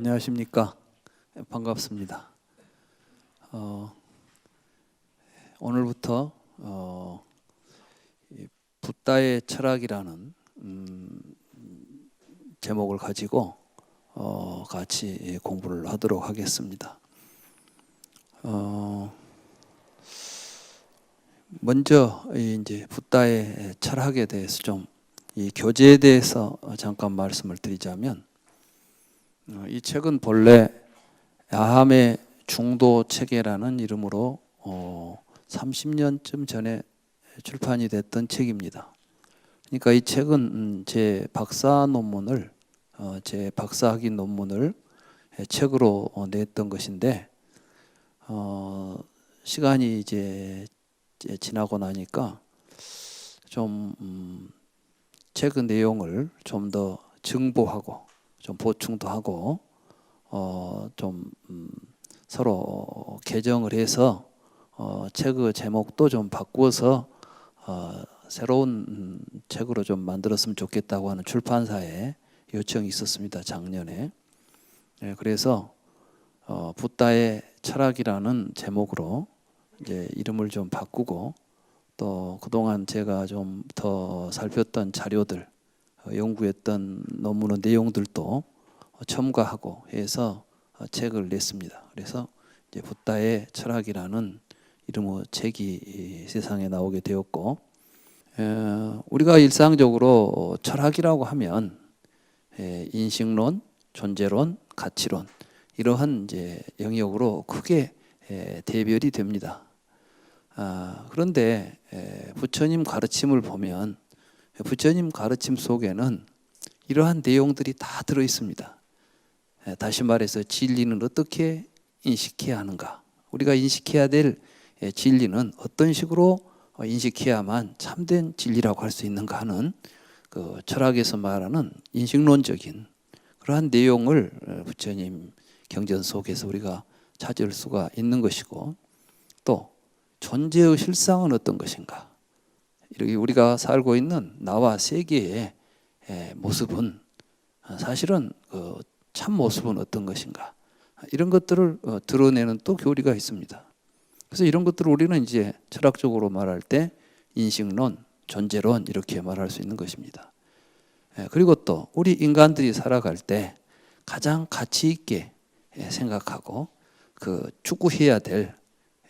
안녕하십니까. 반갑습니다. 오늘부터 이 붓다의 철학이라는 제목을 가지고 같이 공부를 하도록 하겠습니다. 먼저 이제 붓다의 철학에 대해서 좀 이 교재에 대해서 잠깐 말씀을 드리자면, 이 책은 본래 야함의 중도 체계라는 이름으로 30년쯤 전에 출판이 됐던 책입니다. 그러니까 이 책은 제 박사학위 논문을 책으로 냈던 것인데, 시간이 이제 지나고 나니까 좀 책의 내용을 좀 더 증보하고 좀 보충도 하고 좀 서로 개정을 해서 책의 제목도 좀 바꾸어서 새로운 책으로 좀 만들었으면 좋겠다고 하는 출판사에 요청이 있었습니다, 작년에. 그래서 붓다의 철학이라는 제목으로 이제 이름을 좀 바꾸고, 또 그동안 제가 좀 더 살폈던 자료들, 연구했던 논문의 내용들도 첨가하고 해서 책을 냈습니다. 그래서 이제 붓다의 철학이라는 이름의 책이 세상에 나오게 되었고, 우리가 일상적으로 철학이라고 하면 인식론, 존재론, 가치론, 이러한 이제 영역으로 크게 대별이 됩니다. 그런데 부처님 가르침을 보면 부처님 가르침 속에는 이러한 내용들이 다 들어 있습니다. 다시 말해서 진리는 어떻게 인식해야 하는가, 우리가 인식해야 될 진리는 어떤 식으로 인식해야만 참된 진리라고 할 수 있는가 하는 그 철학에서 말하는 인식론적인 그러한 내용을 부처님 경전 속에서 우리가 찾을 수가 있는 것이고, 또 존재의 실상은 어떤 것인가, 이렇게 우리가 살고 있는 나와 세계의 모습은 사실은 그 참 모습은 어떤 것인가, 이런 것들을 드러내는 또 교리가 있습니다. 그래서 이런 것들을 우리는 이제 철학적으로 말할 때 인식론, 존재론 이렇게 말할 수 있는 것입니다. 그리고 또 우리 인간들이 살아갈 때 가장 가치 있게 생각하고 그 추구해야 될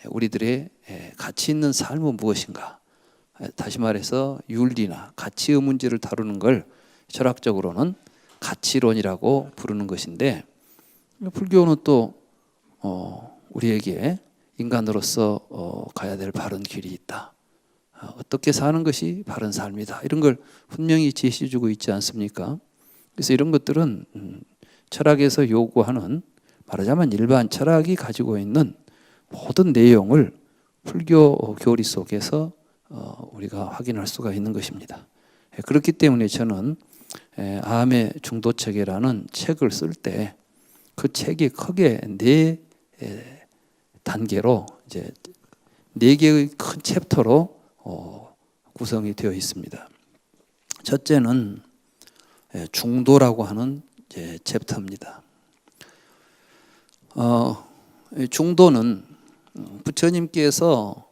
우리들의 가치 있는 삶은 무엇인가, 다시 말해서 윤리나 가치의 문제를 다루는 걸 철학적으로는 가치론이라고 부르는 것인데, 불교는 또 우리에게 인간으로서 가야 될 바른 길이 있다, 어떻게 사는 것이 바른 삶이다, 이런 걸 분명히 제시해주고 있지 않습니까? 그래서 이런 것들은 철학에서 요구하는, 말하자면 일반 철학이 가지고 있는 모든 내용을 불교 교리 속에서 우리가 확인할 수가 있는 것입니다. 그렇기 때문에 저는 야함의 중도체계라는 책을 쓸 때 그 책이 크게 네 단계로, 이제 네 개의 큰 챕터로 구성이 되어 있습니다. 첫째는 중도라고 하는 이제 챕터입니다. 중도는 부처님께서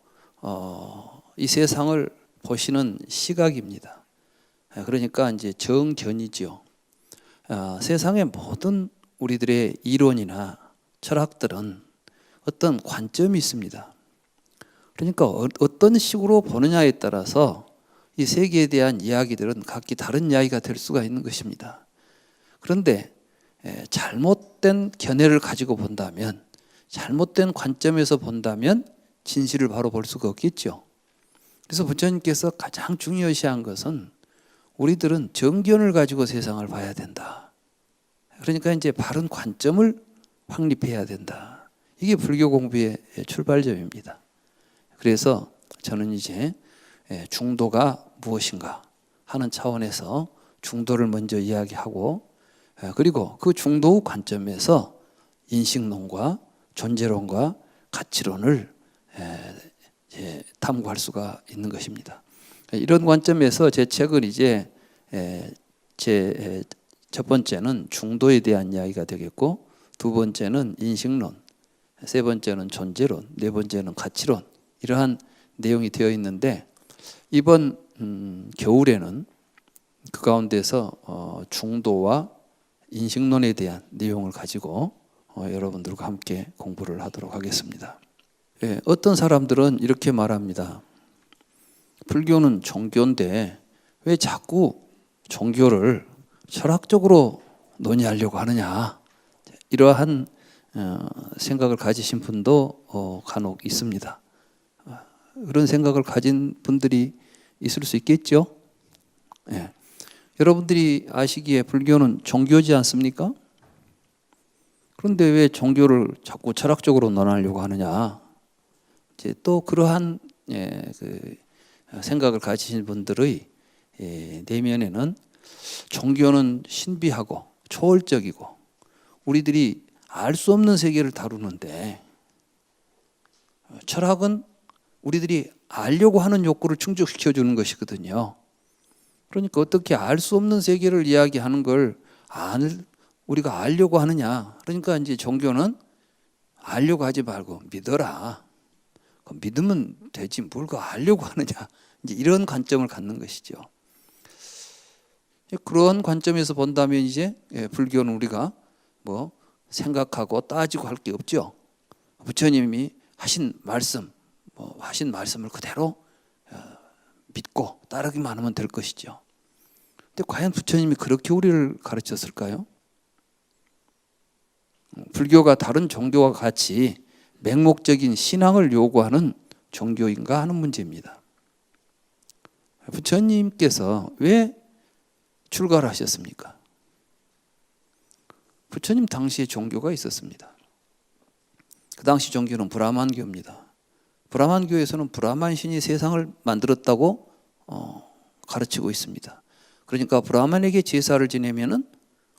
이 세상을 보시는 시각입니다. 그러니까 이제 정견이지요. 세상의 모든 우리들의 이론이나 철학들은 어떤 관점이 있습니다. 그러니까 어떤 식으로 보느냐에 따라서 이 세계에 대한 이야기들은 각기 다른 이야기가 될 수가 있는 것입니다. 그런데 잘못된 견해를 가지고 본다면, 잘못된 관점에서 본다면 진실을 바로 볼 수가 없겠죠. 그래서 부처님께서 가장 중요시한 것은 우리들은 정견을 가지고 세상을 봐야 된다. 그러니까 이제 바른 관점을 확립해야 된다. 이게 불교 공부의 출발점입니다. 그래서 저는 이제 중도가 무엇인가 하는 차원에서 중도를 먼저 이야기하고, 그리고 그 중도 관점에서 인식론과 존재론과 가치론을 탐구할 수가 있는 것입니다. 이런 관점에서 제 책은 이제 제 첫 번째는 중도에 대한 이야기가 되겠고, 두 번째는 인식론, 세 번째는 존재론, 네 번째는 가치론, 이러한 내용이 되어 있는데 이번 겨울에는 그 가운데서 중도와 인식론에 대한 내용을 가지고 여러분들과 함께 공부를 하도록 하겠습니다. 예, 어떤 사람들은 이렇게 말합니다. 불교는 종교인데 왜 자꾸 종교를 철학적으로 논의하려고 하느냐, 이러한 생각을 가지신 분도 간혹 있습니다. 그런 생각을 가진 분들이 있을 수 있겠죠. 예. 여러분들이 아시기에 불교는 종교지 않습니까? 그런데 왜 종교를 자꾸 철학적으로 논하려고 하느냐? 이제 또 그러한 그 생각을 가지신 분들의 내면에는 종교는 신비하고 초월적이고 우리들이 알 수 없는 세계를 다루는데 철학은 우리들이 알려고 하는 욕구를 충족시켜 주는 것이거든요. 그러니까 어떻게 알 수 없는 세계를 이야기하는 걸 우리가 알려고 하느냐. 그러니까 이제 종교는 알려고 하지 말고 믿어라. 믿으면 되지 뭘 그 알려고 하느냐. 이제 이런 관점을 갖는 것이죠. 그런 관점에서 본다면 이제 불교는 우리가 뭐 생각하고 따지고 할 게 없죠. 부처님이 하신 말씀, 하신 말씀을 그대로 믿고 따르기만 하면 될 것이죠. 근데 과연 부처님이 그렇게 우리를 가르쳤을까요? 불교가 다른 종교와 같이 맹목적인 신앙을 요구하는 종교인가 하는 문제입니다. 부처님께서 왜 출가를 하셨습니까? 부처님 당시에 종교가 있었습니다. 그 당시 종교는 브라만교입니다. 브라만교에서는 브라만 신이 세상을 만들었다고 가르치고 있습니다. 그러니까 브라만에게 제사를 지내면은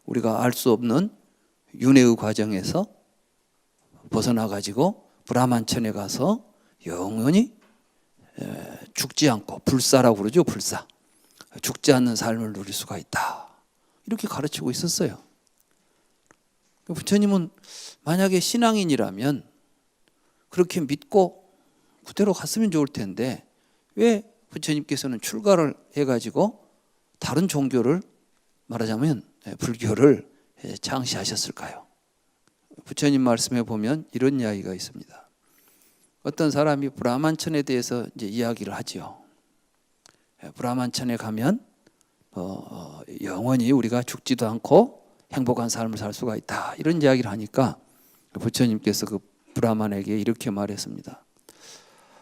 우리가 알 수 없는 윤회의 과정에서 벗어나 가지고 브라만천에 가서 영원히 죽지 않고 불사라고 그러죠. 불사. 죽지 않는 삶을 누릴 수가 있다. 이렇게 가르치고 있었어요. 부처님은 만약에 신앙인이라면 그렇게 믿고 그대로 갔으면 좋을 텐데 왜 부처님께서는 출가를 해가지고 다른 종교를 말하자면 불교를 창시하셨을까요? 부처님 말씀에 보면 이런 이야기가 있습니다. 어떤 사람이 브라만천에 대해서 이제 이야기를 하죠. 브라만천에 가면 영원히 우리가 죽지도 않고 행복한 삶을 살 수가 있다. 이런 이야기를 하니까 부처님께서 그 브라만에게 이렇게 말했습니다.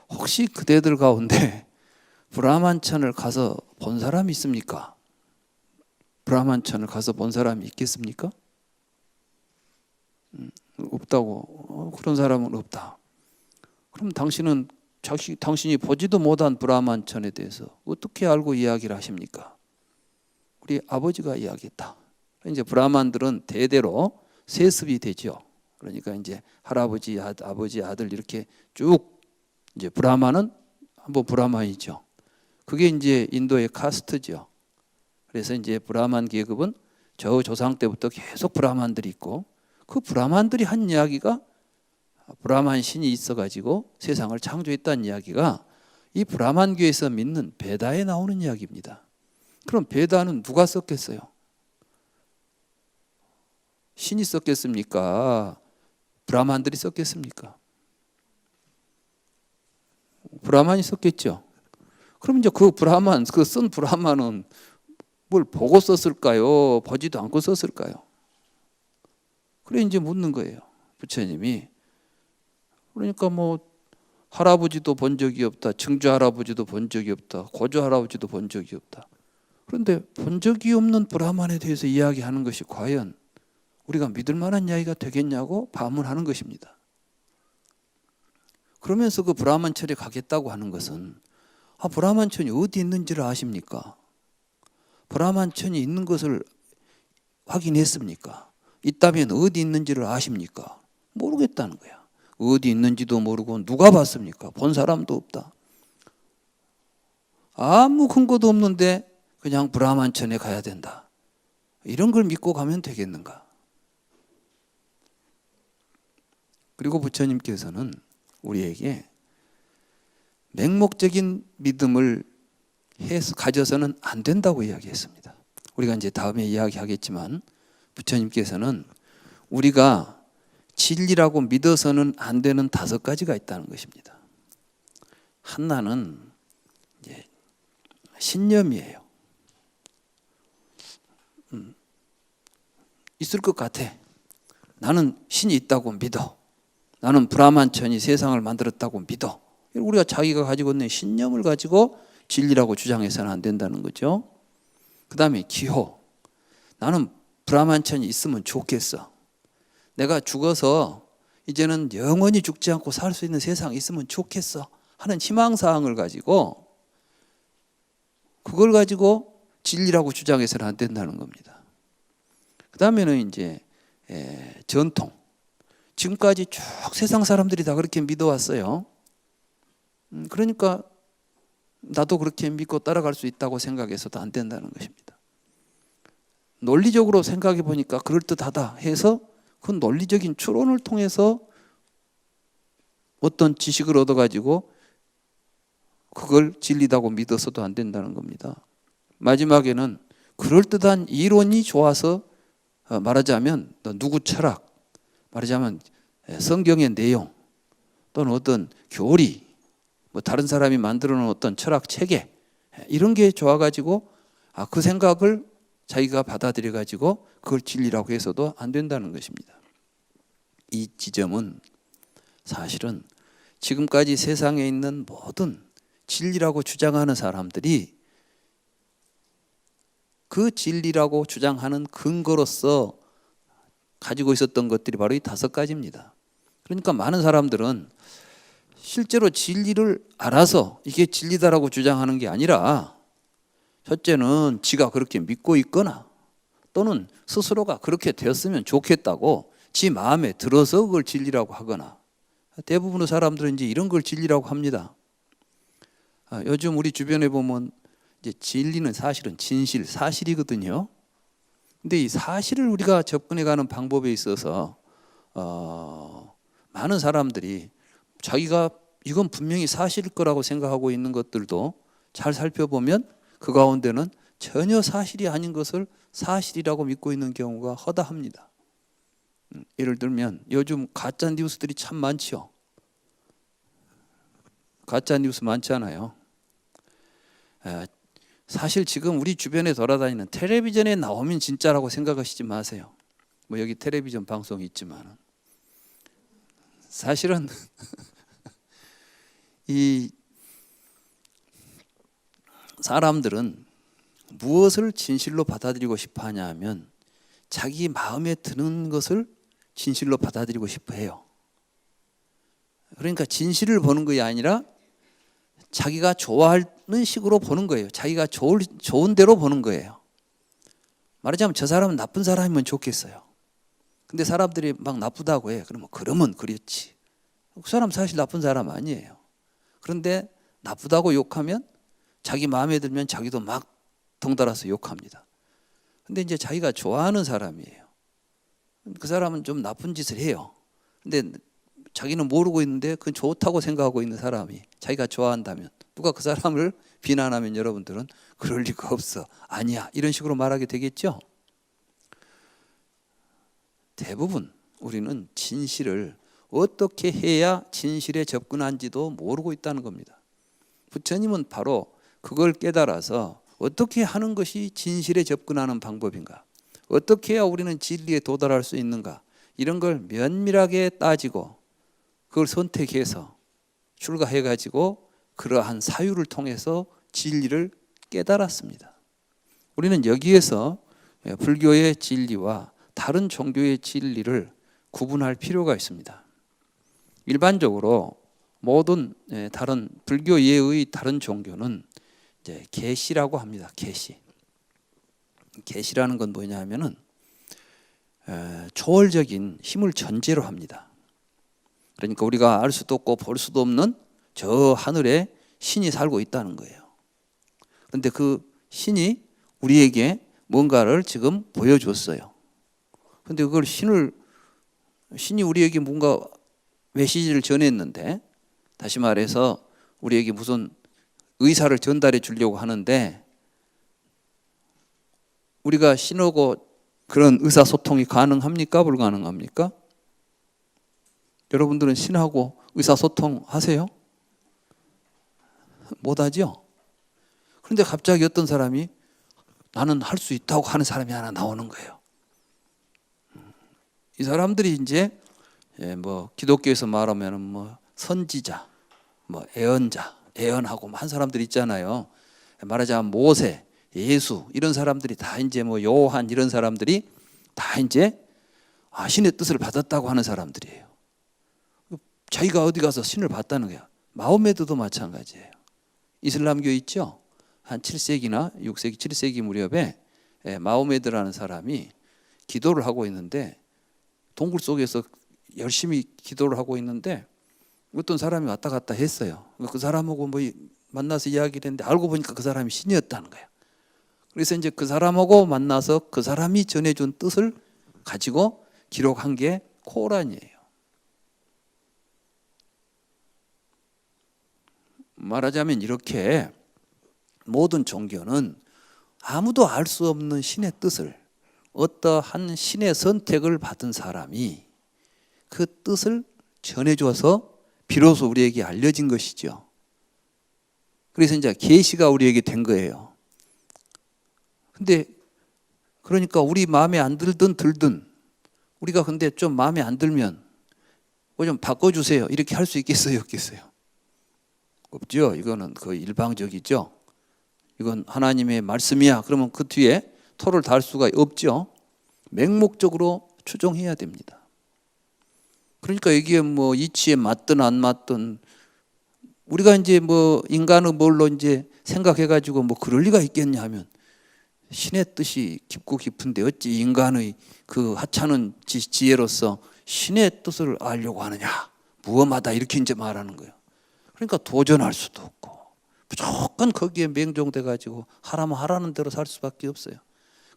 혹시 그대들 가운데 브라만천을 가서 본 사람이 있습니까? 브라만천을 가서 본 사람이 있겠습니까? 없다고. 그런 사람은 없다. 그럼 당신은 당신이 보지도 못한 브라만천에 대해서 어떻게 알고 이야기를 하십니까? 우리 아버지가 이야기했다. 이제 브라만들은 대대로 세습이 되죠. 그러니까 이제 할아버지, 아버지, 아들 이렇게 쭉 이제 브라만은 한번 브라만이죠. 그게 이제 인도의 카스트죠. 그래서 이제 브라만 계급은 저 조상 때부터 계속 브라만들이 있고 그 브라만들이 한 이야기가 브라만 신이 있어가지고 세상을 창조했다는 이야기가 이 브라만교에서 믿는 베다에 나오는 이야기입니다. 그럼 베다는 누가 썼겠어요? 신이 썼겠습니까? 브라만들이 썼겠습니까? 브라만이 썼겠죠. 그럼 이제 그 브라만, 그 쓴 브라만은 뭘 보고 썼을까요? 보지도 않고 썼을까요? 그래 이제 묻는 거예요. 부처님이. 그러니까 뭐 할아버지도 본 적이 없다. 증조 할아버지도 본 적이 없다. 고조 할아버지도 본 적이 없다. 그런데 본 적이 없는 브라만에 대해서 이야기하는 것이 과연 우리가 믿을 만한 이야기가 되겠냐고 반문하는 것입니다. 그러면서 그 브라만천에 가겠다고 하는 것은 브라만천이 어디 있는지를 아십니까? 브라만천이 있는 것을 확인했습니까? 있다면 어디 있는지를 아십니까? 모르겠다는 거야. 어디 있는지도 모르고 누가 봤습니까? 본 사람도 없다. 아무 근거도 없는데 그냥 브라만천에 가야 된다. 이런 걸 믿고 가면 되겠는가? 그리고 부처님께서는 우리에게 맹목적인 믿음을 가져서는 안 된다고 이야기했습니다. 우리가 이제 다음에 이야기하겠지만 부처님께서는 우리가 진리라고 믿어서는 안 되는 5가지가 있다는 것입니다. 하나는 이제 신념이에요. 있을 것 같아. 나는 신이 있다고 믿어. 나는 브라만천이 세상을 만들었다고 믿어. 우리가 자기가 가지고 있는 신념을 가지고 진리라고 주장해서는 안 된다는 거죠. 그 다음에 기호. 나는 브라만천이 있으면 좋겠어. 내가 죽어서 이제는 영원히 죽지 않고 살 수 있는 세상이 있으면 좋겠어 하는 희망사항을 가지고 그걸 가지고 진리라고 주장해서는 안 된다는 겁니다. 그 다음에는 이제 전통. 지금까지 쭉 세상 사람들이 다 그렇게 믿어왔어요. 그러니까 나도 그렇게 믿고 따라갈 수 있다고 생각해서도 안 된다는 것입니다. 논리적으로 생각해 보니까 그럴듯하다 해서 그 논리적인 추론을 통해서 어떤 지식을 얻어가지고 그걸 진리다고 믿어서도 안 된다는 겁니다. 마지막에는 그럴듯한 이론이 좋아서 말하자면 누구 철학, 말하자면 성경의 내용 또는 어떤 교리, 뭐 다른 사람이 만들어 놓은 어떤 철학 체계 이런 게 좋아가지고 그 생각을 자기가 받아들여 가지고 그걸 진리라고 해서도 안 된다는 것입니다. 이 지점은 사실은 지금까지 세상에 있는 모든 진리라고 주장하는 사람들이 그 진리라고 주장하는 근거로서 가지고 있었던 것들이 바로 이 5가지입니다. 그러니까 많은 사람들은 실제로 진리를 알아서 이게 진리다라고 주장하는 게 아니라 첫째는 지가 그렇게 믿고 있거나 또는 스스로가 그렇게 되었으면 좋겠다고 지 마음에 들어서 그걸 진리라고 하거나 대부분의 사람들은 이제 이런 걸 진리라고 합니다. 요즘 우리 주변에 보면 이제 진리는 사실은 진실, 사실이거든요. 근데 이 사실을 우리가 접근해가는 방법에 있어서 많은 사람들이 자기가 이건 분명히 사실일 거라고 생각하고 있는 것들도 잘 살펴보면 그 가운데는 전혀 사실이 아닌 것을 사실이라고 믿고 있는 경우가 허다합니다. 예를 들면 요즘 가짜 뉴스들이 참 많죠. 가짜 뉴스 많잖아요. 사실 지금 우리 주변에 돌아다니는 텔레비전에 나오면 진짜라고 생각하시지 마세요. 뭐 여기 텔레비전 방송이 있지만 사실은 이 사람들은 무엇을 진실로 받아들이고 싶어 하냐 하면 자기 마음에 드는 것을 진실로 받아들이고 싶어 해요. 그러니까 진실을 보는 것이 아니라 자기가 좋아하는 식으로 보는 거예요. 자기가 좋은 대로 보는 거예요. 말하자면 저 사람은 나쁜 사람이면 좋겠어요. 근데 사람들이 막 나쁘다고 해. 그러면 그렇지. 그 사람 사실 나쁜 사람 아니에요. 그런데 나쁘다고 욕하면 자기 마음에 들면 자기도 막 덩달아서 욕합니다. 근데 이제 자기가 좋아하는 사람이에요. 그 사람은 좀 나쁜 짓을 해요. 근데 자기는 모르고 있는데 그건 좋다고 생각하고 있는 사람이 자기가 좋아한다면 누가 그 사람을 비난하면 여러분들은 그럴 리가 없어. 아니야. 이런 식으로 말하게 되겠죠. 대부분 우리는 진실을 어떻게 해야 진실에 접근한지도 모르고 있다는 겁니다. 부처님은 바로 그걸 깨달아서 어떻게 하는 것이 진실에 접근하는 방법인가, 어떻게 해야 우리는 진리에 도달할 수 있는가, 이런 걸 면밀하게 따지고 그걸 선택해서 출가해가지고 그러한 사유를 통해서 진리를 깨달았습니다. 우리는 여기에서 불교의 진리와 다른 종교의 진리를 구분할 필요가 있습니다. 일반적으로 모든 다른 불교 외의 다른 종교는 이제 계시라고 합니다. 계시라는 건 뭐냐면은 초월적인 힘을 전제로 합니다. 그러니까 우리가 알 수도 없고 볼 수도 없는 저 하늘에 신이 살고 있다는 거예요. 그런데 그 신이 우리에게 뭔가를 지금 보여줬어요. 그런데 그걸 신이 우리에게 뭔가 메시지를 전했는데, 다시 말해서 우리에게 무슨 의사를 전달해 주려고 하는데, 우리가 신하고 그런 의사소통이 가능합니까? 불가능합니까? 여러분들은 신하고 의사소통 하세요? 못하죠? 그런데 갑자기 어떤 사람이 나는 할 수 있다고 하는 사람이 하나 나오는 거예요. 이 사람들이 이제 뭐 기독교에서 말하면 뭐 선지자, 뭐 애언자, 애언하고 한 사람들 있잖아요. 말하자면 모세, 예수 이런 사람들이 다 이제 뭐 요한 이런 사람들이 다 이제 신의 뜻을 받았다고 하는 사람들이에요. 자기가 어디 가서 신을 봤다는 거야. 마호메드도 마찬가지예요. 이슬람교 있죠? 한 7세기나 6세기, 7세기 무렵에 마호메드라는 사람이 기도를 하고 있는데, 동굴 속에서 열심히 기도를 하고 있는데 어떤 사람이 왔다 갔다 했어요. 그 사람하고 뭐 만나서 이야기를 했는데 알고 보니까 그 사람이 신이었다는 거예요. 그래서 이제 그 사람하고 만나서 그 사람이 전해준 뜻을 가지고 기록한 게 코란이에요. 말하자면 이렇게 모든 종교는 아무도 알 수 없는 신의 뜻을, 어떠한 신의 선택을 받은 사람이 그 뜻을 전해줘서 비로소 우리에게 알려진 것이죠. 그래서 이제 계시가 우리에게 된 거예요. 근데 그러니까 우리 마음에 안 들든 우리가 근데 좀 마음에 안 들면 좀 바꿔주세요 이렇게 할 수 있겠어요, 없겠어요? 없죠. 이거는 거의 일방적이죠. 이건 하나님의 말씀이야 그러면 그 뒤에 토를 달 수가 없죠. 맹목적으로 추종해야 됩니다. 그러니까 이게 뭐 이치에 맞든 안 맞든 우리가 이제 뭐 인간의 뭘로 이제 생각해가지고 뭐 그럴 리가 있겠냐 하면, 신의 뜻이 깊고 깊은데 어찌 인간의 그 하찮은 지혜로서 신의 뜻을 알려고 하느냐, 무엄하다 이렇게 이제 말하는 거예요. 그러니까 도전할 수도 없고 무조건 거기에 맹종돼 가지고 하라면 하라는 대로 살 수밖에 없어요.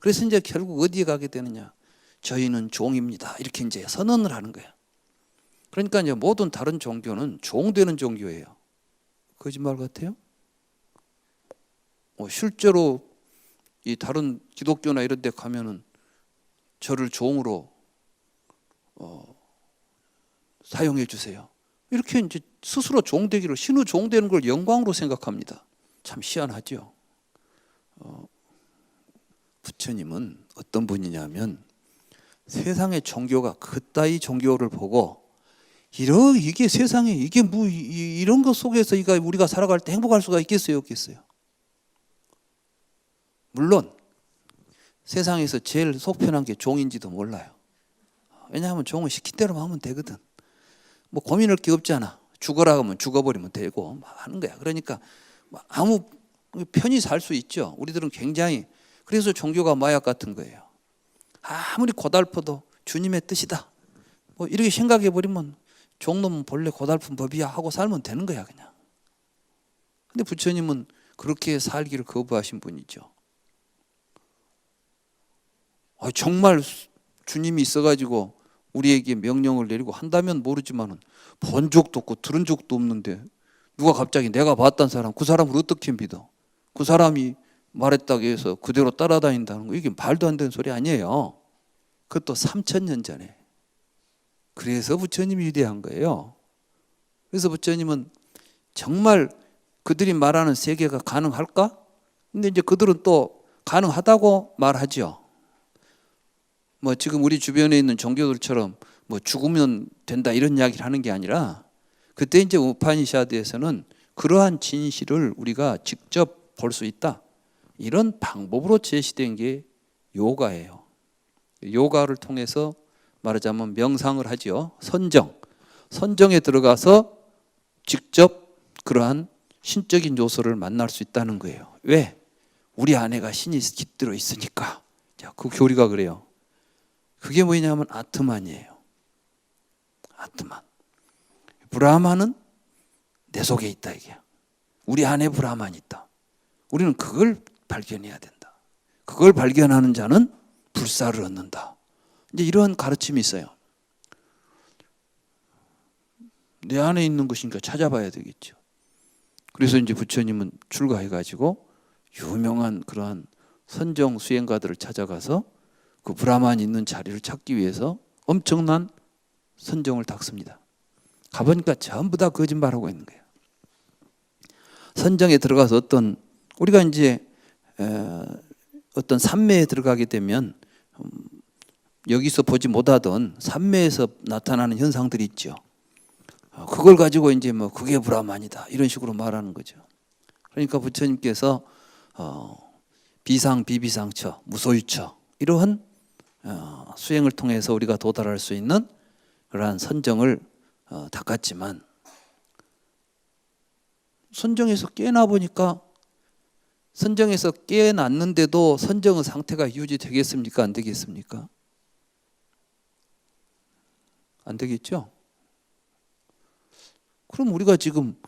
그래서 이제 결국 어디에 가게 되느냐, 저희는 종입니다 이렇게 이제 선언을 하는 거예요. 그러니까 이제 모든 다른 종교는 종되는 종교예요. 거짓말 같아요? 실제로 이 다른 기독교나 이런 데 가면은 저를 종으로 사용해 주세요 이렇게 이제 스스로 종되기를, 신의 종되는 걸 영광으로 생각합니다. 참 희한하죠. 부처님은 어떤 분이냐면 세상의 종교가 그따위 종교를 보고 이게 세상에 이게 뭐 이런 것 속에서 우리가 살아갈 때 행복할 수가 있겠어요, 없겠어요? 물론 세상에서 제일 속편한 게 종인지도 몰라요. 왜냐하면 종은 시킨 대로만 하면 되거든. 뭐 고민할 게 없잖아. 죽어라 하면 죽어버리면 되고 하는 거야. 그러니까 아무 편히 살 수 있죠. 우리들은 굉장히, 그래서 종교가 마약 같은 거예요. 아무리 고달퍼도 주님의 뜻이다 뭐 이렇게 생각해 버리면 종놈은 본래 고달픈 법이야 하고 살면 되는 거야 그냥. 근데 부처님은 그렇게 살기를 거부하신 분이죠. 정말 주님이 있어가지고 우리에게 명령을 내리고 한다면 모르지만은 본 적도 없고 들은 적도 없는데 누가 갑자기 내가 봤다는 사람, 그 사람을 어떻게 믿어? 그 사람이 말했다고 해서 그대로 따라다닌다는 거, 이게 말도 안 되는 소리 아니에요. 그것도 3000년 전에. 그래서 부처님이 위대한 거예요. 그래서 부처님은 정말 그들이 말하는 세계가 가능할까? 근데 이제 그들은 또 가능하다고 말하죠. 뭐 지금 우리 주변에 있는 종교들처럼 뭐 죽으면 된다 이런 이야기를 하는 게 아니라, 그때 이제 우파니샤드에서는 그러한 진실을 우리가 직접 볼 수 있다, 이런 방법으로 제시된 게 요가예요. 요가를 통해서 말하자면 명상을 하죠. 선정에 들어가서 직접 그러한 신적인 요소를 만날 수 있다는 거예요. 왜? 우리 안에가 신이 깃들어 있으니까. 자, 그 교리가 그래요. 그게 뭐냐면 아트만이에요. 아트만. 브라만은 내 속에 있다 이게. 우리 안에 브라만이 있다. 우리는 그걸 발견해야 된다. 그걸 발견하는 자는 불사를 얻는다. 이제 이러한 가르침이 있어요. 내 안에 있는 것이니까 찾아봐야 되겠죠. 그래서 이제 부처님은 출가해가지고 유명한 그러한 선정 수행가들을 찾아가서 그 브라만 있는 자리를 찾기 위해서 엄청난 선정을 닦습니다. 가보니까 전부 다 거짓말하고 있는 거예요. 선정에 들어가서 우리가 이제 어떤 산매에 들어가게 되면 여기서 보지 못하던 산매에서 나타나는 현상들이 있죠. 그걸 가지고 이제 뭐 그게 브라만이다 이런 식으로 말하는 거죠. 그러니까 부처님께서 비상 비비상처 무소유처 이러한 수행을 통해서 우리가 도달할 수 있는 그러한 선정을 닦았지만 선정에서 깨나 보니까 선정에서 깨났는데도 선정의 상태가 유지되겠습니까? 안 되겠습니까? 안 되겠죠? 그럼 우리가 지금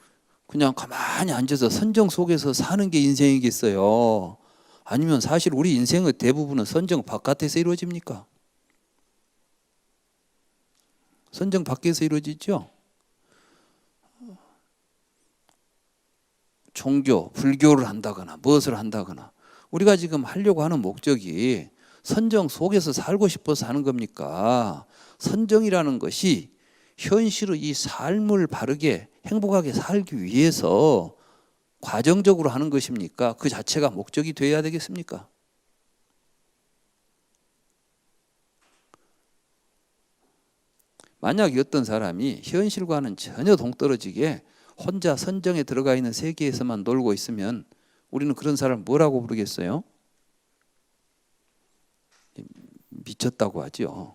그냥 가만히 앉아서 선정 속에서 사는 게 인생이겠어요? 아니면 사실 우리 인생의 대부분은 선정 바깥에서 이루어집니까? 선정 밖에서 이루어지죠? 종교, 불교를 한다거나 무엇을 한다거나 우리가 지금 하려고 하는 목적이 선정 속에서 살고 싶어서 하는 겁니까? 선정이라는 것이 현실의 이 삶을 바르게 행복하게 살기 위해서 과정적으로 하는 것입니까? 그 자체가 목적이 되어야 되겠습니까? 만약 어떤 사람이 현실과는 전혀 동떨어지게 혼자 선정에 들어가 있는 세계에서만 놀고 있으면 우리는 그런 사람을 뭐라고 부르겠어요? 미쳤다고 하죠.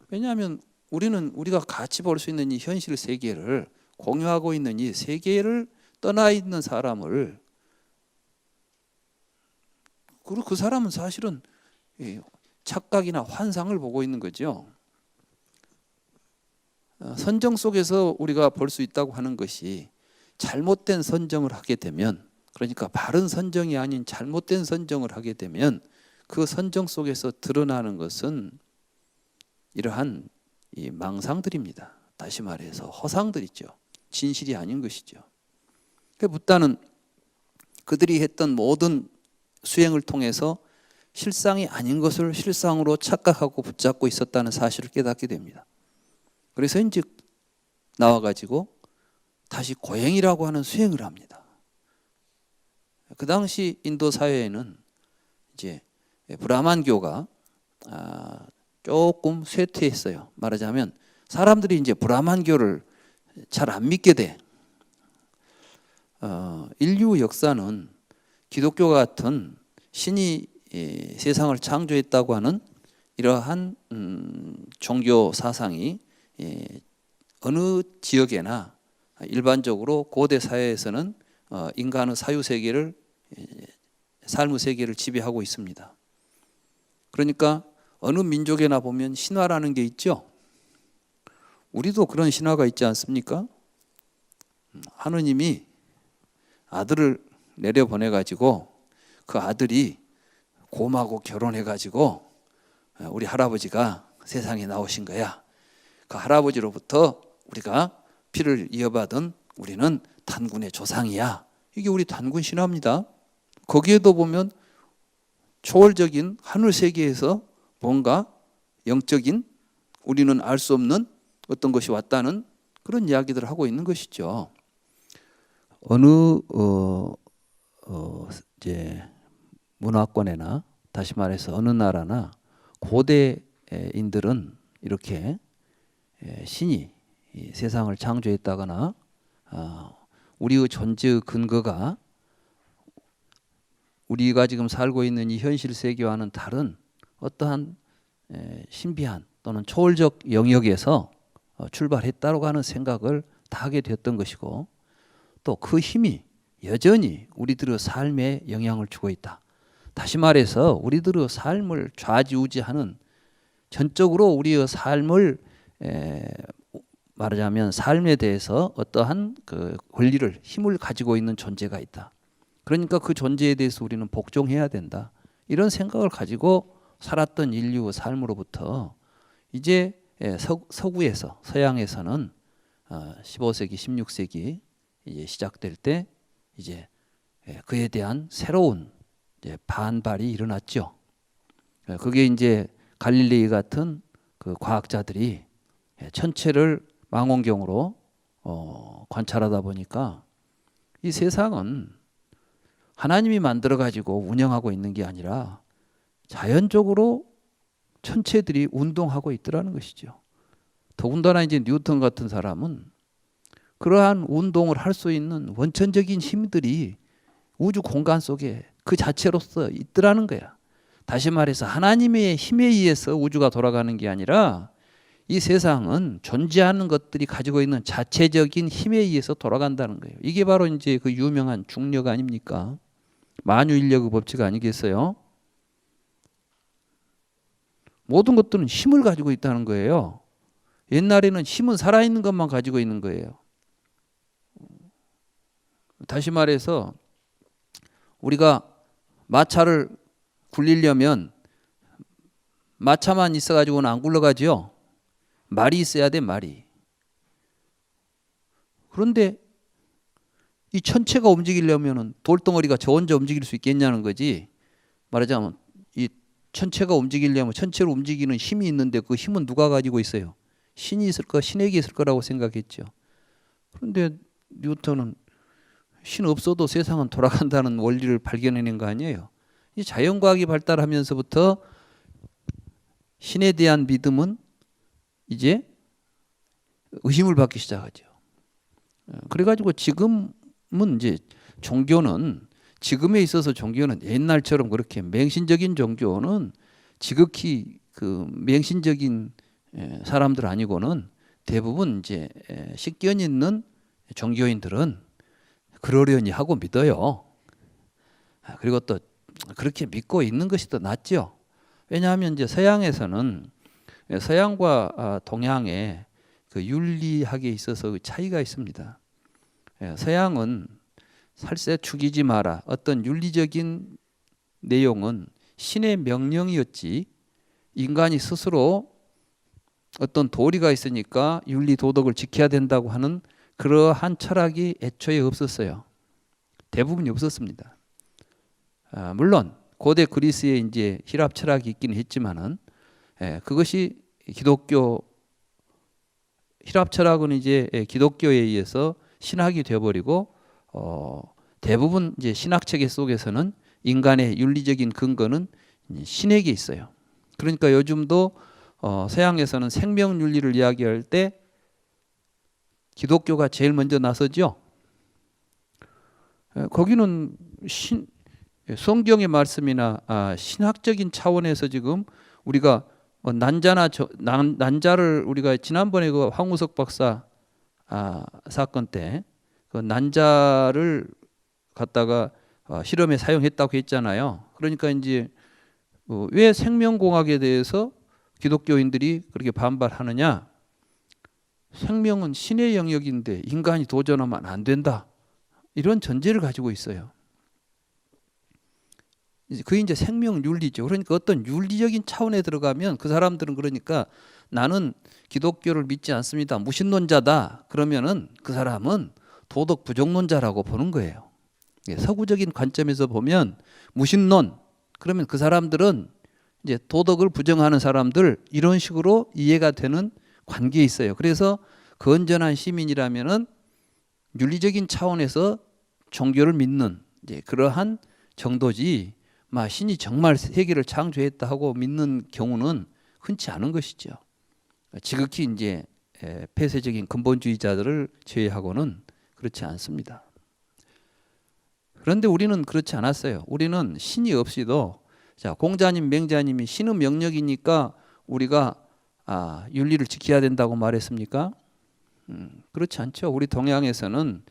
왜냐하면 우리가 같이 볼 수 있는 이 현실 세계를 공유하고 있는 이 세계를 떠나 있는 사람을 그리고 그 사람은 사실은 착각이나 환상을 보고 있는 거죠. 선정 속에서 우리가 볼 수 있다고 하는 것이 잘못된 선정을 하게 되면 그러니까 바른 선정이 아닌 잘못된 선정을 하게 되면 그 선정 속에서 드러나는 것은 이러한 이 망상들입니다. 다시 말해서 허상들이죠. 진실이 아닌 것이죠. 붓다는 그들이 했던 모든 수행을 통해서 실상이 아닌 것을 실상으로 착각하고 붙잡고 있었다는 사실을 깨닫게 됩니다. 그래서 이제 나와가지고 다시 고행이라고 하는 수행을 합니다. 그 당시 인도 사회에는 이제 브라만교가 조금 쇠퇴했어요. 말하자면 사람들이 이제 브라만교를 잘 안 믿게 돼. 인류 역사는 기독교 같은 신이 세상을 창조했다고 하는 이러한 종교 사상이 어느 지역에나 일반적으로 고대 사회에서는 인간의 사유 세계를 삶의 세계를 지배하고 있습니다. 그러니까 어느 민족에나 보면 신화라는 게 있죠. 우리도 그런 신화가 있지 않습니까? 하느님이 아들을 내려보내가지고 그 아들이 곰하고 결혼해가지고 우리 할아버지가 세상에 나오신 거야. 그 할아버지로부터 우리가 피를 이어받은 우리는 단군의 조상이야. 이게 우리 단군 신화입니다. 거기에도 보면 초월적인 하늘 세계에서 뭔가 영적인 우리는 알 수 없는 어떤 것이 왔다는 그런 이야기들을 하고 있는 것이죠. 어느 이제 문화권에나 다시 말해서 어느 나라나 고대인들은 이렇게 신이 세상을 창조했다거나 우리의 존재의 근거가 우리가 지금 살고 있는 이 현실 세계와는 다른 어떠한 신비한 또는 초월적 영역에서 출발했다고 하는 생각을 다 하게 되었던 것이고 또 그 힘이 여전히 우리들의 삶에 영향을 주고 있다. 다시 말해서 우리들의 삶을 좌지우지하는 전적으로 우리의 삶을 말하자면 삶에 대해서 어떠한 그 권리를 힘을 가지고 있는 존재가 있다. 그러니까 그 존재에 대해서 우리는 복종해야 된다. 이런 생각을 가지고 살았던 인류의 삶으로부터 이제 서구에서 서양에서는 15세기, 16세기 이제 시작될 때 이제 그에 대한 새로운 이제 반발이 일어났죠. 그게 이제 갈릴레이 같은 그 과학자들이 천체를 망원경으로 관찰하다 보니까 이 세상은 하나님이 만들어 가지고 운영하고 있는 게 아니라 자연적으로 천체들이 운동하고 있더라는 것이죠. 더군다나 이제 뉴턴 같은 사람은 그러한 운동을 할 수 있는 원천적인 힘들이 우주 공간 속에 그 자체로서 있더라는 거야. 다시 말해서 하나님의 힘에 의해서 우주가 돌아가는 게 아니라 이 세상은 존재하는 것들이 가지고 있는 자체적인 힘에 의해서 돌아간다는 거예요. 이게 바로 이제 그 유명한 중력 아닙니까? 만유인력의 법칙 아니겠어요? 모든 것들은 힘을 가지고 있다는 거예요. 옛날에는 힘은 살아있는 것만 가지고 있는 거예요. 다시 말해서 우리가 마차를 굴리려면 마차만 있어가지고는 안 굴러가죠. 말이 있어야 돼, 말이. 그런데 이 천체가 움직이려면 돌덩어리가 저 혼자 움직일 수 있겠냐는 거지. 말하자면 이 천체가 움직이려면 천체를 움직이는 힘이 있는데 그 힘은 누가 가지고 있어요? 신이 있을까? 신에게 있을 거라고 생각했죠. 그런데 뉴턴은 신 없어도 세상은 돌아간다는 원리를 발견해낸 거 아니에요. 이 자연과학이 발달하면서부터 신에 대한 믿음은 이제 의심을 받기 시작하죠. 그래가지고 지금은 이제 종교는 지금에 있어서 종교는 옛날처럼 그렇게 맹신적인 종교는 지극히 그 맹신적인 사람들 아니고는 대부분 이제 식견 있는 종교인들은 그러려니 하고 믿어요. 그리고 또 그렇게 믿고 있는 것이 더 낫죠. 왜냐하면 이제 서양에서는 서양과 동양의 그 윤리학에 있어서 차이가 있습니다. 서양은 살세 죽이지 마라. 어떤 윤리적인 내용은 신의 명령이었지 인간이 스스로 어떤 도리가 있으니까 윤리 도덕을 지켜야 된다고 하는 그러한 철학이 애초에 없었어요. 대부분이 없었습니다. 물론 고대 그리스에 이제 히랍 철학이 있기는 했지만은 그것이 기독교 히랍 철학은 이제 기독교에 의해서 신학이 되어버리고 대부분 이제 신학 체계 속에서는 인간의 윤리적인 근거는 신에게 있어요. 그러니까 요즘도 서양에서는 생명 윤리를 이야기할 때 기독교가 제일 먼저 나서죠. 거기는 성경의 말씀이나 신학적인 차원에서 지금 우리가 난자를 우리가 지난번에 그 황우석 박사 사건 때 그 난자를 갖다가 실험에 사용했다고 했잖아요. 그러니까 이제 왜 생명공학에 대해서 기독교인들이 그렇게 반발하느냐? 생명은 신의 영역인데 인간이 도전하면 안 된다. 이런 전제를 가지고 있어요. 그게 이제 생명 윤리죠. 그러니까 어떤 윤리적인 차원에 들어가면 그 사람들은 그러니까 나는 기독교를 믿지 않습니다. 무신론자다. 그러면은 그 사람은 도덕 부정론자라고 보는 거예요. 서구적인 관점에서 보면 무신론 그러면 그 사람들은 이제 도덕을 부정하는 사람들 이런 식으로 이해가 되는 관계에 있어요. 그래서 건전한 시민이라면은 윤리적인 차원에서 종교를 믿는 이제 그러한 정도지. 신이 정말 세계를 창조했다 하고 믿는 경우는 흔치 않은 것이죠. 지극히 이제 폐쇄적인 근본주의자들을 제외하고는 그렇지 않습니다. 그런데 우리는 그렇지 않았어요. 우리는 신이 없이도 공자님, 맹자님이 신은 명령이니까 우리가 윤리를 지켜야 된다고 말했습니까? 그렇지 않죠. 우리 동양에서는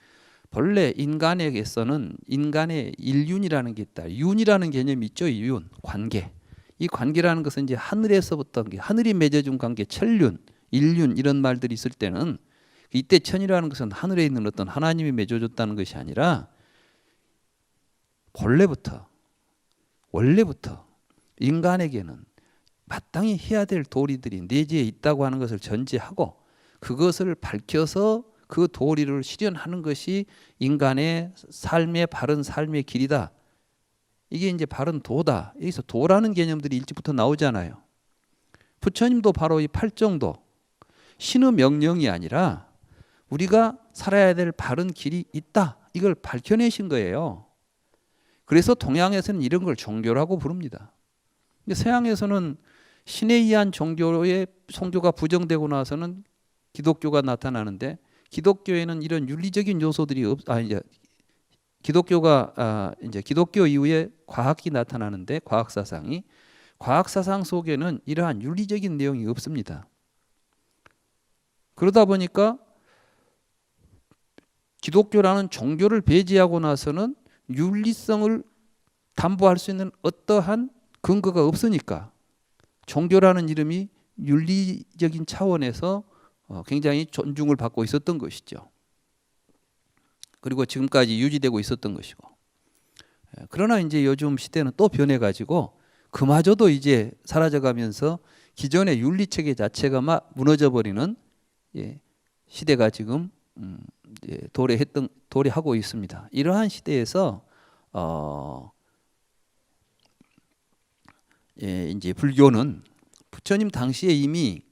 본래 인간에게서는 인간의 일윤이라는 게 있다. 윤이라는 개념이 있죠. 윤, 관계. 이 관계라는 것은 이제 하늘에서부터 하늘이 맺어준 관계, 천륜, 일륜 이런 말들이 있을 때는 이때 천이라는 것은 하늘에 있는 어떤 하나님이 맺어줬다는 것이 아니라 원래부터 인간에게는 마땅히 해야 될 도리들이 내지에 있다고 하는 것을 전제하고 그것을 밝혀서 그 도리를 실현하는 것이 인간의 삶의 바른 삶의 길이다. 이게 이제 바른 도다. 여기서 도라는 개념들이 일찍부터 나오잖아요. 부처님도 바로 이 팔정도, 신의 명령이 아니라 우리가 살아야 될 바른 길이 있다. 이걸 밝혀내신 거예요. 그래서 동양에서는 이런 걸 종교라고 부릅니다. 근데 서양에서는 신에 의한 종교의 종교가 부정되고 나서는 기독교가 나타나는데 기독교에는 이런 윤리적인 요소들이 이제 기독교가 이제 기독교 이후에 과학이 나타나는데 과학 사상 속에는 이러한 윤리적인 내용이 없습니다. 그러다 보니까 기독교라는 종교를 배제하고 나서는 윤리성을 담보할 수 있는 어떠한 근거가 없으니까 종교라는 이름이 윤리적인 차원에서 굉장히 존중을 받고 있었던 것이죠. 그리고 지금까지 유지되고 있었던 것이고. 그러나 이제 요즘 시대는 또 변해가지고 그마저도 이제 사라져가면서 기존의 윤리체계 자체가 막 무너져버리는 시대가 지금 도래하고 있습니다. 이러한 시대에서 이제 불교는 부처님 당시에 이미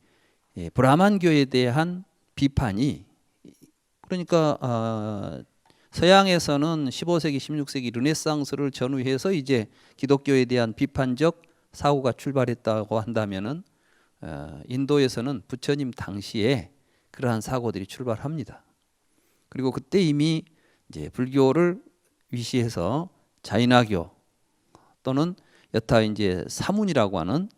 브라만교에 대한 비판이 그러니까 서양에서는 15세기, 16세기 르네상스를 전후해서 이제 기독교에 대한 비판적 사고가 출발했다고 한다면은 인도에서는 부처님 당시에 그러한 사고들이 출발합니다. 그리고 그때 이미 이제 불교를 위시해서 자인화교 또는 여타 이제 사문이라고 하는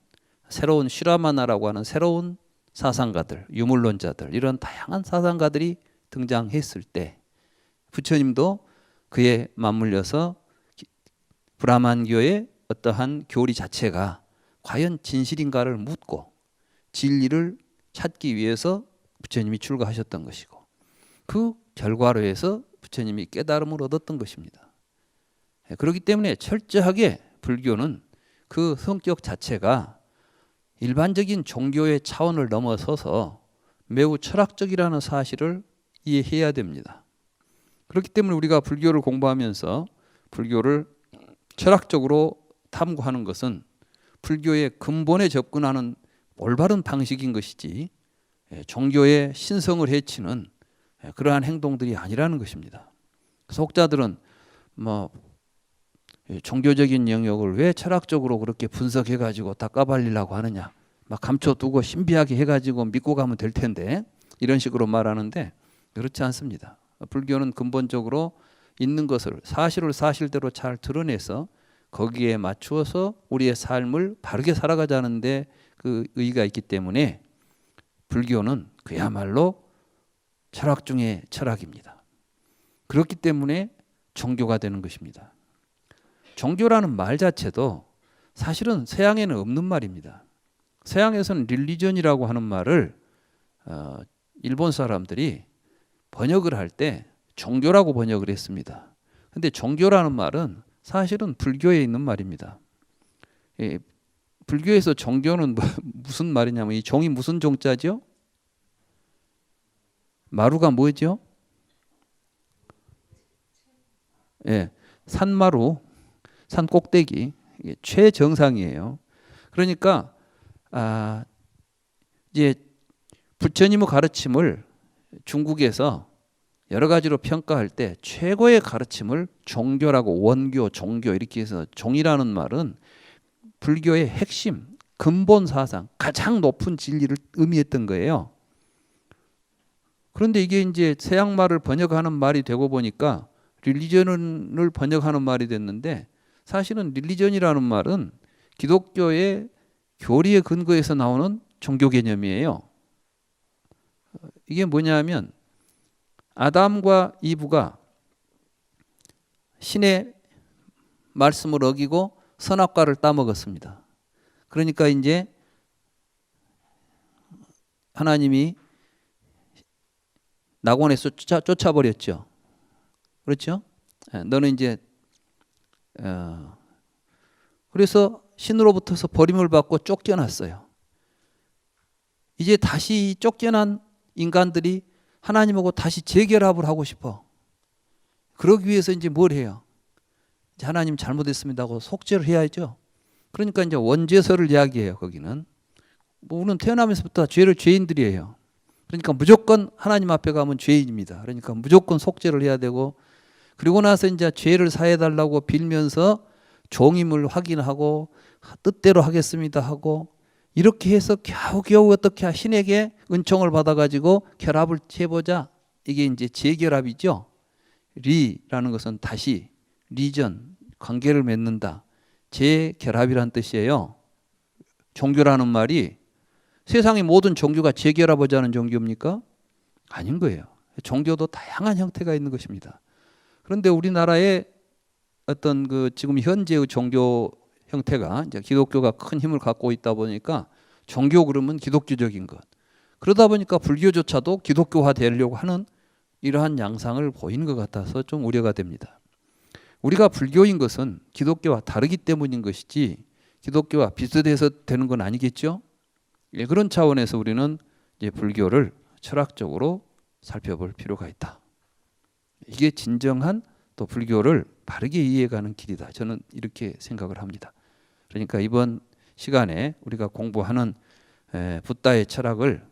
새로운 슈라마나라고 하는 새로운 사상가들, 유물론자들 이런 다양한 사상가들이 등장했을 때 부처님도 그에 맞물려서 브라만교의 어떠한 교리 자체가 과연 진실인가를 묻고 진리를 찾기 위해서 부처님이 출가하셨던 것이고 그 결과로 해서 부처님이 깨달음을 얻었던 것입니다. 그렇기 때문에 철저하게 불교는 그 성격 자체가 일반적인 종교의 차원을 넘어서서 매우 철학적이라는 사실을 이해해야 됩니다. 그렇기 때문에 우리가 불교를 공부하면서 불교를 철학적으로 탐구하는 것은 불교의 근본에 접근하는 올바른 방식인 것이지 종교의 신성을 해치는 그러한 행동들이 아니라는 것입니다. 속자들은 뭐 종교적인 영역을 왜 철학적으로 그렇게 분석해가지고 다 까발리려고 하느냐, 막 감춰두고 신비하게 해가지고 믿고 가면 될 텐데 이런 식으로 말하는데 그렇지 않습니다. 불교는 근본적으로 있는 것을 사실을 사실대로 잘 드러내서 거기에 맞추어서 우리의 삶을 바르게 살아가자는데 그 의의가 있기 때문에 불교는 그야말로 철학 중에 철학입니다. 그렇기 때문에 종교가 되는 것입니다. 종교라는 말 자체도 사실은 서양에는 없는 말입니다. 서양에서는 릴리전이라고 하는 말을 일본 사람들이 번역을 할 때 종교라고 번역을 했습니다. 근데 종교라는 말은 사실은 불교에 있는 말입니다. 불교에서 종교는 무슨 말이냐면 이 종이 무슨 종자죠? 마루가 뭐죠? 산마루, 산 꼭대기, 이게 최정상이에요. 그러니까 이제 부처님의 가르침을 중국에서 여러 가지로 평가할 때 최고의 가르침을 종교라고 원교, 종교 이렇게 해서 종이라는 말은 불교의 핵심, 근본 사상, 가장 높은 진리를 의미했던 거예요. 그런데 이게 이제 서양말을 번역하는 말이 되고 보니까 릴리전을 번역하는 말이 됐는데 사실은 릴리전이라는 말은 기독교의 교리의 근거에서 나오는 종교 개념이에요. 이게 뭐냐면 아담과 이브가 신의 말씀을 어기고 선악과를 따먹었습니다. 그러니까 이제 하나님이 낙원에서 쫓아버렸죠. 그렇죠? 너는 이제 그래서 신으로부터서 버림을 받고 쫓겨났어요. 이제 다시 쫓겨난 인간들이 하나님하고 다시 재결합을 하고 싶어. 그러기 위해서 이제 뭘 해요? 이제 하나님 잘못했습니다 하고 속죄를 해야죠. 그러니까 이제 원죄서를 이야기해요. 거기는 뭐 우리는 태어나면서부터 죄인들이에요. 그러니까 무조건 하나님 앞에 가면 죄인입니다. 그러니까 무조건 속죄를 해야 되고, 그리고 나서 이제 죄를 사해달라고 빌면서 종임을 확인하고 뜻대로 하겠습니다 하고, 이렇게 해서 겨우겨우 어떻게 신에게 은총을 받아가지고 결합을 해보자. 이게 이제 재결합이죠. 리라는 것은 다시, 리전, 관계를 맺는다. 재결합이란 뜻이에요. 종교라는 말이 세상의 모든 종교가 재결합하자는 종교입니까? 아닌 거예요. 종교도 다양한 형태가 있는 것입니다. 그런데 우리나라의 어떤 그 지금 현재의 종교 형태가 이제 기독교가 큰 힘을 갖고 있다 보니까 종교 그러면 기독교적인 것. 그러다 보니까 불교조차도 기독교화 되려고 하는 이러한 양상을 보이는 것 같아서 좀 우려가 됩니다. 우리가 불교인 것은 기독교와 다르기 때문인 것이지 기독교와 비슷해서 되는 건 아니겠죠? 예, 그런 차원에서 우리는 이제 불교를 철학적으로 살펴볼 필요가 있다. 이게 진정한 또 불교를 바르게 이해가는 길이다. 저는 이렇게 생각을 합니다. 그러니까 이번 시간에 우리가 공부하는 붓다의 철학을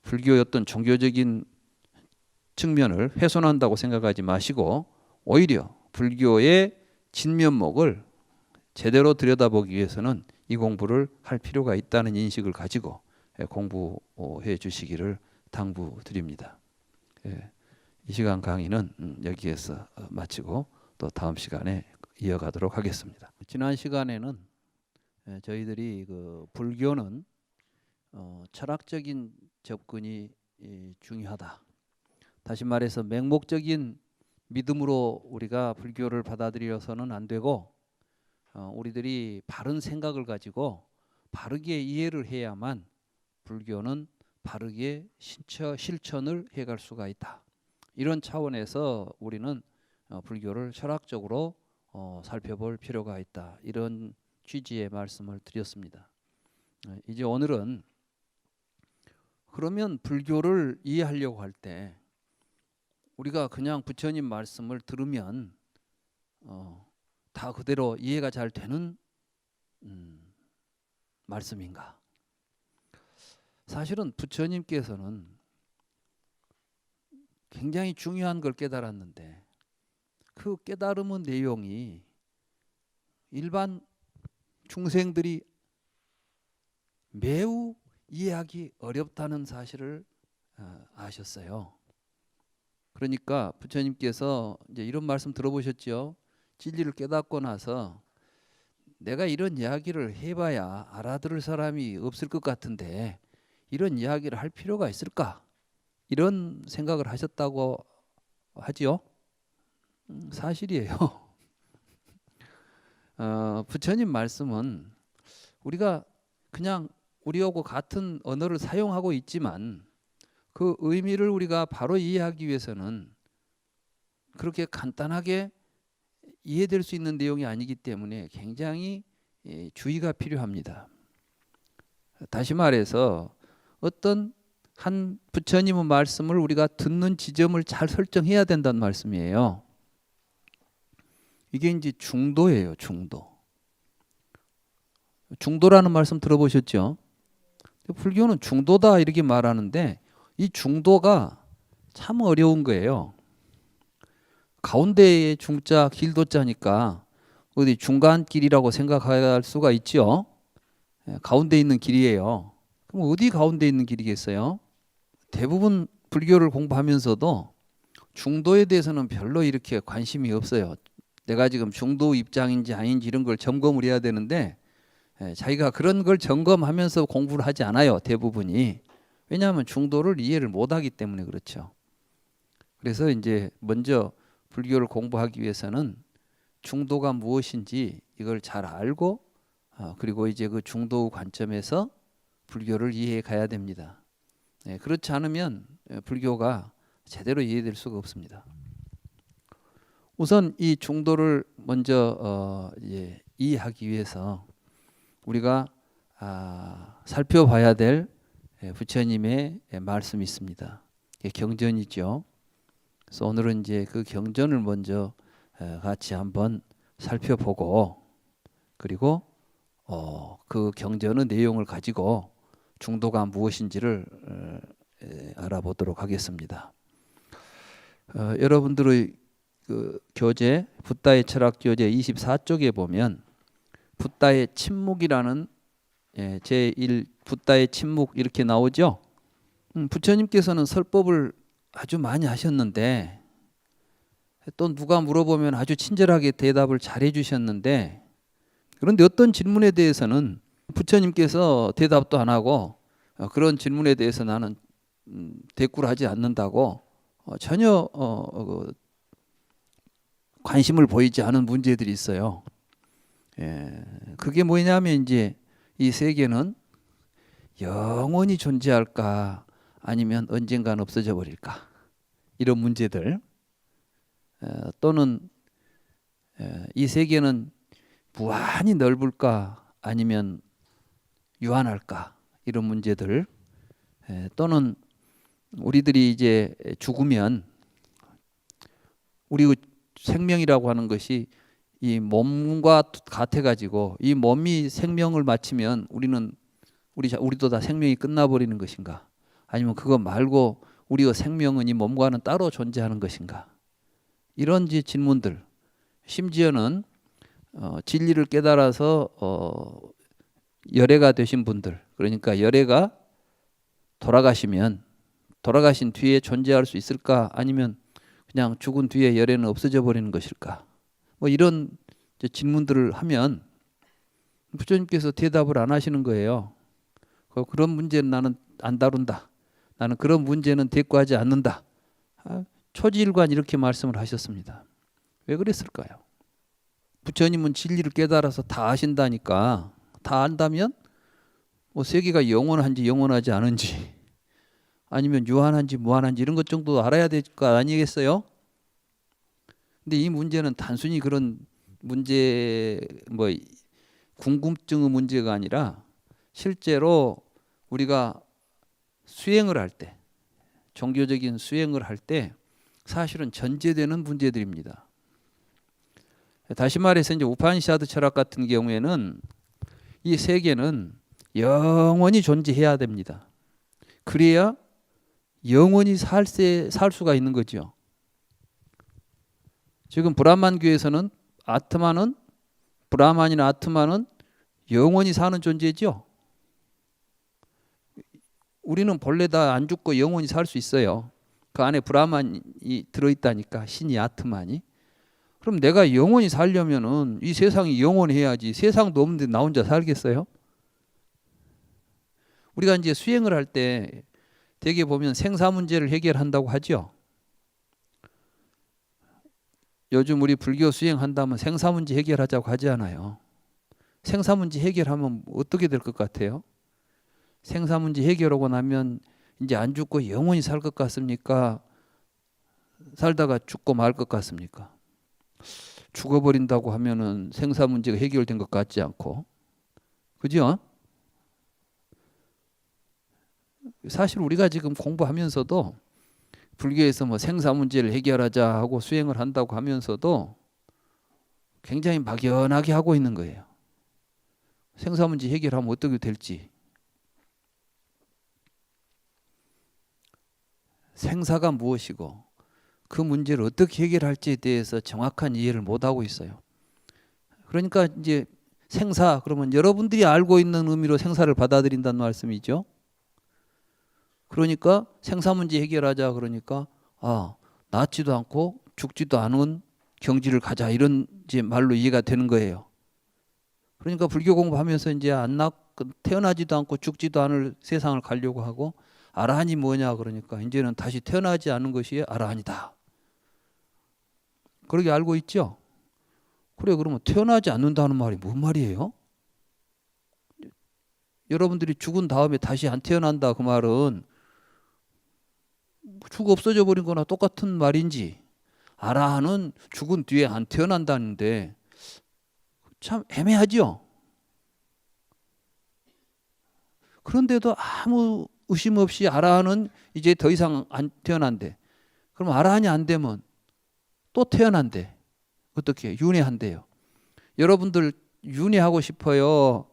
불교의 어떤 종교적인 측면을 훼손한다고 생각하지 마시고 오히려 불교의 진면목을 제대로 들여다보기 위해서는 이 공부를 할 필요가 있다는 인식을 가지고 공부해 주시기를 당부드립니다. 이 시간 강의는 여기에서 마치고 또 다음 시간에 이어가도록 하겠습니다. 지난 시간에는 저희들이 그 불교는 철학적인 접근이 중요하다. 다시 말해서 맹목적인 믿음으로 우리가 불교를 받아들여서는 안 되고 우리들이 바른 생각을 가지고 바르게 이해를 해야만 불교는 바르게 실천을 해갈 수가 있다. 이런 차원에서 우리는 불교를 철학적으로 살펴볼 필요가 있다. 이런 취지의 말씀을 드렸습니다. 이제 오늘은 그러면 불교를 이해하려고 할 때 우리가 그냥 부처님 말씀을 들으면 다 그대로 이해가 잘 되는 말씀인가? 사실은 부처님께서는 굉장히 중요한 걸 깨달았는데 그 깨달음의 내용이 일반 중생들이 매우 이해하기 어렵다는 사실을 아셨어요. 그러니까 부처님께서 이제 이런 말씀 들어보셨죠? 진리를 깨닫고 나서 내가 이런 이야기를 해봐야 알아들을 사람이 없을 것 같은데 이런 이야기를 할 필요가 있을까? 이런 생각을 하셨다고 하지요. 사실이에요. 부처님 말씀은 우리가 그냥 우리하고 같은 언어를 사용하고 있지만 그 의미를 우리가 바로 이해하기 위해서는 그렇게 간단하게 이해될 수 있는 내용이 아니기 때문에 굉장히 주의가 필요합니다. 다시 말해서 어떤 한 부처님의 말씀을 우리가 듣는 지점을 잘 설정해야 된다는 말씀이에요. 이게 이제 중도예요, 중도. 중도라는 말씀 들어보셨죠? 불교는 중도다 이렇게 말하는데 이 중도가 참 어려운 거예요. 가운데에 중자 길도자니까 어디 중간길이라고 생각할 수가 있죠. 가운데 있는 길이에요. 그럼 어디 가운데 있는 길이겠어요? 대부분 불교를 공부하면서도 중도에 대해서는 별로 이렇게 관심이 없어요. 내가 지금 중도 입장인지 아닌지 이런 걸 점검을 해야 되는데 자기가 그런 걸 점검하면서 공부를 하지 않아요. 대부분이. 왜냐하면 중도를 이해를 못하기 때문에 그렇죠. 그래서 이제 먼저 불교를 공부하기 위해서는 중도가 무엇인지 이걸 잘 알고 그리고 이제 그 중도 관점에서 불교를 이해해 가야 됩니다. 그렇지 않으면 불교가 제대로 이해될 수가 없습니다. 우선 이 중도를 먼저 이해하기 위해서 우리가 살펴봐야 될 부처님의 말씀이 있습니다. 경전이죠. 그래서 오늘은 이제 그 경전을 먼저 같이 한번 살펴보고, 그리고 그 경전의 내용을 가지고 중도가 무엇인지를 알아보도록 하겠습니다. 여러분들의 그 교재 붓다의 철학 교재 24쪽에 보면 붓다의 침묵이라는 제1 붓다의 침묵 이렇게 나오죠. 부처님께서는 설법을 아주 많이 하셨는데, 또 누가 물어보면 아주 친절하게 대답을 잘해 주셨는데, 그런데 어떤 질문에 대해서는 부처님께서 대답도 안 하고 그런 질문에 대해서 나는 대꾸를 하지 않는다고 전혀 관심을 보이지 않은 문제들이 있어요. 그게 뭐냐면 이제 이 세계는 영원히 존재할까 아니면 언젠간 없어져 버릴까, 이런 문제들, 또는 이 세계는 무한히 넓을까 아니면 유한할까, 이런 문제들, 또는 우리들이 이제 죽으면 우리 생명이라고 하는 것이 이 몸과 같아 가지고 이 몸이 생명을 마치면 우리도 다 생명이 끝나버리는 것인가, 아니면 그거 말고 우리의 생명은 이 몸과는 따로 존재하는 것인가, 이런 질문들, 심지어는 진리를 깨달아서 열애가 되신 분들, 그러니까 열애가 돌아가신 뒤에 존재할 수 있을까, 아니면 그냥 죽은 뒤에 열애는 없어져 버리는 것일까, 뭐 이런 질문들을 하면 부처님께서 대답을 안 하시는 거예요. 그런 문제는 나는 안 다룬다, 나는 그런 문제는 대꾸하지 않는다, 초지일관 이렇게 말씀을 하셨습니다. 왜 그랬을까요? 부처님은 진리를 깨달아서 다 아신다니까, 다 안다면 뭐 세계가 영원한지 영원하지 않은지, 아니면 유한한지 무한한지 이런 것 정도 알아야 될 거 아니겠어요? 근데 이 문제는 단순히 그런 문제, 뭐 궁금증의 문제가 아니라 실제로 우리가 수행을 할 때, 종교적인 수행을 할 때 사실은 전제되는 문제들입니다. 다시 말해서 이제 우파니샤드 철학 같은 경우에는 이 세계는 영원히 존재해야 됩니다. 그래야 영원히 살 수가 있는 거죠. 지금 브라만교에서는 브라만이나 아트마는 영원히 사는 존재죠. 우리는 본래 다 안 죽고 영원히 살 수 있어요. 그 안에 브라만이 들어있다니까, 신이, 아트만이. 그럼 내가 영원히 살려면은 이 세상이 영원해야지, 세상도 없는데 나 혼자 살겠어요? 우리가 이제 수행을 할 때 대개 보면 생사 문제를 해결한다고 하죠. 요즘 우리 불교 수행한다면 생사 문제 해결하자고 하지 않아요. 생사 문제 해결하면 어떻게 될 것 같아요? 생사 문제 해결하고 나면 이제 안 죽고 영원히 살 것 같습니까? 살다가 죽고 말 것 같습니까? 죽어버린다고 하면은 생사 문제가 해결된 것 같지 않고, 그죠? 사실 우리가 지금 공부하면서도 불교에서 뭐 생사 문제를 해결하자 하고 수행을 한다고 하면서도 굉장히 막연하게 하고 있는 거예요. 생사 문제 해결하면 어떻게 될지, 생사가 무엇이고 그 문제를 어떻게 해결할지에 대해서 정확한 이해를 못 하고 있어요. 그러니까 이제 생사 그러면 여러분들이 알고 있는 의미로 생사를 받아들인다는 말씀이죠. 그러니까 생사 문제 해결하자 그러니까 낫지도 않고 죽지도 않은 경지를 가자, 이런 이제 말로 이해가 되는 거예요. 그러니까 불교 공부하면서 이제 태어나지도 않고 죽지도 않을 세상을 가려고 하고, 아라한이 뭐냐 그러니까 이제는 다시 태어나지 않은 것이 아라한이다, 그렇게 알고 있죠. 그래, 그러면 태어나지 않는다는 말이 뭔 말이에요? 여러분들이 죽은 다음에 다시 안 태어난다, 그 말은 죽어 없어져 버린 거나 똑같은 말인지, 아라한은 죽은 뒤에 안 태어난다는데 참 애매하죠. 그런데도 아무 의심 없이 아라한은 이제 더 이상 안 태어난대. 그럼 아라한이 안 되면 또 태어난대. 어떻게? 윤회한대요. 여러분들 윤회하고 싶어요?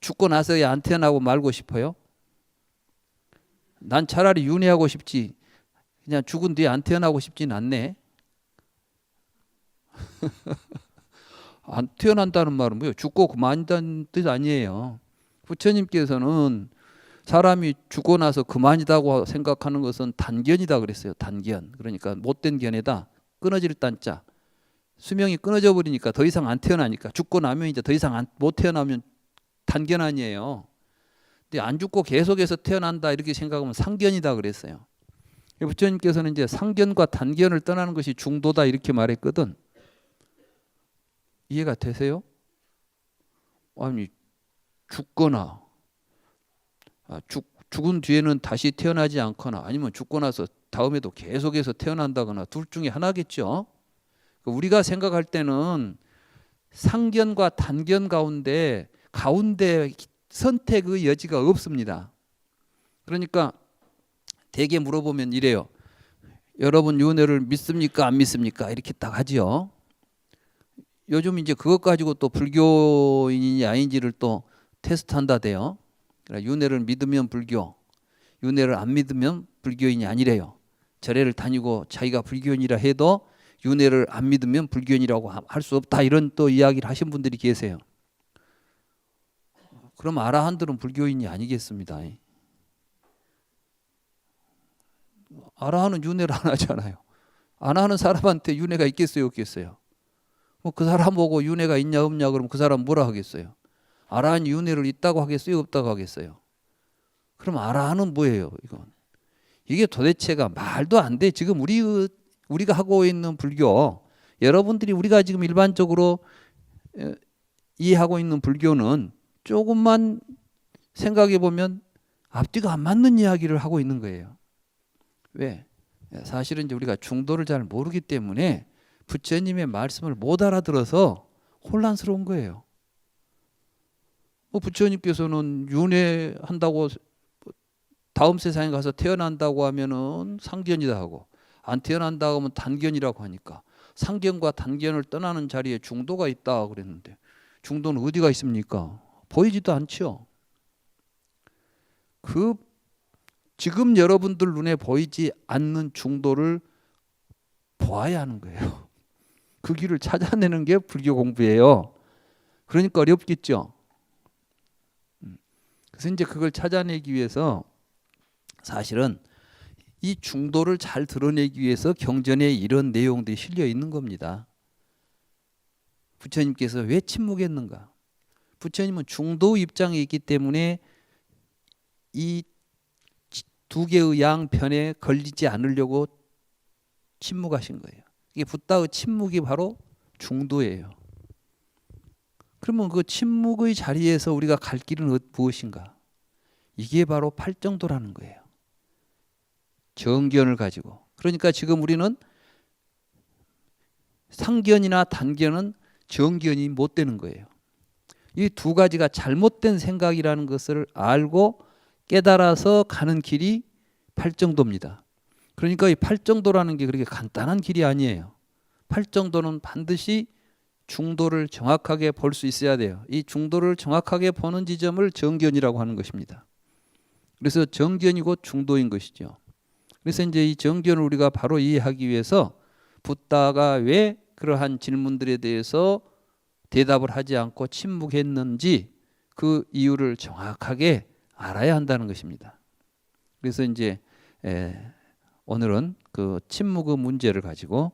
죽고 나서야 안 태어나고 말고 싶어요? 난 차라리 윤회하고 싶지. 그냥 죽은 뒤에 안 태어나고 싶진 않네. 안 태어난다는 말은 뭐예요? 죽고 그만이라는 뜻 아니에요. 부처님께서는 사람이 죽고 나서 그만이라고 생각하는 것은 단견이다 그랬어요. 단견. 그러니까 못된 견해다. 끊어질 딴자. 수명이 끊어져 버리니까 더 이상 안 태어나니까 죽고 나면 이제 더 이상 못 태어나면 단견 아니에요. 근데 안 죽고 계속해서 태어난다 이렇게 생각하면 상견이다 그랬어요. 부처님께서는 이제 상견과 단견을 떠나는 것이 중도다 이렇게 말했거든. 이해가 되세요? 아니 죽거나 죽은 뒤에는 다시 태어나지 않거나 아니면 죽고 나서 다음에도 계속해서 태어난다거나 둘 중에 하나겠죠. 우리가 생각할 때는 상견과 단견 가운데 선택의 여지가 없습니다. 그러니까 대개 물어보면 이래요. 여러분 윤회를 믿습니까? 안 믿습니까? 이렇게 딱 하지요. 요즘 이제 그것 가지고 또 불교인이 아닌지를 또 테스트한다대요. 윤회를 믿으면 불교, 윤회를 안 믿으면 불교인이 아니래요. 절에를 다니고 자기가 불교인이라 해도 윤회를 안 믿으면 불교인이라고 할 수 없다 이런 또 이야기를 하신 분들이 계세요. 그럼 아라한들은 불교인이 아니겠습니다. 아라한은 윤회를 안 하잖아요. 안 하는 사람한테 윤회가 있겠어요, 없겠어요? 뭐 그 사람 보고 윤회가 있냐 없냐 그러면 그 사람 뭐라 하겠어요? 아라한이 윤회를 있다고 하겠어요, 없다고 하겠어요? 그럼 아라한은 뭐예요, 이건? 이게 도대체가 말도 안 돼. 지금 우리가 하고 있는 불교, 여러분들이 우리가 지금 일반적으로 이해하고 있는 불교는 조금만 생각해 보면 앞뒤가 안 맞는 이야기를 하고 있는 거예요. 왜? 사실은 이제 우리가 중도를 잘 모르기 때문에 부처님의 말씀을 못 알아들어서 혼란스러운 거예요. 부처님께서는 윤회한다고 다음 세상에 가서 태어난다고 하면은 상견이다 하고 안 태어난다고 하면 단견이라고 하니까 상견과 단견을 떠나는 자리에 중도가 있다 그랬는데 중도는 어디가 있습니까? 보이지도 않죠. 지금 여러분들 눈에 보이지 않는 중도를 보아야 하는 거예요. 그 길을 찾아내는 게 불교 공부예요. 그러니까 어렵겠죠. 그래서 이제 그걸 찾아내기 위해서 사실은 이 중도를 잘 드러내기 위해서 경전에 이런 내용들이 실려 있는 겁니다. 부처님께서 왜 침묵했는가? 부처님은 중도 입장에 있기 때문에 이 두 개의 양편에 걸리지 않으려고 침묵하신 거예요. 이게 붓다의 침묵이 바로 중도예요. 그러면 그 침묵의 자리에서 우리가 갈 길은 무엇인가? 이게 바로 팔정도라는 거예요. 정견을 가지고. 그러니까 지금 우리는 상견이나 단견은 정견이 못 되는 거예요. 이 두 가지가 잘못된 생각이라는 것을 알고 깨달아서 가는 길이 팔정도입니다. 그러니까 이 팔정도라는 게 그렇게 간단한 길이 아니에요. 팔정도는 반드시 중도를 정확하게 볼 수 있어야 돼요. 이 중도를 정확하게 보는 지점을 정견이라고 하는 것입니다. 그래서 정견이 곧 중도인 것이죠. 그래서 이제 이 정견을 우리가 바로 이해하기 위해서 붓다가 왜 그러한 질문들에 대해서 대답을 하지 않고 침묵했는지 그 이유를 정확하게 알아야 한다는 것입니다. 그래서 이제 오늘은 그 침묵의 문제를 가지고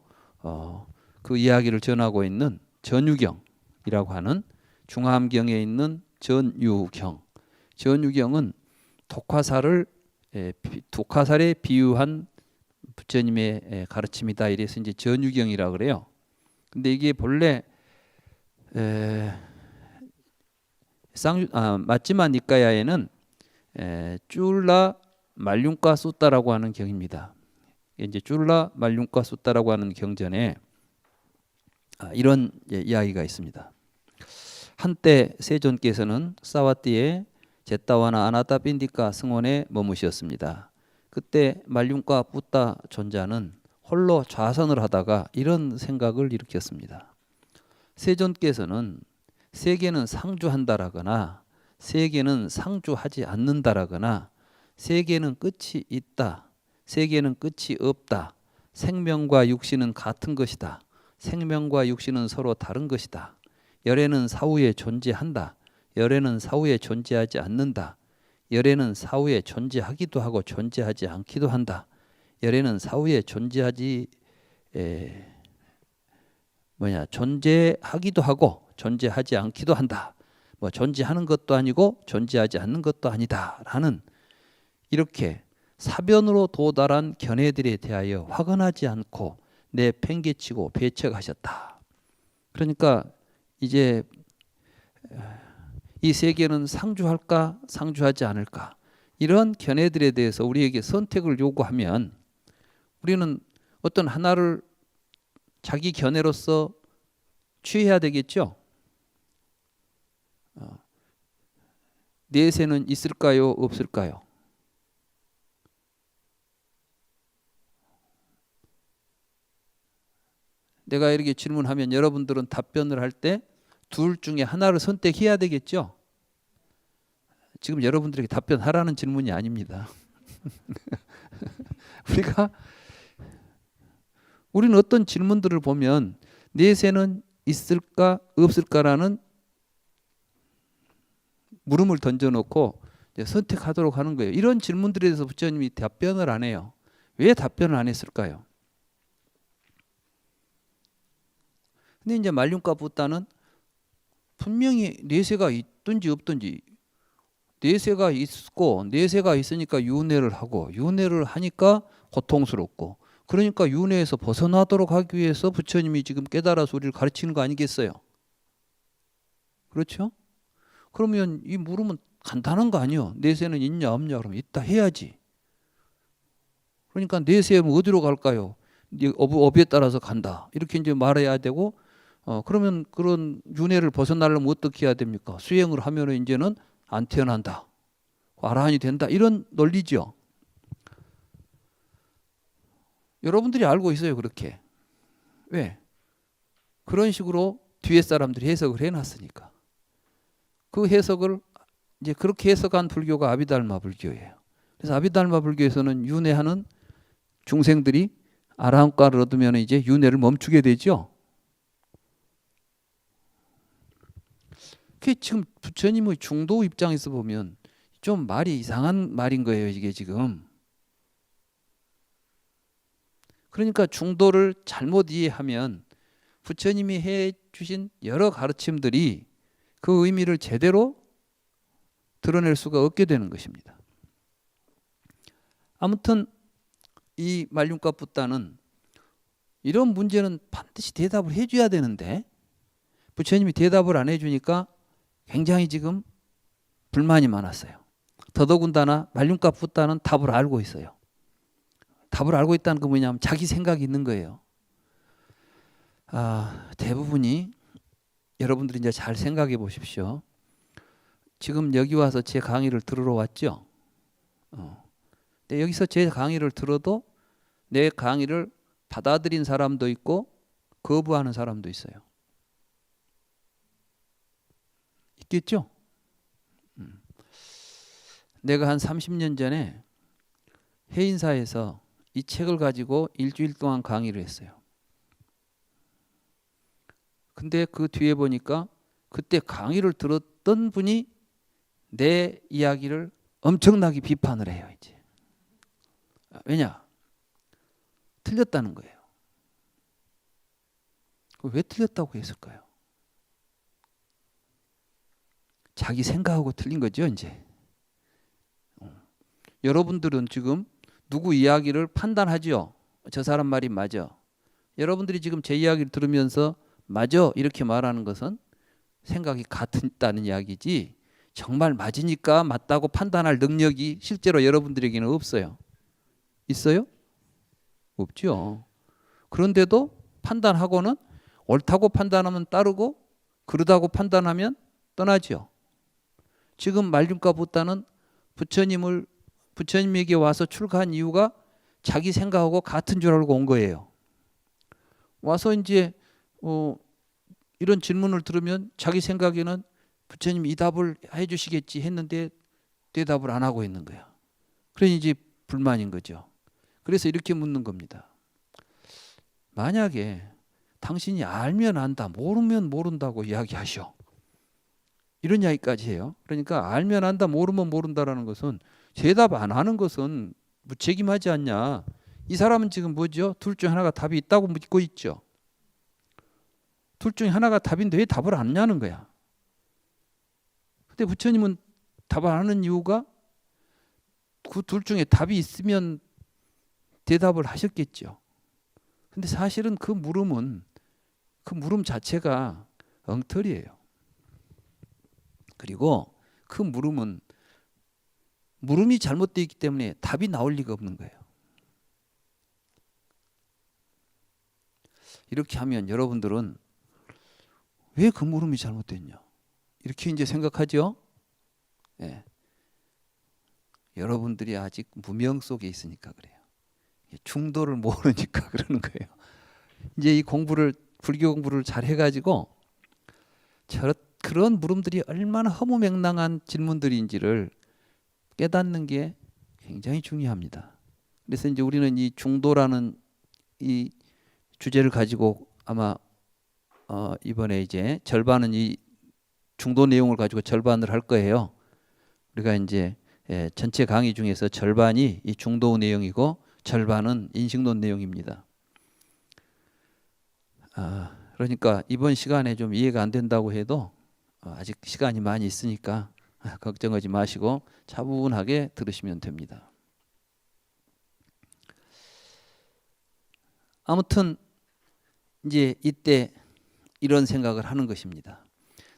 그 이야기를 전하고 있는 전유경이라고 하는 중암경에 있는 전유경. 전유경은 독화살에 비유한 부처님의 가르침이다. 이래서 이제 전유경이라고 그래요. 근데 이게 본래 마찌마 니까야에는 쫄라 말륜과 숫다라고 하는 경입니다. 이제 줄라 말륜과 숫다라고 하는 경전에 이런 이야기가 있습니다. 한때 세존께서는 사와띠의 제타와나 아나타 빈디카 승원에 머무셨습니다. 그때 말륜과 붓다 존자는 홀로 좌선을 하다가 이런 생각을 일으켰습니다. 세존께서는 세계는 상주한다라거나 세계는 상주하지 않는다라거나 세계는 끝이 있다, 세계는 끝이 없다, 생명과 육신은 같은 것이다, 생명과 육신은 서로 다른 것이다, 열애는 사후에 존재한다, 열애는 사후에 존재하지 않는다, 열애는 사후에 존재하기도 하고 존재하지 않기도 한다, 열애는 사후에 존재하기도 하고 존재하지 않기도 한다. 뭐 존재하는 것도 아니고 존재하지 않는 것도 아니다라는 이렇게 사변으로 도달한 견해들에 대하여 화근하지 않고 내팽개치고 배척하셨다. 그러니까 이제 이 세계는 상주할까 상주하지 않을까 이런 견해들에 대해서 우리에게 선택을 요구하면 우리는 어떤 하나를 자기 견해로서 취해야 되겠죠. 내세는 있을까요? 없을까요? 내가 이렇게 질문하면 여러분들은 답변을 할 때 둘 중에 하나를 선택해야 되겠죠. 지금 여러분들에게 답변하라는 질문이 아닙니다. 우리는 어떤 질문들을 보면 내세는 있을까 없을까라는 물음을 던져놓고 선택하도록 하는 거예요. 이런 질문들에 대해서 부처님이 답변을 안 해요. 왜 답변을 안 했을까요? 근데 이제 말륜과 붓다는 분명히 내세가 있든지 없든지 내세가 있고 내세가 있으니까 윤회를 하고 윤회를 하니까 고통스럽고 그러니까 윤회에서 벗어나도록 하기 위해서 부처님이 지금 깨달아서 우리를 가르치는 거 아니겠어요? 그렇죠? 그러면 이 물음은 간단한 거 아니에요. 내세는 있냐 없냐 그러면 있다 해야지. 그러니까 내세는 어디로 갈까요? 업에 따라서 간다. 이렇게 이제 말해야 되고 그러면 그런 윤회를 벗어나려면 어떻게 해야 됩니까? 수행을 하면 이제는 안 태어난다. 아라한이 된다. 이런 논리죠. 여러분들이 알고 있어요. 그렇게. 왜? 그런 식으로 뒤에 사람들이 해석을 해놨으니까. 그 해석을 이제 그렇게 해석한 불교가 아비달마 불교예요. 그래서 아비달마 불교에서는 윤회하는 중생들이 아라한과를 얻으면 이제 윤회를 멈추게 되죠. 그게 지금 부처님의 중도 입장에서 보면 좀 말이 이상한 말인 거예요. 이게 지금. 그러니까 중도를 잘못 이해하면 부처님이 해주신 여러 가르침들이 그 의미를 제대로 드러낼 수가 없게 되는 것입니다. 아무튼 이 말륜과 붓다는 이런 문제는 반드시 대답을 해줘야 되는데 부처님이 대답을 안 해주니까 굉장히 지금 불만이 많았어요. 더더군다나 말륜과 붓다는 답을 알고 있어요. 답을 알고 있다는 건 뭐냐면 자기 생각이 있는 거예요. 대부분이 여러분들이 이제 잘 생각해 보십시오. 지금 여기 와서 제 강의를 들으러 왔죠. 근데 여기서 제 강의를 들어도 내 강의를 받아들인 사람도 있고 거부하는 사람도 있어요. 있겠죠? 내가 한 30년 전에 해인사에서 이 책을 가지고 일주일 동안 강의를 했어요. 근데 그 뒤에 보니까 그때 강의를 들었던 분이 내 이야기를 엄청나게 비판을 해요. 이제. 왜냐? 틀렸다는 거예요. 왜 틀렸다고 했을까요? 자기 생각하고 틀린 거죠, 이제. 여러분들은 지금 누구 이야기를 판단하죠. 저 사람 말이 맞아. 여러분들이 지금 제 이야기를 들으면서 맞아 이렇게 말하는 것은 생각이 같다는 이야기지 정말 맞으니까 맞다고 판단할 능력이 실제로 여러분들에게는 없어요. 있어요? 없죠. 그런데도 판단하고는 옳다고 판단하면 따르고 그러다고 판단하면 떠나죠. 지금 말림과 붓다는 부처님에게 와서 출가한 이유가 자기 생각하고 같은 줄 알고 온 거예요. 와서 이제 이런 질문을 들으면 자기 생각에는 부처님이 이 답을 해주시겠지 했는데 대답을 안 하고 있는 거야. 그러니 이제 불만인 거죠. 그래서 이렇게 묻는 겁니다. 만약에 당신이 알면 안다, 모르면 모른다고 이야기하셔. 이런 이야기까지 해요. 그러니까 알면 안다, 모르면 모른다라는 것은 대답 안 하는 것은 무책임하지 않냐. 이 사람은 지금 뭐죠? 둘 중 하나가 답이 있다고 믿고 있죠. 둘 중에 하나가 답인데 왜 답을 안 하냐는 거야. 근데 부처님은 답을 안 하는 이유가 그 둘 중에 답이 있으면 대답을 하셨겠죠. 근데 사실은 그 물음 자체가 엉터리예요. 그리고 그 물음이 잘못되어 있기 때문에 답이 나올 리가 없는 거예요. 이렇게 하면 여러분들은 왜 그 물음이 잘못됐냐? 이렇게 이제 생각하죠? 예. 여러분들이 아직 무명 속에 있으니까 그래요. 중도를 모르니까 그러는 거예요. 이제 이 불교 공부를 잘 해가지고 그런 물음들이 얼마나 허무맹랑한 질문들인지를 깨닫는 게 굉장히 중요합니다. 그래서 이제 우리는 이 중도라는 이 주제를 가지고 아마 이번에 이제 절반은 이 중도 내용을 가지고 절반을 할 거예요. 우리가 이제 전체 강의 중에서 절반이 이 중도 내용이고 절반은 인식론 내용입니다. 그러니까 이번 시간에 좀 이해가 안 된다고 해도 아직 시간이 많이 있으니까 걱정하지 마시고 차분하게 들으시면 됩니다. 아무튼 이제 이때 이런 생각을 하는 것입니다.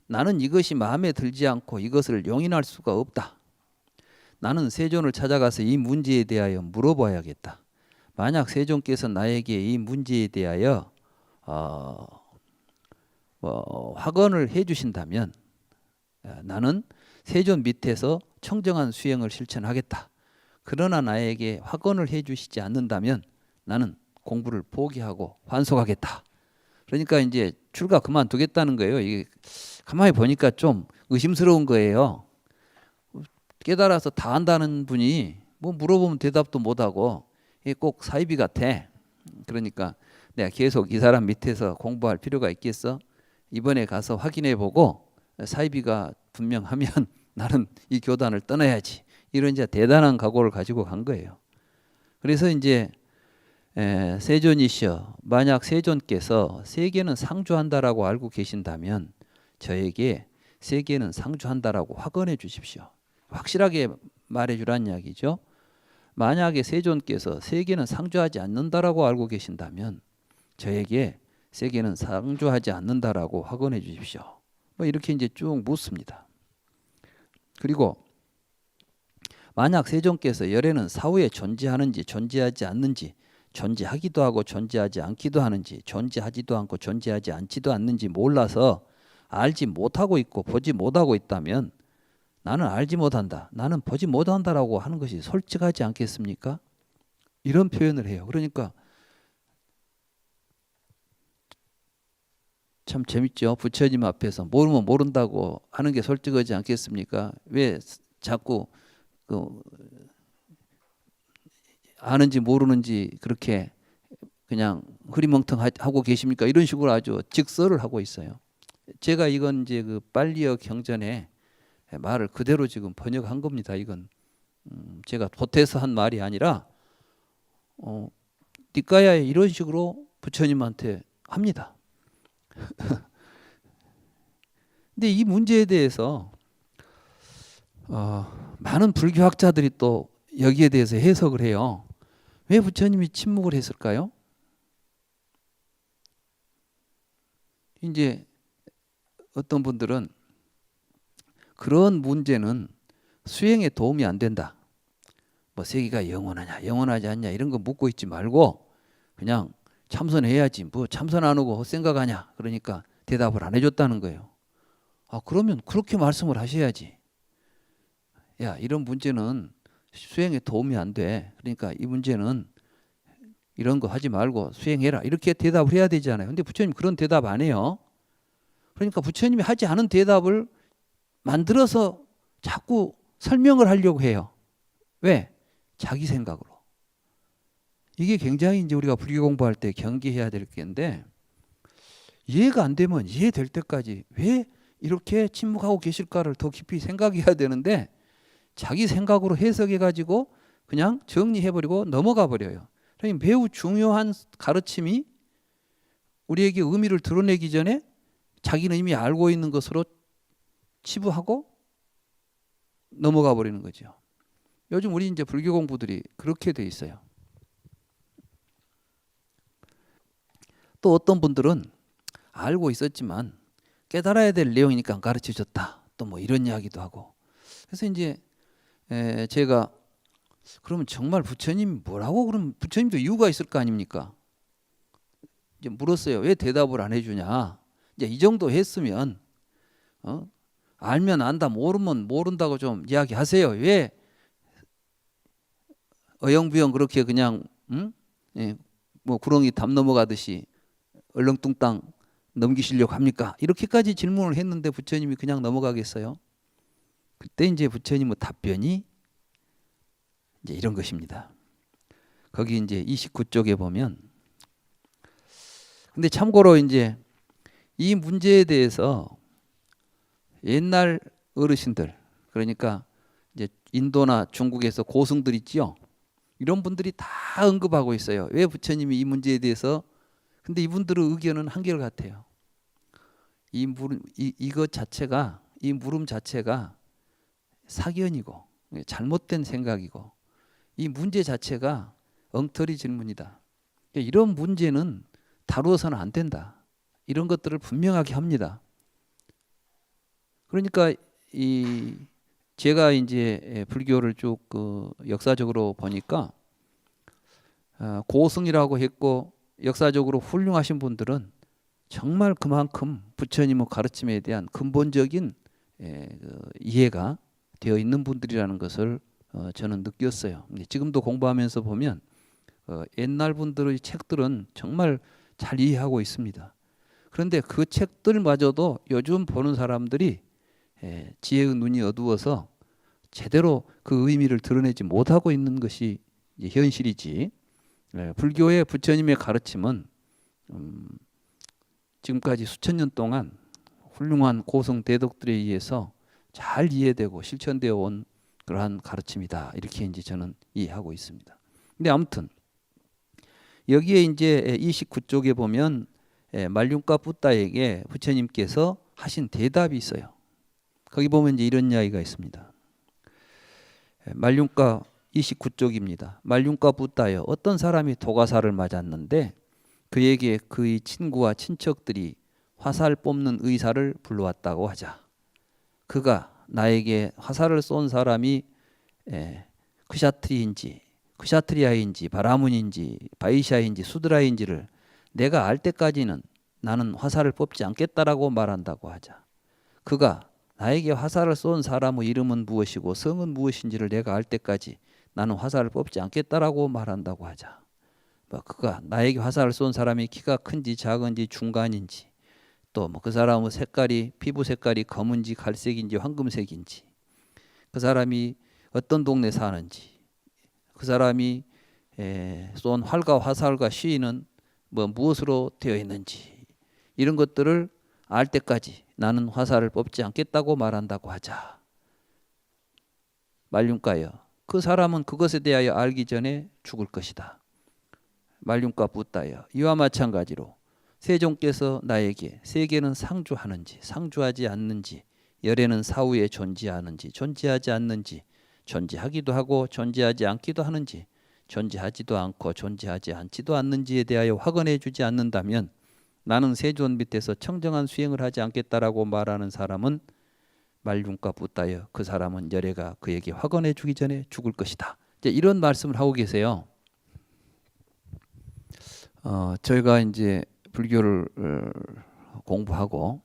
나는 이것이 마음에 들지 않고 이것을 용인할 수가 없다. 나는 세존을 찾아가서 이 문제에 대하여 물어봐야겠다. 만약 세존께서 나에게 이 문제에 대하여 확언을 해주신다면 나는 세존 밑에서 청정한 수행을 실천하겠다. 그러나 나에게 확언을 해주시지 않는다면 나는 공부를 포기하고 환속하겠다. 그러니까 이제 출가 그만두겠다는 거예요. 이게 가만히 보니까 좀 의심스러운 거예요. 깨달아서 다 안다는 분이 뭐 물어보면 대답도 못하고 이게 꼭 사이비 같아. 그러니까 내가 계속 이 사람 밑에서 공부할 필요가 있겠어? 이번에 가서 확인해보고 사이비가 분명하면 나는 이 교단을 떠나야지. 이런 이제 대단한 각오를 가지고 간 거예요. 그래서 이제 세존이시여, 만약 세존께서 세계는 상주한다라고 알고 계신다면 저에게 세계는 상주한다라고 확언해 주십시오. 확실하게 말해 주란 이야기죠. 만약에 세존께서 세계는 상주하지 않는다라고 알고 계신다면 저에게 세계는 상주하지 않는다라고 확언해 주십시오. 뭐 이렇게 이제 쭉 묻습니다. 그리고 만약 세존께서 열애는 사후에 존재하는지 존재하지 않는지, 존재하기도 하고 존재하지 않기도 하는지, 존재하지도 않고 존재하지 않지도 않는지 몰라서 알지 못하고 있고 보지 못하고 있다면 나는 알지 못한다, 나는 보지 못한다라고 하는 것이 솔직하지 않겠습니까? 이런 표현을 해요. 그러니까 참 재밌죠. 부처님 앞에서 모르면 모른다고 하는 게 솔직하지 않겠습니까? 왜 자꾸 아는지 모르는지 그렇게 그냥 흐리멍텅하고 계십니까? 이런 식으로 아주 직설을 하고 있어요. 제가 이건 이제 그 빨리어 경전에 말을 그대로 지금 번역한 겁니다. 이건 제가 보태서 한 말이 아니라 니까야에 이런 식으로 부처님한테 합니다. 근데 이 문제에 대해서 많은 불교학자들이 또 여기에 대해서 해석을 해요. 왜 부처님이 침묵을 했을까요? 이제 어떤 분들은 그런 문제는 수행에 도움이 안 된다. 뭐 세계가 영원하냐 영원하지 않냐 이런 거 묻고 있지 말고 그냥 참선해야지. 뭐 참선 안 하고 헛생각하냐. 그러니까 대답을 안 해줬다는 거예요. 아, 그러면 그렇게 말씀을 하셔야지. 야, 이런 문제는 수행에 도움이 안 돼. 그러니까 이 문제는 이런 거 하지 말고 수행해라. 이렇게 대답을 해야 되잖아요. 근데 부처님 그런 대답 안 해요. 그러니까 부처님이 하지 않은 대답을 만들어서 자꾸 설명을 하려고 해요. 왜? 자기 생각으로. 이게 굉장히 이제 우리가 불교 공부할 때 경계해야 될 게인데, 이해가 안 되면 이해될 때까지 왜 이렇게 침묵하고 계실까를 더 깊이 생각해야 되는데, 자기 생각으로 해석해 가지고 그냥 정리해버리고 넘어가 버려요. 그러니 매우 중요한 가르침이 우리에게 의미를 드러내기 전에 자기는 이미 알고 있는 것으로 치부하고 넘어가 버리는 거죠. 요즘 우리 이제 불교 공부들이 그렇게 돼 있어요. 또 어떤 분들은 알고 있었지만 깨달아야 될 내용이니까 가르쳐 줬다. 또 뭐 이런 이야기도 하고. 그래서 이제 제가 그러면 정말 부처님 뭐라고 그러면 부처님도 이유가 있을 거 아닙니까? 이제 물었어요. 왜 대답을 안 해주냐? 이제 이 정도 했으면 알면 안다, 모르면 모른다고 좀 이야기하세요. 왜 어영부영 그렇게 그냥 뭐 구렁이 담 넘어가듯이 얼렁뚱땅 넘기시려고 합니까? 이렇게까지 질문을 했는데 부처님이 그냥 넘어가겠어요? 그때 이제 부처님의 답변이 이제 이런 것입니다. 거기 이제 29쪽에 보면, 근데 참고로 이제 이 문제에 대해서 옛날 어르신들, 그러니까 이제 인도나 중국에서 고승들 있지요. 이런 분들이 다 언급하고 있어요. 왜 부처님이 이 문제에 대해서. 근데 이분들의 의견은 한결같아요. 이것 자체가, 이 물음 자체가 사견이고 잘못된 생각이고 이 문제 자체가 엉터리 질문이다. 이런 문제는 다루어서는 안 된다. 이런 것들을 분명하게 합니다. 그러니까 제가 이제 불교를 쭉 역사적으로 보니까 고승이라고 했고 역사적으로 훌륭하신 분들은 정말 그만큼 부처님의 가르침에 대한 근본적인 이해가 되어 있는 분들이라는 것을 저는 느꼈어요. 지금도 공부하면서 보면 옛날 분들의 책들은 정말 잘 이해하고 있습니다. 그런데 그 책들마저도 요즘 보는 사람들이 지혜의 눈이 어두워서 제대로 그 의미를 드러내지 못하고 있는 것이 현실이지. 불교의 부처님의 가르침은 지금까지 수천 년 동안 훌륭한 고성 대덕들에 의해서 잘 이해되고 실천되어 온 그러한 가르침이다. 이렇게 이제 저는 이해하고 있습니다. 근데 아무튼 여기에 이제 29쪽에 보면 말륜가 붓다에게 부처님께서 하신 대답이 있어요. 거기 보면 이제 이런 이야기가 있습니다. 말륜가 29쪽입니다. 말륜가 붓다여, 어떤 사람이 도가사를 맞았는데 그에게 그의 친구와 친척들이 화살 뽑는 의사를 불러왔다고 하자. 그가 나에게 화살을 쏜 사람이 크샤트리인지 크샤트리아인지 바라문인지 바이샤인지 수드라인지를 내가 알 때까지는 나는 화살을 뽑지 않겠다라고 말한다고 하자. 그가 나에게 화살을 쏜 사람의 이름은 무엇이고 성은 무엇인지를 내가 알 때까지 나는 화살을 뽑지 않겠다라고 말한다고 하자. 그가 나에게 화살을 쏜 사람이 키가 큰지 작은지 중간인지 또 뭐 그 사람의 색깔이 피부 색깔이 검은지 갈색인지 황금색인지 그 사람이 어떤 동네 사는지 그 사람이 쏜 활과 화살과 시인은 뭐 무엇으로 되어 있는지 이런 것들을 알 때까지 나는 화살을 뽑지 않겠다고 말한다고 하자. 말륜가여, 그 사람은 그것에 대하여 알기 전에 죽을 것이다. 말륜가 붓다여, 이와 마찬가지로 세종께서 나에게 세계는 상주하는지 상주하지 않는지 열애는 사후에 존재하는지 존재하지 않는지 존재하기도 하고 존재하지 않기도 하는지 존재하지도 않고 존재하지 않지도 않는지에 대하여 확언해 주지 않는다면 나는 세존 밑에서 청정한 수행을 하지 않겠다라고 말하는 사람은 말륜가 붓다여, 그 사람은 열애가 그에게 확언해 주기 전에 죽을 것이다. 이제 이런 말씀을 하고 계세요. 저희가 이제 불교를 공부하고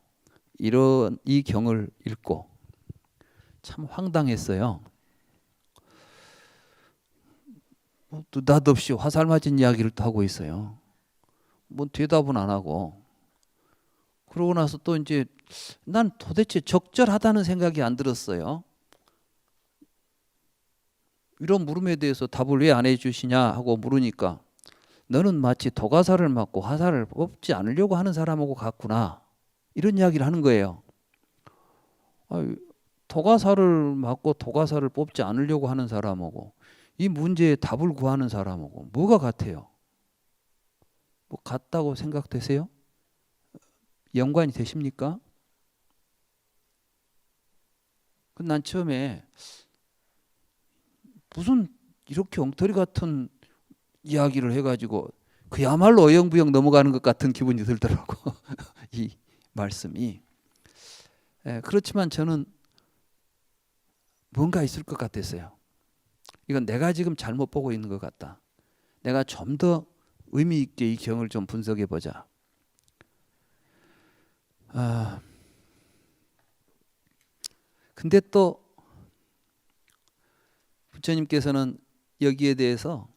이런 이 경을 읽고 참 황당했어요. 느닷없이 화살 맞은 이야기를 또 하고 있어요. 뭐 대답은 안 하고. 그러고 나서 또 이제 난 도대체 적절하다는 생각이 안 들었어요. 이런 물음에 대해서 답을 왜 안 해주시냐 하고 물으니까 너는 마치 도가사를 맞고 화살을 뽑지 않으려고 하는 사람하고 같구나. 이런 이야기를 하는 거예요. 도가사를 맞고 도가사를 뽑지 않으려고 하는 사람하고 이 문제에 답을 구하는 사람하고 뭐가 같아요? 뭐 같다고 생각되세요? 연관이 되십니까? 난 처음에 무슨 이렇게 엉터리 같은 이야기를 해가지고 그야말로 어영부영 넘어가는 것 같은 기분이 들더라고. 이 말씀이. 그렇지만 저는 뭔가 있을 것 같았어요. 이건 내가 지금 잘못 보고 있는 것 같다. 내가 좀 더 의미 있게 이 경을 좀 분석해 보자. 근데 또 부처님께서는 여기에 대해서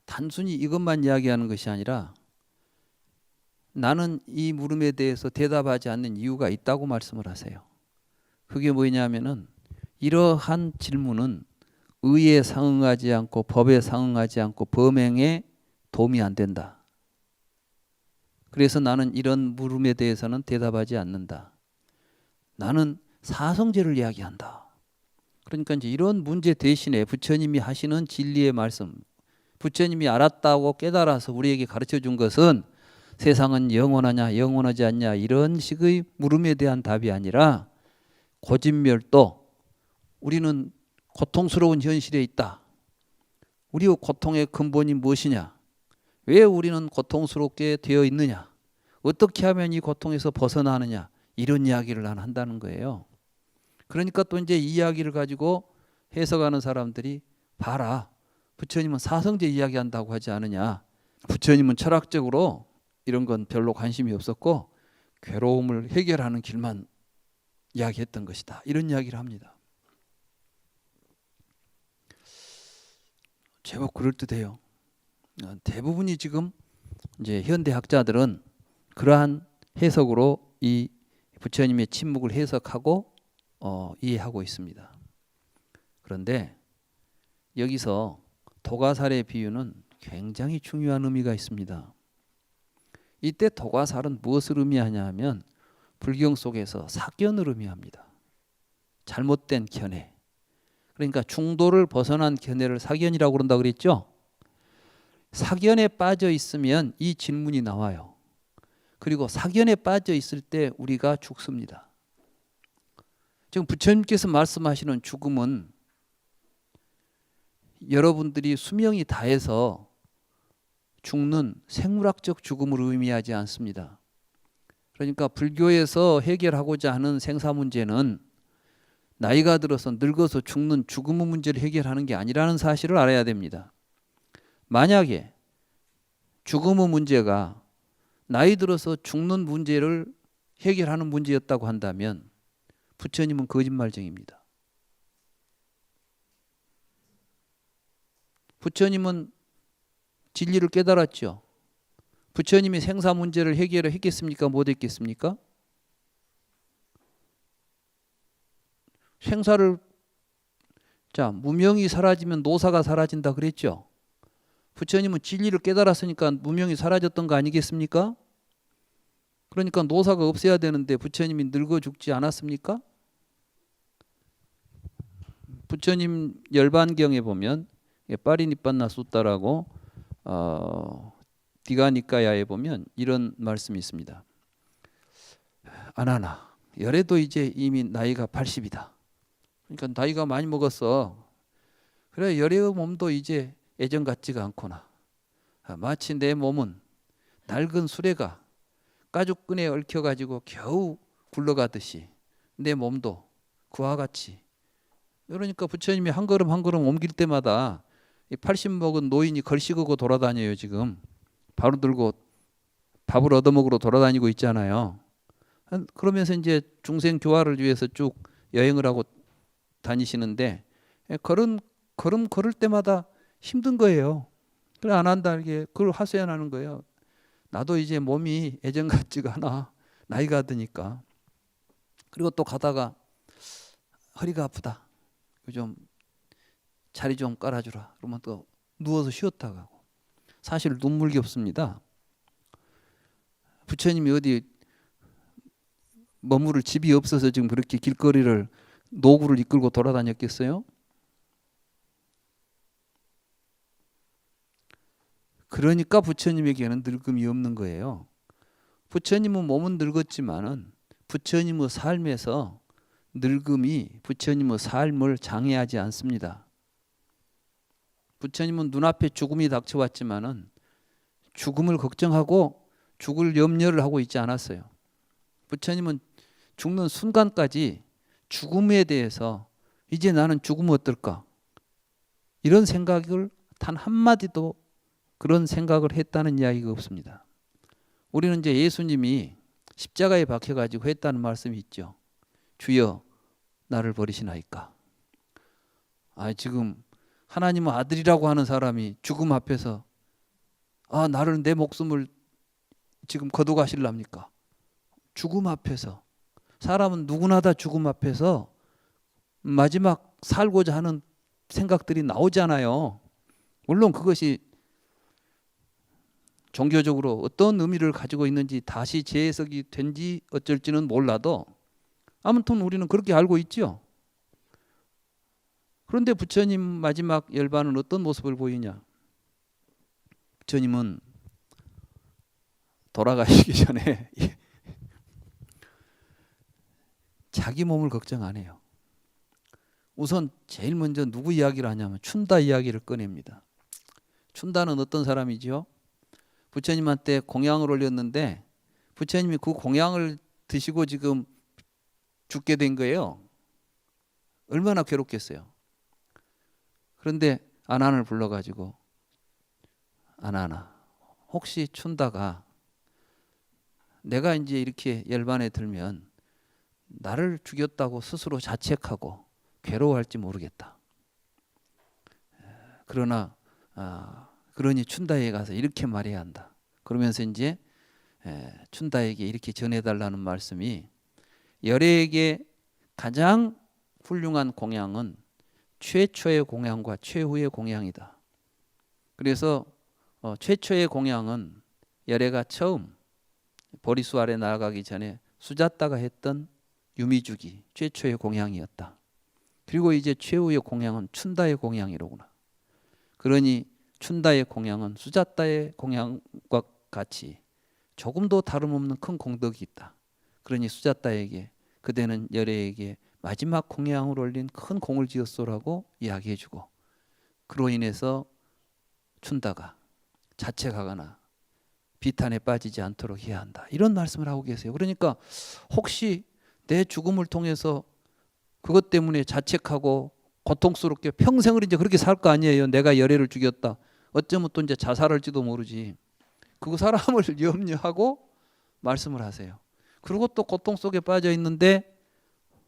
단순히 이것만 이야기하는 것이 아니라 나는 이 물음에 대해서 대답하지 않는 이유가 있다고 말씀을 하세요. 그게 뭐냐면은 이러한 질문은 의에 상응하지 않고 법에 상응하지 않고 범행에 도움이 안 된다. 그래서 나는 이런 물음에 대해서는 대답하지 않는다. 나는 사성제를 이야기한다. 그러니까 이제 이런 문제 대신에 부처님이 하시는 진리의 말씀, 부처님이 알았다고 깨달아서 우리에게 가르쳐 준 것은 세상은 영원하냐 영원하지 않냐 이런 식의 물음에 대한 답이 아니라 고진멸도 우리는 고통스러운 현실에 있다. 우리의 고통의 근본이 무엇이냐? 왜 우리는 고통스럽게 되어 있느냐? 어떻게 하면 이 고통에서 벗어나느냐? 이런 이야기를 난 한다는 거예요. 그러니까 또 이제 이 이야기를 가지고 해석하는 사람들이 봐라. 부처님은 사성제 이야기한다고 하지 않느냐. 부처님은 철학적으로 이런 건 별로 관심이 없었고 괴로움을 해결하는 길만 이야기했던 것이다. 이런 이야기를 합니다. 제법 그럴듯해요. 대부분이 지금 이제 현대 학자들은 그러한 해석으로 이 부처님의 침묵을 해석하고 이해하고 있습니다. 그런데 여기서 도가살의 비유는 굉장히 중요한 의미가 있습니다. 이때 도가살은 무엇을 의미하냐 하면 불경 속에서 사견을 의미합니다. 잘못된 견해. 그러니까 중도를 벗어난 견해를 사견이라고 그런다 그랬죠. 사견에 빠져 있으면 이 질문이 나와요. 그리고 사견에 빠져 있을 때 우리가 죽습니다. 지금 부처님께서 말씀하시는 죽음은 여러분들이 수명이 다해서 죽는 생물학적 죽음을 의미하지 않습니다. 그러니까 불교에서 해결하고자 하는 생사 문제는 나이가 들어서 늙어서 죽는 죽음의 문제를 해결하는 게 아니라는 사실을 알아야 됩니다. 만약에 죽음의 문제가 나이 들어서 죽는 문제를 해결하는 문제였다고 한다면 부처님은 거짓말쟁입니다. 부처님은 진리를 깨달았죠. 부처님이 생사 문제를 해결을 했겠습니까? 못 했겠습니까? 생사를 무명이 사라지면 노사가 사라진다 그랬죠. 부처님은 진리를 깨달았으니까 무명이 사라졌던 거 아니겠습니까? 그러니까 노사가 없어야 되는데 부처님이 늙어 죽지 않았습니까? 부처님 열반경에 보면 파리니빤나 숫다라고 디가니까야에 보면 이런 말씀이 있습니다. 아나나 열애도 이제 이미 나이가 80이다. 그러니까 나이가 많이 먹었어. 그래 열애의 몸도 이제 예전 같지가 않구나. 마치 내 몸은 낡은 수레가 가죽끈에 얽혀가지고 겨우 굴러가듯이 내 몸도 그와 같이. 그러니까 부처님이 한 걸음 한 걸음 옮길 때마다 80 먹은 노인이 걸식하고 돌아다녀요 지금. 바로 들고 밥을 얻어먹으러 돌아다니고 있잖아요. 그러면서 이제 중생 교화를 위해서 쭉 여행을 하고 다니시는데 걸음 걸을 때마다 힘든 거예요. 그래 안 한다 이게 그걸 하소연하는 거예요. 나도 이제 몸이 예전 같지가 않아. 나이가 드니까. 그리고 또 가다가 허리가 아프다. 좀 자리 좀 깔아주라. 그러면 또 누워서 쉬었다 가고. 사실 눈물겹습니다. 부처님이 어디 머무를 집이 없어서 지금 그렇게 길거리를 노구를 이끌고 돌아다녔겠어요? 그러니까 부처님에게는 늙음이 없는 거예요. 부처님은 몸은 늙었지만은 부처님의 삶에서 늙음이 부처님의 삶을 장애하지 않습니다. 부처님은 눈앞에 죽음이 닥쳐왔지만은 죽음을 걱정하고 죽을 염려를 하고 있지 않았어요. 부처님은 죽는 순간까지 죽음에 대해서 이제 나는 죽으면 어떨까? 이런 생각을 단 한마디도 그런 생각을 했다는 이야기가 없습니다. 우리는 이제 예수님이 십자가에 박혀가지고 했다는 말씀이 있죠. 주여 나를 버리시나이까. 지금 하나님의 아들이라고 하는 사람이 죽음 앞에서 나를 내 목숨을 지금 거둬가실랍니까? 죽음 앞에서 사람은 누구나 다 죽음 앞에서 마지막 살고자 하는 생각들이 나오잖아요. 물론 그것이 종교적으로 어떤 의미를 가지고 있는지 다시 재해석이 된지 어쩔지는 몰라도 아무튼 우리는 그렇게 알고 있죠. 그런데 부처님 마지막 열반은 어떤 모습을 보이냐? 부처님은 돌아가시기 전에 자기 몸을 걱정 안 해요. 우선 제일 먼저 누구 이야기를 하냐면 춘다 이야기를 꺼냅니다. 춘다는 어떤 사람이죠? 부처님한테 공양을 올렸는데 부처님이 그 공양을 드시고 지금 죽게 된 거예요. 얼마나 괴롭겠어요. 그런데 아난을 불러가지고 아난아 혹시 춘다가 내가 이제 이렇게 열반에 들면 나를 죽였다고 스스로 자책하고 괴로워할지 모르겠다. 그러나 그러니 춘다에 가서 이렇게 말해야 한다. 그러면서 이제 춘다에게 이렇게 전해달라는 말씀이 열애에게 가장 훌륭한 공양은 최초의 공양과 최후의 공양이다. 그래서 최초의 공양은 열애가 처음 보리수 아래 나아가기 전에 수자따가 했던 유미주기 최초의 공양이었다. 그리고 이제 최후의 공양은 춘다의 공양이로구나. 그러니 춘다의 공양은 수자따의 공양과 같이 조금도 다름없는 큰 공덕이 있다. 그러니 수자따에게 그대는 열애에게 마지막 공양을 올린 큰 공을 지었소라고 이야기해주고 그로 인해서 춘다가 자책하거나 비탄에 빠지지 않도록 해야 한다. 이런 말씀을 하고 계세요. 그러니까 혹시 내 죽음을 통해서 그것 때문에 자책하고 고통스럽게 평생을 이제 그렇게 살 거 아니에요. 내가 열애를 죽였다. 어쩌면 또 이제 자살할지도 모르지. 그 사람을 염려하고 말씀을 하세요. 그리고 또 고통 속에 빠져 있는데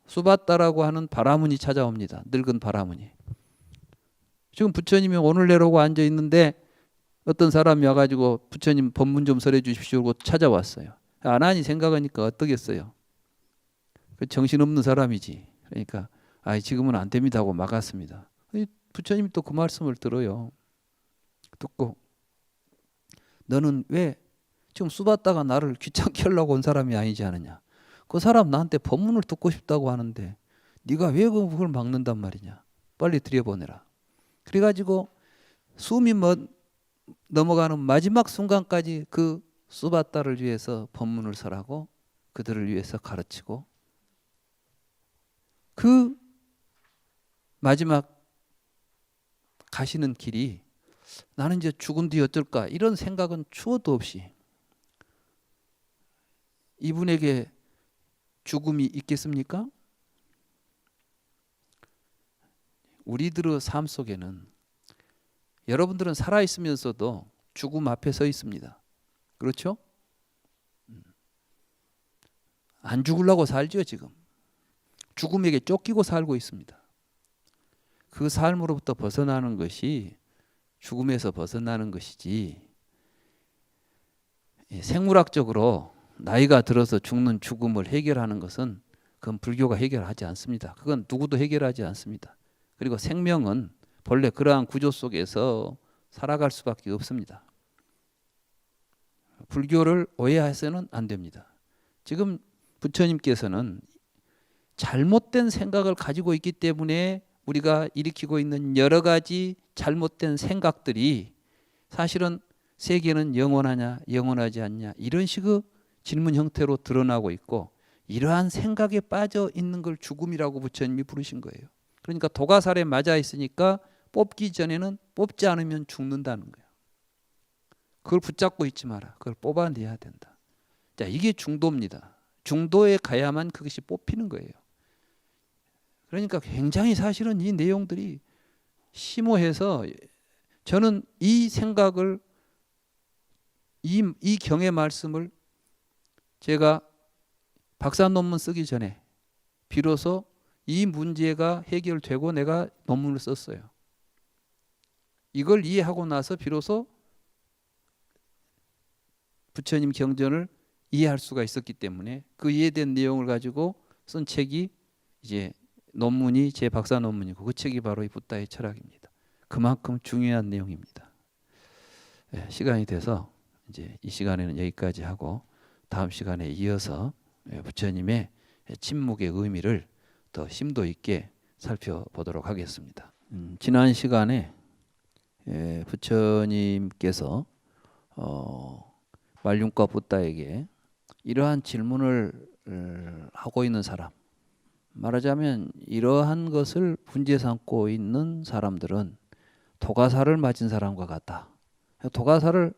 수바따라고 하는 바라문이 찾아옵니다. 늙은 바라문이. 지금 부처님이 오늘 내려고 앉아 있는데 어떤 사람이 와가지고 부처님 법문 좀 설해 주십시오 하고 찾아왔어요. 아난이 생각하니까 어떠겠어요? 정신없는 사람이지. 그러니까 지금은 안 됩니다 하고 막았습니다. 부처님이 또 그 말씀을 들어요. 듣고 너는 왜 지금 수바따가 나를 귀찮게 하려고 온 사람이 아니지 않느냐. 그 사람 나한테 법문을 듣고 싶다고 하는데 네가 왜 그걸 막는단 말이냐. 빨리 들여보내라. 그래가지고 숨이 넘어가는 마지막 순간까지 그 수바따를 위해서 법문을 설하고 그들을 위해서 가르치고 그 마지막 가시는 길이 나는 이제 죽은 뒤 어쩔까 이런 생각은 추워도 없이 이분에게 죽음이 있겠습니까? 우리들의 삶 속에는 여러분들은 살아있으면서도 죽음 앞에 서 있습니다. 그렇죠? 안 죽으려고 살죠 지금. 죽음에게 쫓기고 살고 있습니다. 그 삶으로부터 벗어나는 것이 죽음에서 벗어나는 것이지, 생물학적으로 나이가 들어서 죽는 죽음을 해결하는 것은 그건 불교가 해결하지 않습니다. 그건 누구도 해결하지 않습니다. 그리고 생명은 본래 그러한 구조 속에서 살아갈 수밖에 없습니다. 불교를 오해해서는 안 됩니다. 지금 부처님께서는 잘못된 생각을 가지고 있기 때문에 우리가 일으키고 있는 여러 가지 잘못된 생각들이 사실은 세계는 영원하냐 영원하지 않냐 이런 식의 질문 형태로 드러나고 있고, 이러한 생각에 빠져 있는 걸 죽음이라고 부처님이 부르신 거예요. 그러니까 도가살에 맞아 있으니까 뽑기 전에는 뽑지 않으면 죽는다는 거예요. 그걸 붙잡고 있지 마라. 그걸 뽑아내야 된다. 자, 이게 중도입니다. 중도에 가야만 그것이 뽑히는 거예요. 그러니까 굉장히 사실은 이 내용들이 심오해서 저는 이 생각을 이 경의 말씀을 제가 박사 논문 쓰기 전에 비로소 이 문제가 해결되고 내가 논문을 썼어요. 이걸 이해하고 나서 비로소 부처님 경전을 이해할 수가 있었기 때문에 그 이해된 내용을 가지고 쓴 책이 이제 논문이 제 박사 논문이고, 그 책이 바로 이 붓다의 철학입니다. 그만큼 중요한 내용입니다. 시간이 돼서 이제 이 시간에는 여기까지 하고 다음 시간에 이어서 부처님의 침묵의 의미를 더 심도 있게 살펴보도록 하겠습니다. 지난 시간에 부처님께서 말륜과 붓다에게 이러한 질문을 하고 있는 사람, 말하자면 이러한 것을 문제 삼고 있는 사람들은 도가살을 맞은 사람과 같다. 도가살을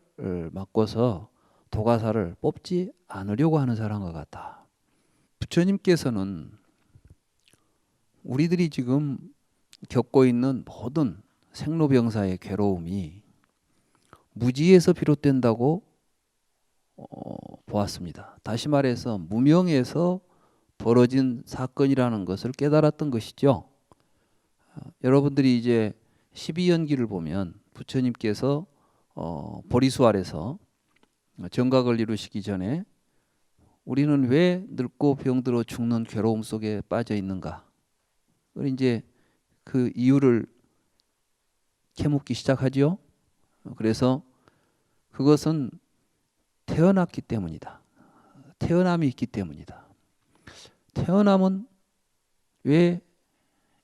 맞고서 도가살을 뽑지 않으려고 하는 사람과 같다. 부처님께서는 우리들이 지금 겪고 있는 모든 생로병사의 괴로움이 무지에서 비롯된다고 보았습니다. 다시 말해서 무명에서 벌어진 사건이라는 것을 깨달았던 것이죠. 여러분들이 이제 12연기를 보면 부처님께서 보리수알에서 정각을 이루시기 전에 우리는 왜 늙고 병들어 죽는 괴로움 속에 빠져 있는가? 이제 그 이유를 캐묻기 시작하지요. 그래서 그것은 태어났기 때문이다. 태어남이 있기 때문이다. 태어남은 왜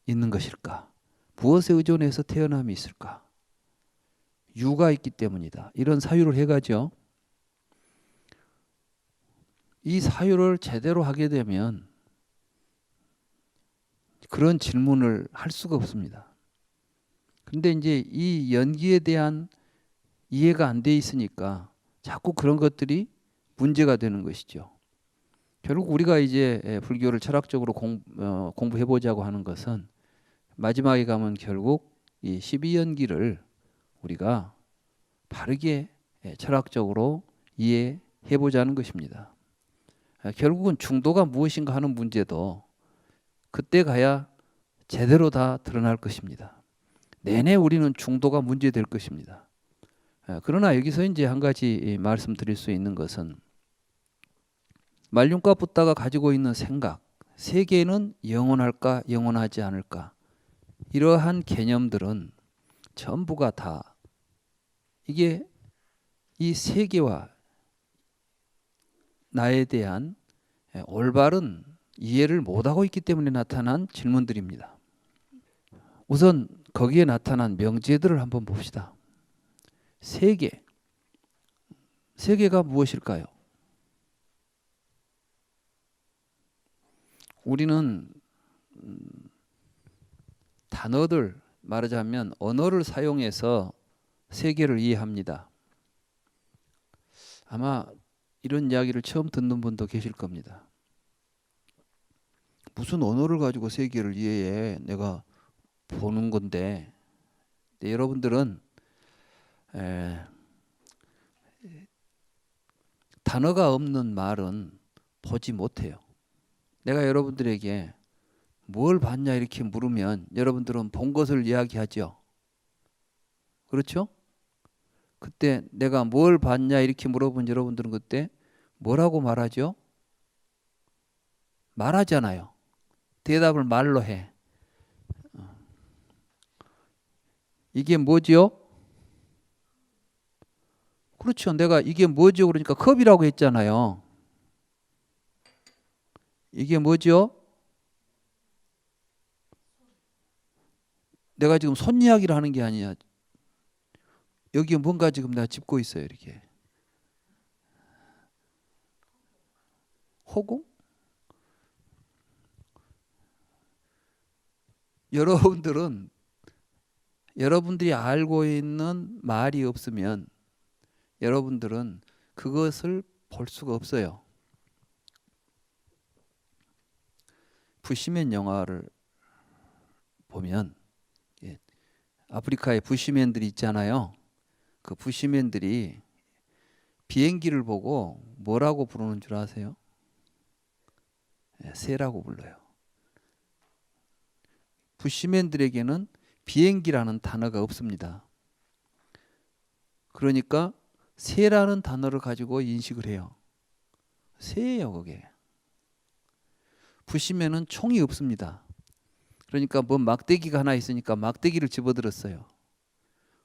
있는 것일까? 무엇에 의존해서 태어남이 있을까? 유가 있기 때문이다. 이런 사유를 해가죠. 이 사유를 제대로 하게 되면 그런 질문을 할 수가 없습니다. 근데 이제 이 연기에 대한 이해가 안 돼 있으니까 자꾸 그런 것들이 문제가 되는 것이죠. 결국 우리가 이제 불교를 철학적으로 공부해 보자고 하는 것은 마지막에 가면 결국 이 12연기를 우리가 바르게 철학적으로 이해해 보자는 것입니다. 결국은 중도가 무엇인가 하는 문제도 그때 가야 제대로 다 드러날 것입니다. 내내 우리는 중도가 문제될 것입니다. 그러나 여기서 이제 한 가지 말씀드릴 수 있는 것은 말륜과 붓다가 가지고 있는 생각, 세계는 영원할까 영원하지 않을까, 이러한 개념들은 전부가 다 이게 이 세계와 나에 대한 올바른 이해를 못하고 있기 때문에 나타난 질문들입니다. 우선 거기에 나타난 명제들을 한번 봅시다. 세계가 무엇일까요? 우리는 단어들, 말하자면 언어를 사용해서 세계를 이해합니다. 아마 이런 이야기를 처음 듣는 분도 계실 겁니다. 무슨 언어를 가지고 세계를 이해해? 내가 보는 건데. 여러분들은 단어가 없는 말은 보지 못해요. 내가 여러분들에게 뭘 봤냐 이렇게 물으면 여러분들은 본 것을 이야기하죠. 그렇죠? 그때 내가 뭘 봤냐 이렇게 물어본 여러분들은 그때 뭐라고 말하죠? 말하잖아요. 대답을 말로 해. 이게 뭐지요? 그렇죠. 내가 이게 뭐죠? 그러니까 컵이라고 했잖아요. 이게 뭐죠? 내가 지금 손 이야기를 하는 게 아니야. 여기 뭔가 지금 내가 짚고 있어요. 이렇게. 호구? 여러분들이 알고 있는 말이 없으면 여러분들은 그것을 볼 수가 없어요. 부시맨 영화를 보면 아프리카에 부시맨들이 있잖아요. 그 부시맨들이 비행기를 보고 뭐라고 부르는 줄 아세요? 새라고 불러요. 부시맨들에게는 비행기라는 단어가 없습니다. 그러니까 새라는 단어를 가지고 인식을 해요. 새예요, 그게. 부시맨은 총이 없습니다. 그러니까 뭐 막대기가 하나 있으니까 막대기를 집어들었어요.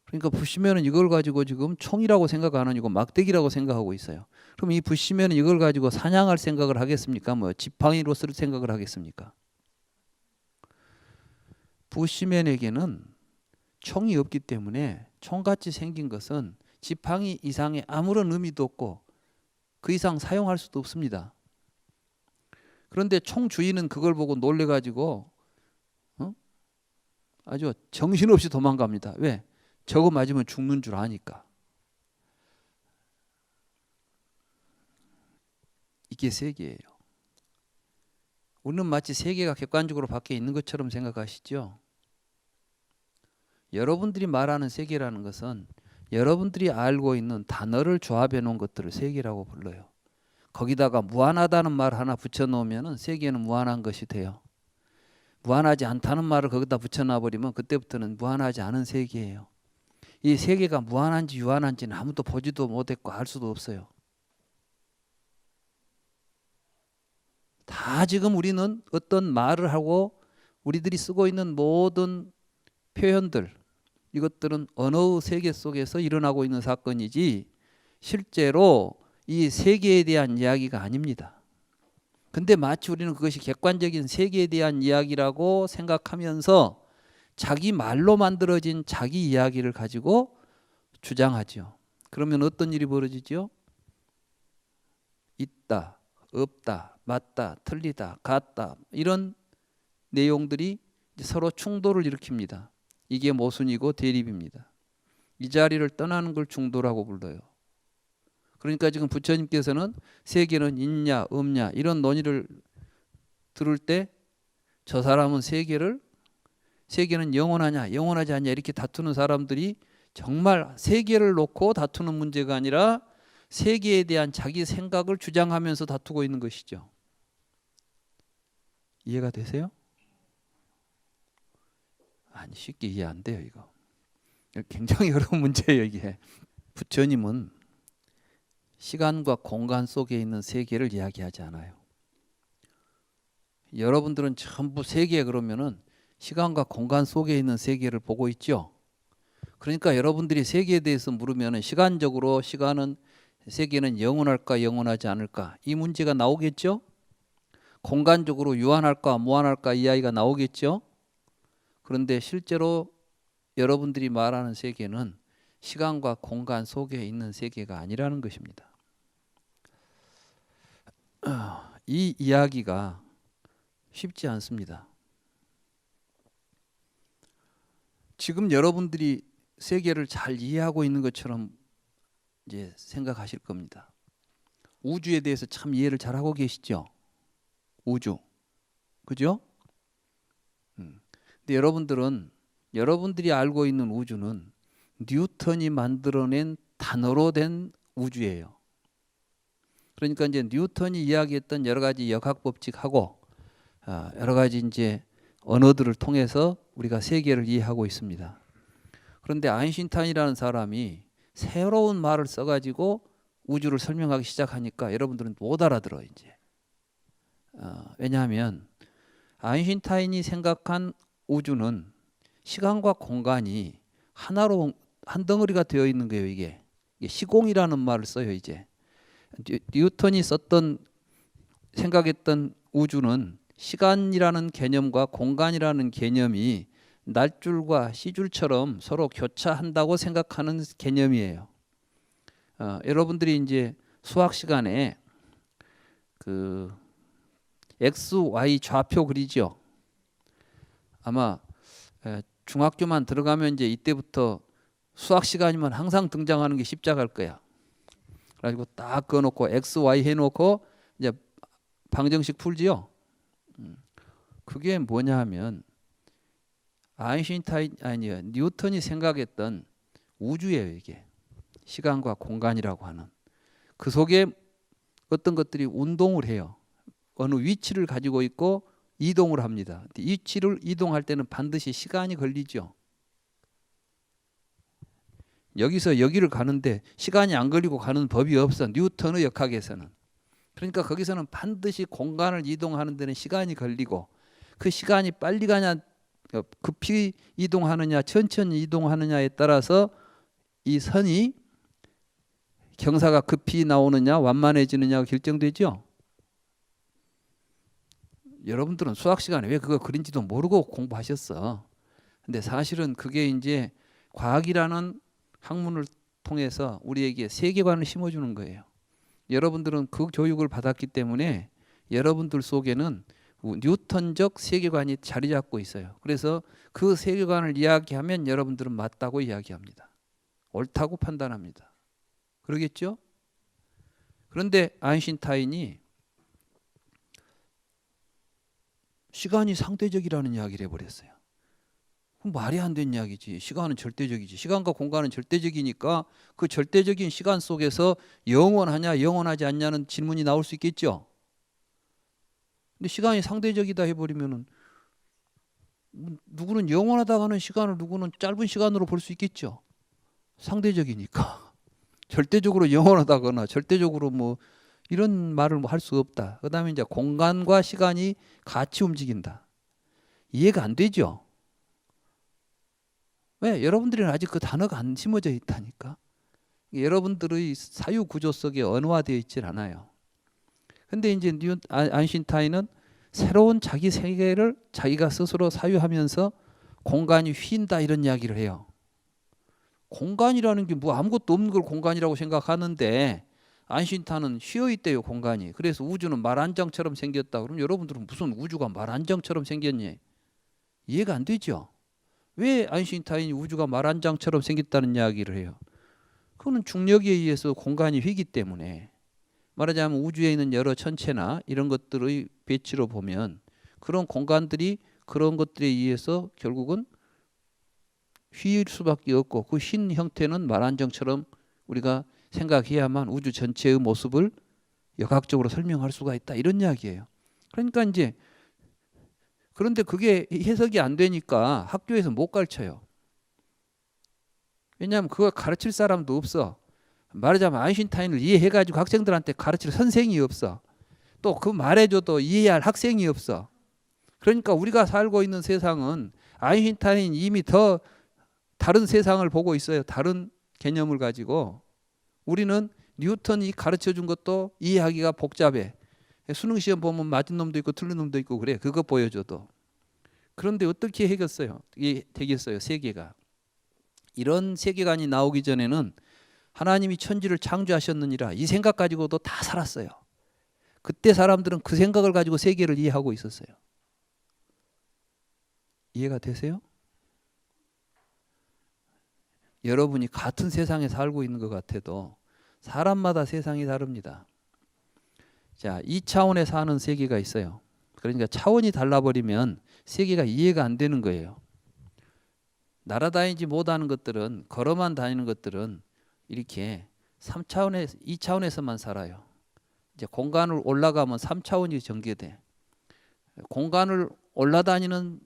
그러니까 부시맨은 이걸 가지고 지금 총이라고 생각 안 하고 막대기라고 생각하고 있어요. 그럼 이 부시맨은 이걸 가지고 사냥할 생각을 하겠습니까? 뭐 지팡이로 쓸 생각을 하겠습니까? 부시맨에게는 총이 없기 때문에 총같이 생긴 것은 지팡이 이상의 아무런 의미도 없고 그 이상 사용할 수도 없습니다. 그런데 총 주인은 그걸 보고 놀래가지고 아주 정신없이 도망갑니다. 왜? 저거 맞으면 죽는 줄 아니까. 이게 세계예요. 우리는 마치 세계가 객관적으로 밖에 있는 것처럼 생각하시죠? 여러분들이 말하는 세계라는 것은 여러분들이 알고 있는 단어를 조합해 놓은 것들을 세계라고 불러요. 거기다가 무한하다는 말 하나 붙여놓으면 세계는 무한한 것이 돼요. 무한하지 않다는 말을 거기다 붙여놔버리면 그때부터는 무한하지 않은 세계예요. 이 세계가 무한한지 유한한지는 아무도 보지도 못했고 알 수도 없어요. 다 지금 우리는 어떤 말을 하고 우리들이 쓰고 있는 모든 표현들, 이것들은 언어의 세계 속에서 일어나고 있는 사건이지 실제로 이 세계에 대한 이야기가 아닙니다. 근데 마치 우리는 그것이 객관적인 세계에 대한 이야기라고 생각하면서 자기 말로 만들어진 자기 이야기를 가지고 주장하죠. 그러면 어떤 일이 벌어지죠? 있다, 없다, 맞다, 틀리다, 같다, 이런 내용들이 서로 충돌을 일으킵니다. 이게 모순이고 대립입니다. 이 자리를 떠나는 걸 중도라고 불러요. 그러니까 지금 부처님께서는 세계는 있냐 없냐 이런 논의를 들을 때 저 사람은 세계는 영원하냐 영원하지 않냐 이렇게 다투는 사람들이 정말 세계를 놓고 다투는 문제가 아니라 세계에 대한 자기 생각을 주장하면서 다투고 있는 것이죠. 이해가 되세요? 아니 쉽게 이해 안 돼요. 이거 굉장히 어려운 문제예요. 이게 부처님은 시간과 공간 속에 있는 세계를 이야기하지 않아요. 여러분들은 전부 세계 그러면은 시간과 공간 속에 있는 세계를 보고 있죠. 그러니까 여러분들이 세계에 대해서 물으면은 시간적으로 세계는 영원할까 영원하지 않을까 이 문제가 나오겠죠. 공간적으로 유한할까 무한할까 이 이야기가 나오겠죠. 그런데 실제로 여러분들이 말하는 세계는 시간과 공간 속에 있는 세계가 아니라는 것입니다. 이 이야기가 쉽지 않습니다. 지금 여러분들이 세계를 잘 이해하고 있는 것처럼 이제 생각하실 겁니다. 우주에 대해서 참 이해를 잘하고 계시죠? 우주. 그죠? 근데 여러분들이 알고 있는 우주는 뉴턴이 만들어낸 단어로 된 우주예요. 그러니까 이제 뉴턴이 이야기했던 여러 가지 역학 법칙하고 여러 가지 이제 언어들을 통해서 우리가 세계를 이해하고 있습니다. 그런데 아인슈타인이라는 사람이 새로운 말을 써가지고 우주를 설명하기 시작하니까 여러분들은 못 알아들어 이제. 왜냐하면 아인슈타인이 생각한 우주는 시간과 공간이 하나로 한 덩어리가 되어 있는 거예요. 이게 시공이라는 말을 써요. 이제 뉴턴이 생각했던 우주는 시간이라는 개념과 공간이라는 개념이 날줄과 시줄처럼 서로 교차한다고 생각하는 개념이에요. 여러분들이 이제 수학 시간에 그 X, Y 좌표 그리죠. 아마 중학교만 들어가면 이제 이때부터 수학 시간이면 항상 등장하는 게 십자가일 거야. 그래가지고 딱 그어놓고 X, Y 해놓고 이제 방정식 풀지요. 그게 뭐냐 하면 뉴턴이 생각했던 우주예요. 이게 시간과 공간이라고 하는 그 속에 어떤 것들이 운동을 해요. 어느 위치를 가지고 있고 이동을 합니다. 위치를 이동할 때는 반드시 시간이 걸리죠. 여기서 여기를 가는데 시간이 안 걸리고 가는 법이 없어. 뉴턴의 역학에서는. 그러니까 거기서는 반드시 공간을 이동하는 데는 시간이 걸리고 그 시간이 빨리 가냐 급히 이동하느냐 천천히 이동하느냐에 따라서 이 선이 경사가 급히 나오느냐 완만해지느냐가 결정되죠. 여러분들은 수학 시간에 왜 그거 그린지도 모르고 공부하셨어. 근데 사실은 그게 이제 과학이라는 학문을 통해서 우리에게 세계관을 심어주는 거예요. 여러분들은 그 교육을 받았기 때문에 여러분들 속에는 뉴턴적 세계관이 자리 잡고 있어요. 그래서 그 세계관을 이야기하면 여러분들은 맞다고 이야기합니다. 옳다고 판단합니다. 그러겠죠? 그런데 아인슈타인이 시간이 상대적이라는 이야기를 해버렸어요. 그럼 말이 안 되는 이야기지. 시간은 절대적이지. 시간과 공간은 절대적이니까 그 절대적인 시간 속에서 영원하냐 영원하지 않냐는 질문이 나올 수 있겠죠. 근데 시간이 상대적이다 해버리면은 누구는 영원하다고 하는 시간을 누구는 짧은 시간으로 볼 수 있겠죠. 상대적이니까. 절대적으로 영원하다거나 절대적으로 뭐 이런 말을 할 수 없다. 그 다음에 이제 공간과 시간이 같이 움직인다. 이해가 안 되죠. 왜? 여러분들은 아직 그 단어가 안 심어져 있다니까. 여러분들의 사유 구조 속에 언어화되어 있질 않아요. 근데 이제 아인슈타인은 새로운 자기 세계를 자기가 스스로 사유하면서 공간이 휜다 이런 이야기를 해요. 공간이라는 게 뭐 아무것도 없는 걸 공간이라고 생각하는데 아인슈타인은 쉬어 있대요, 공간이. 그래서 우주는 말한장처럼 생겼다. 그럼 여러분들은 무슨 우주가 말한장처럼 생겼니? 이해가 안 되죠. 왜 아인슈타인이 우주가 말한장처럼 생겼다는 이야기를 해요? 그거는 중력에 의해서 공간이 휘기 때문에. 말하자면 우주에 있는 여러 천체나 이런 것들의 배치로 보면 그런 공간들이 그런 것들에 의해서 결국은 휘일 수밖에 없고 그 흰 형태는 말한정처럼 우리가 생각해야만 우주 전체의 모습을 역학적으로 설명할 수가 있다 이런 이야기예요. 그러니까 이제 그런데 그게 해석이 안 되니까 학교에서 못 가르쳐요. 왜냐하면 그걸 가르칠 사람도 없어. 말하자면 아인슈타인을 이해해가지고 학생들한테 가르칠 선생이 없어. 또 그 말해줘도 이해할 학생이 없어. 그러니까 우리가 살고 있는 세상은 아인슈타인이 이미 더 다른 세상을 보고 있어요. 다른 개념을 가지고. 우리는 뉴턴이 가르쳐준 것도 이해하기가 복잡해. 수능시험 보면 맞은 놈도 있고 틀린 놈도 있고 그래. 그거 보여줘도. 그런데 어떻게 되겠어요? 세계가. 이런 세계관이 나오기 전에는 하나님이 천지를 창조하셨느니라 이 생각 가지고도 다 살았어요. 그때 사람들은 그 생각을 가지고 세계를 이해하고 있었어요. 이해가 되세요? 여러분이 같은 세상에 살고 있는 것 같아도 사람마다 세상이 다릅니다. 자, 이 차원에 사는 세계가 있어요. 그러니까 차원이 달라버리면 세계가 이해가 안 되는 거예요. 날아다니지 못하는 것들은 걸어만 다니는 것들은 이렇게 3차원에 2차원에서만 살아요. 이제 공간을 올라가면 3차원이 전개돼. 공간을 올라다니는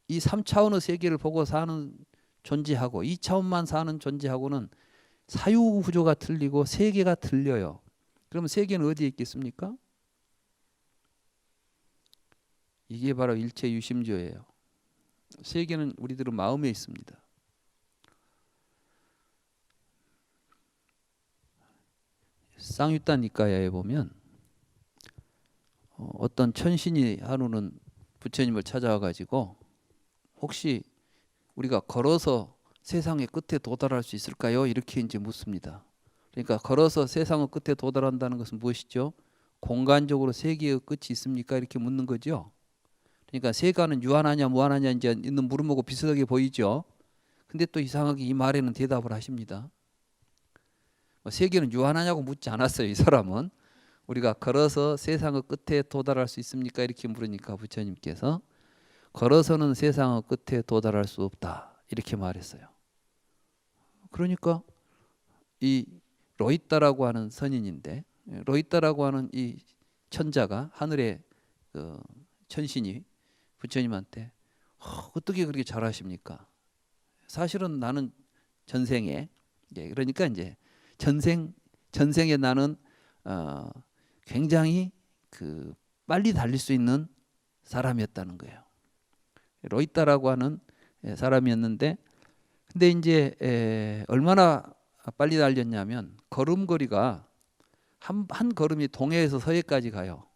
이 3차원의 세계를 보고 사는 존재하고 2차원만 사는 존재하고는 사유 구조가 틀리고 세계가 틀려요. 그러면 세계는 어디에 있겠습니까? 이게 바로 일체 유심조예요. 세계는 우리들은 마음에 있습니다. 쌍유단 니까야에 보면 어떤 천신이 하루는 부처님을 찾아와 가지고 혹시 우리가 걸어서 세상의 끝에 도달할 수 있을까요? 이렇게 이제 묻습니다. 그러니까 걸어서 세상의 끝에 도달한다는 것은 무엇이죠? 공간적으로 세계의 끝이 있습니까? 이렇게 묻는 거죠. 그러니까 세간은 유한하냐 무한하냐 이제 있는 물음하고 비슷하게 보이죠. 근데 또 이상하게 이 말에는 대답을 하십니다. 세계는 유한하냐고 묻지 않았어요. 이 사람은. 우리가 걸어서 세상의 끝에 도달할 수 있습니까? 이렇게 물으니까 부처님께서 걸어서는 세상의 끝에 도달할 수 없다. 이렇게 말했어요. 그러니까 이 로히따라고 하는 선인인데, 로히따라고 하는 이 천자가 하늘의 그 천신이 부처님한테 어떻게 그렇게 잘하십니까? 사실은 나는 전생에, 그러니까 이제 전생에 나는 굉장히 그 빨리 달릴 수 있는 사람이었다는 거예요. 로히따라고 하는 사람이었는데, 근데 이제 얼마나 빨리 달렸냐면 걸음거리가 한 걸음이 동해에서 서해까지 가요.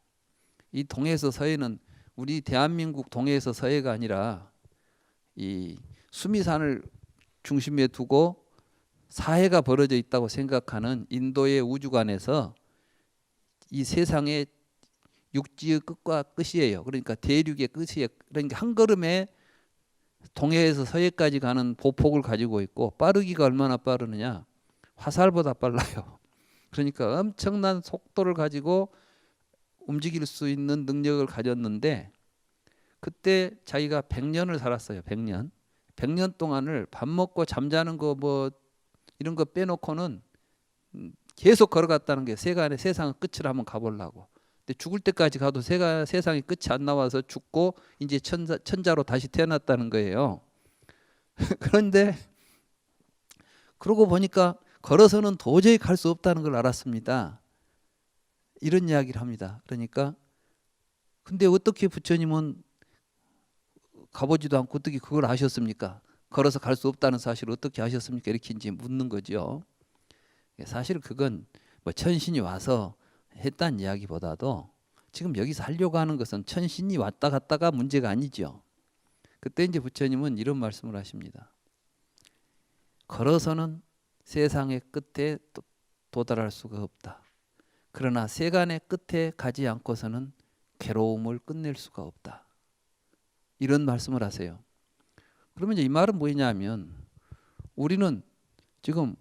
이 동해에서 서해는 우리 대한민국 동해에서 서해가 아니라 이 수미산을 중심에 두고 사해가 벌어져 있다고 생각하는 인도의 우주관에서 이 세상의 육지의 끝과 끝이에요. 그러니까 대륙의 끝이에요. 그러니까 한 걸음에 동해에서 서해까지 가는 보폭을 가지고 있고 빠르기가 얼마나 빠르느냐? 화살보다 빨라요. 그러니까 엄청난 속도를 가지고 움직일 수 있는 능력을 가졌는데 그때 자기가 100년을 살았어요. 100년. 100년 동안을 밥 먹고 잠자는 거 뭐 이런 거 빼놓고는 계속 걸어갔다는 게 세간의 세상의 끝을 한번 가보려고. 근데 죽을 때까지 가도 세상의 끝이 안 나와서 죽고 이제 천자로 다시 태어났다는 거예요. 그런데 그러고 보니까 걸어서는 도저히 갈 수 없다는 걸 알았습니다. 이런 이야기를 합니다. 그러니까 근데 어떻게 부처님은 가보지도 않고 어떻게 그걸 아셨습니까? 걸어서 갈 수 없다는 사실을 어떻게 아셨습니까? 이렇게 이제 묻는 거죠. 사실 그건 뭐 천신이 와서 했다는 이야기보다도 지금 여기서 하려고 하는 것은 천신이 왔다 갔다가 문제가 아니죠. 그때 이제 부처님은 이런 말씀을 하십니다. 걸어서는 세상의 끝에 도달할 수가 없다. 그러나 세간의 끝에 가지 않고서는 괴로움을 끝낼 수가 없다. 이런 말씀을 하세요. 그러면 이제 이 말은 뭐냐면 우리는 지금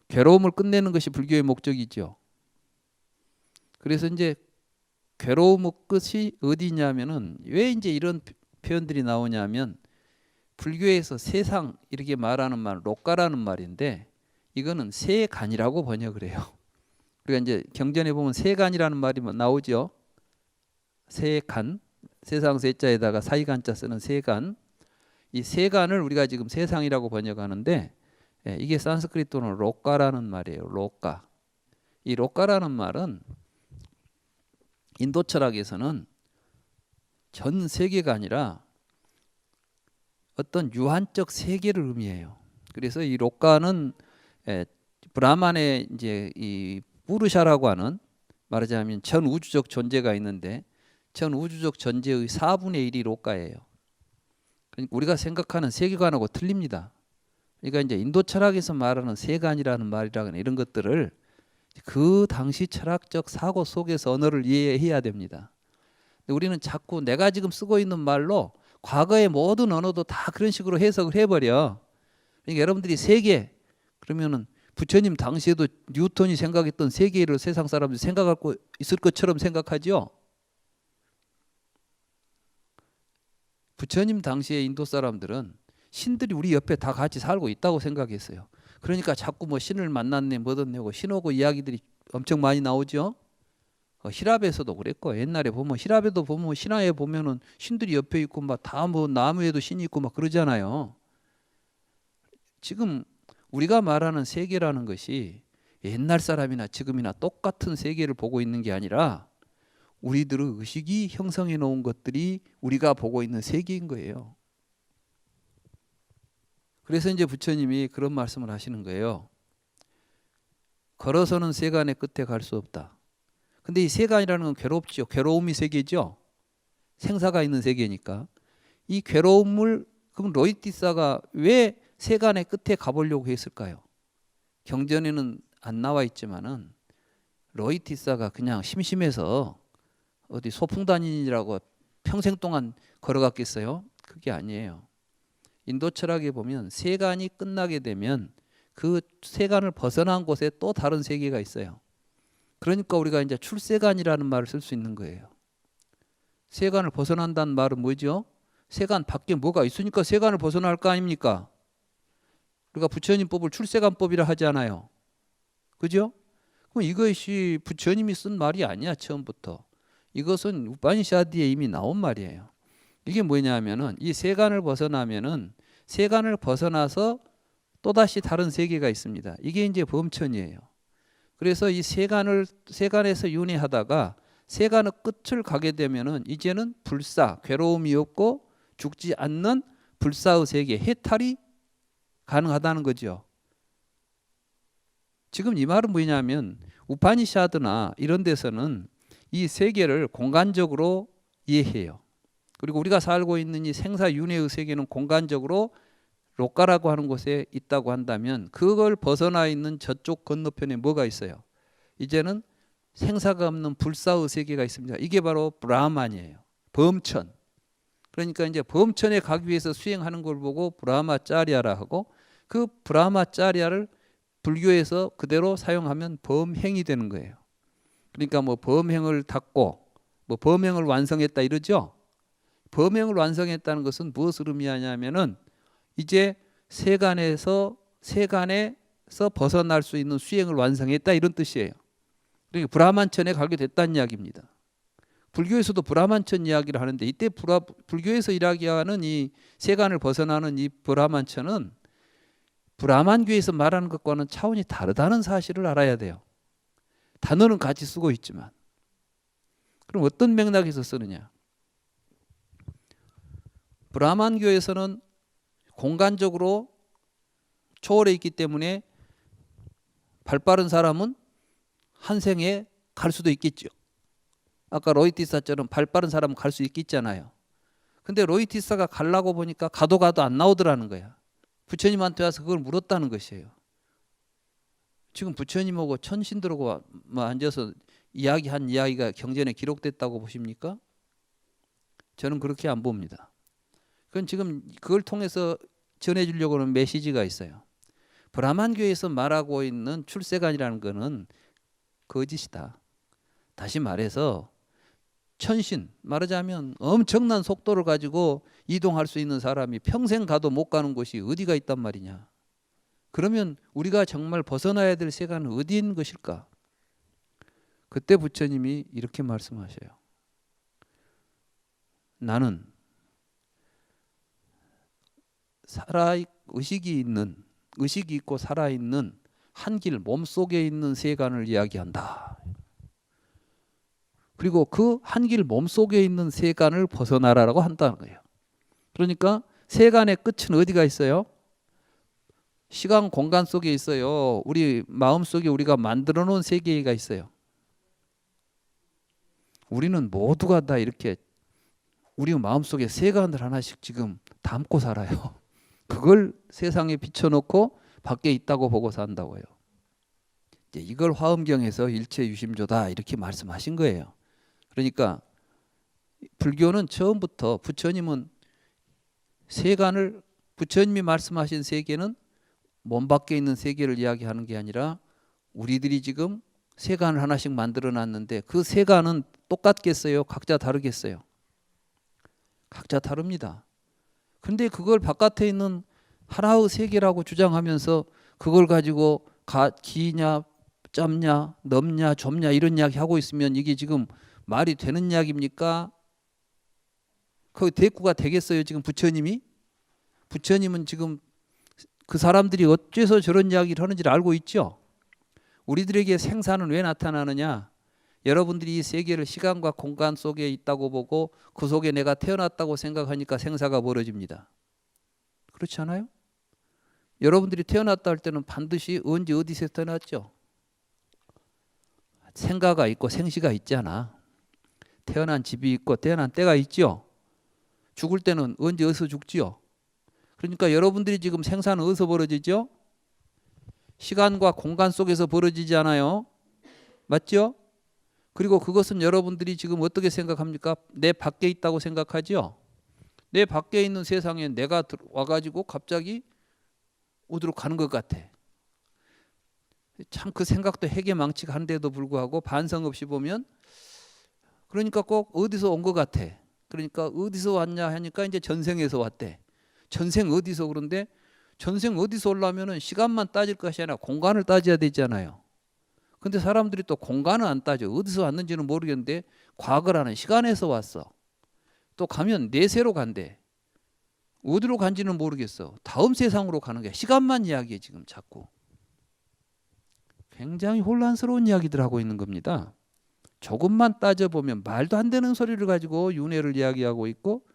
괴로움을 끝내는 것이 불교의 목적이죠. 그래서 이제 괴로움의 끝이 어디냐면은 왜 이제 이런 표현들이 나오냐면 불교에서 세상 이렇게 말하는 말 록가라는 말인데 이거는 세간이라고 번역을 해요. 우리가 이제 경전에 보면 세간이라는 말이 나오죠. 세간, 세상 세자에다가 사이간자 쓰는 세간. 이 세간을 우리가 지금 세상이라고 번역하는데 이게 산스크리트어는 록가라는 말이에요. 록가. 이 록가라는 말은 인도 철학에서는 전 세계가 아니라 어떤 유한적 세계를 의미해요. 그래서 이 록가는 브라만의 이제 이 푸르샤라고 하는 말하자면 전 우주적 존재가 있는데 전 우주적 존재의 4분의 1이 록가예요. 그러니까 우리가 생각하는 세계관하고 틀립니다. 그러니까 이제 인도 철학에서 말하는 세간이라는 말이라거나 이런 것들을 그 당시 철학적 사고 속에서 언어를 이해해야 됩니다. 근데 우리는 자꾸 내가 지금 쓰고 있는 말로 과거의 모든 언어도 다 그런 식으로 해석을 해버려. 그러니까 여러분들이 세계 그러면은 부처님 당시에도 뉴턴이 생각했던 세계를 세상 사람들이 생각하고 있을 것처럼 생각하죠. 부처님 당시에 인도 사람들은 신들이 우리 옆에 다 같이 살고 있다고 생각했어요. 그러니까 자꾸 뭐 신을 만났네 뭐든 내고 신오고 이야기들이 엄청 많이 나오죠. 히랍에서도 그랬고 옛날에 보면 히랍에도 보면 신화에 보면은 신들이 옆에 있고 막 다 뭐 나무에도 신이 있고 막 그러잖아요. 지금 우리가 말하는 세계라는 것이 옛날 사람이나 지금이나 똑같은 세계를 보고 있는 게 아니라 우리들의 의식이 형성해 놓은 것들이 우리가 보고 있는 세계인 거예요. 그래서 이제 부처님이 그런 말씀을 하시는 거예요. 걸어서는 세간의 끝에 갈 수 없다. 근데 이 세간이라는 건 괴롭죠. 괴로움이 세계죠. 생사가 있는 세계니까. 이 괴로움을 그럼 로이티사가 왜 세간의 끝에 가보려고 했을까요? 경전에는 안 나와 있지만은 로이티사가 그냥 심심해서 어디 소풍단인이라고 평생 동안 걸어갔겠어요? 그게 아니에요. 인도 철학에 보면 세간이 끝나게 되면 그 세간을 벗어난 곳에 또 다른 세계가 있어요. 그러니까 우리가 이제 출세간이라는 말을 쓸 수 있는 거예요. 세간을 벗어난다는 말은 뭐죠? 세간 밖에 뭐가 있으니까 세간을 벗어날 거 아닙니까? 우리가 부처님법을 출세간법이라 하잖아요. 그죠? 그럼 이것이 부처님이 쓴 말이 아니야 처음부터. 이것은 우파니샤드에 이미 나온 말이에요. 이게 뭐냐면은 이 세간을 벗어나면은 세간을 벗어나서 또다시 다른 세계가 있습니다. 이게 이제 범천이에요. 그래서 이 세간에서 윤회하다가 세간의 끝을 가게 되면은 이제는 불사, 괴로움이 없고 죽지 않는 불사의 세계, 해탈이 가능하다는 거죠. 지금 이 말은 뭐냐면 우파니샤드나 이런 데서는 이 세계를 공간적으로 이해해요. 그리고 우리가 살고 있는 이 생사윤회의 세계는 공간적으로 록가라고 하는 곳에 있다고 한다면 그걸 벗어나 있는 저쪽 건너편에 뭐가 있어요? 이제는 생사가 없는 불사의 세계가 있습니다. 이게 바로 브라만이에요. 범천. 그러니까 이제 범천에 가기 위해서 수행하는 걸 보고 브라마짜리아라 하고 그 브라마짜리아를 불교에서 그대로 사용하면 범행이 되는 거예요. 그러니까 뭐 범행을 닦고 뭐 범행을 완성했다 이러죠. 범행을 완성했다는 것은 무엇을 의미하냐면은 이제 세간에서 벗어날 수 있는 수행을 완성했다 이런 뜻이에요. 그러니까 브라만천에 가게 됐다는 이야기입니다. 불교에서도 브라만천 이야기를 하는데 이때 불교에서 이야기하는 이 세간을 벗어나는 이 브라만천은 브라만교에서 말하는 것과는 차원이 다르다는 사실을 알아야 돼요. 단어는 같이 쓰고 있지만. 그럼 어떤 맥락에서 쓰느냐? 브라만교에서는 공간적으로 초월해 있기 때문에 발 빠른 사람은 한 생에 갈 수도 있겠죠. 아까 로이티사처럼 발 빠른 사람은 갈 수 있겠잖아요. 근데 로이티사가 가려고 보니까 가도 안 나오더라는 거야. 부처님한테 와서 그걸 물었다는 것이에요. 지금 부처님하고 천신들하고 앉아서 이야기한 이야기가 경전에 기록됐다고 보십니까? 저는 그렇게 안 봅니다. 그건 지금 그걸 통해서 전해주려고 하는 메시지가 있어요. 브라만교에서 말하고 있는 출세간이라는 것은 거짓이다. 다시 말해서 천신, 말하자면 엄청난 속도를 가지고 이동할 수 있는 사람이 평생 가도 못 가는 곳이 어디가 있단 말이냐. 그러면 우리가 정말 벗어나야 될 세간은 어디인 것일까? 그때 부처님이 이렇게 말씀하셔요. 나는 의식이 있고 살아있는 한길 몸속에 있는 세간을 이야기한다. 그리고 그 한길 몸속에 있는 세간을 벗어나라고 한다는 거예요. 그러니까 세간의 끝은 어디가 있어요? 시간 공간 속에 있어요. 우리 마음속에 우리가 만들어 놓은 세계가 있어요. 우리는 모두가 다 이렇게 우리 마음속에 세간을 하나씩 지금 담고 살아요. 그걸 세상에 비춰놓고 밖에 있다고 보고 산다고요. 이걸 화엄경에서 일체 유심조다 이렇게 말씀하신 거예요. 그러니까 불교는 처음부터 부처님은 세간을 부처님이 말씀하신 세계는 몸 밖에 있는 세계를 이야기하는 게 아니라 우리들이 지금 세간을 하나씩 만들어 놨는데 그 세간은 똑같겠어요? 각자 다르겠어요? 각자 다릅니다. 근데 그걸 바깥에 있는 하나의 세계라고 주장하면서 그걸 가지고 기냐 짬냐 넘냐 좁냐 이런 이야기 하고 있으면 이게 지금 말이 되는 이야기입니까? 그 대꾸가 되겠어요? 지금 부처님이? 부처님은 지금 그 사람들이 어째서 저런 이야기를 하는지를 알고 있죠? 우리들에게 생사는 왜 나타나느냐? 여러분들이 이 세계를 시간과 공간 속에 있다고 보고 그 속에 내가 태어났다고 생각하니까 생사가 벌어집니다. 그렇지 않아요? 여러분들이 태어났다 할 때는 반드시 언제 어디서 태어났죠? 생가가 있고 생시가 있잖아. 태어난 집이 있고 태어난 때가 있죠. 죽을 때는 언제 어디서 죽지요? 그러니까 여러분들이 지금 생사는 어디서 벌어지죠? 시간과 공간 속에서 벌어지지 않아요? 맞죠? 그리고 그것은 여러분들이 지금 어떻게 생각합니까? 내 밖에 있다고 생각하죠? 내 밖에 있는 세상에 내가 와가지고 갑자기 어디로 가는 것 같아. 참 그 생각도 해괴망측한데도 불구하고 반성 없이 보면 그러니까 꼭 어디서 온 것 같아. 그러니까 어디서 왔냐 하니까 이제 전생에서 왔대. 전생 어디서 그런데 전생 어디서 오려면은 시간만 따질 것이 아니라 공간을 따져야 되잖아요. 근데 사람들이 또 공간은 안 따져. 어디서 왔는지는 모르겠는데 과거라는 시간에서 왔어. 또 가면 내세로 간대. 어디로 간지는 모르겠어. 다음 세상으로 가는 게 시간만 이야기해 지금 자꾸. 굉장히 혼란스러운 이야기들 하고 있는 겁니다. 조금만 따져보면 말도 안 되는 소리를 가지고 윤회를 이야기하고 있고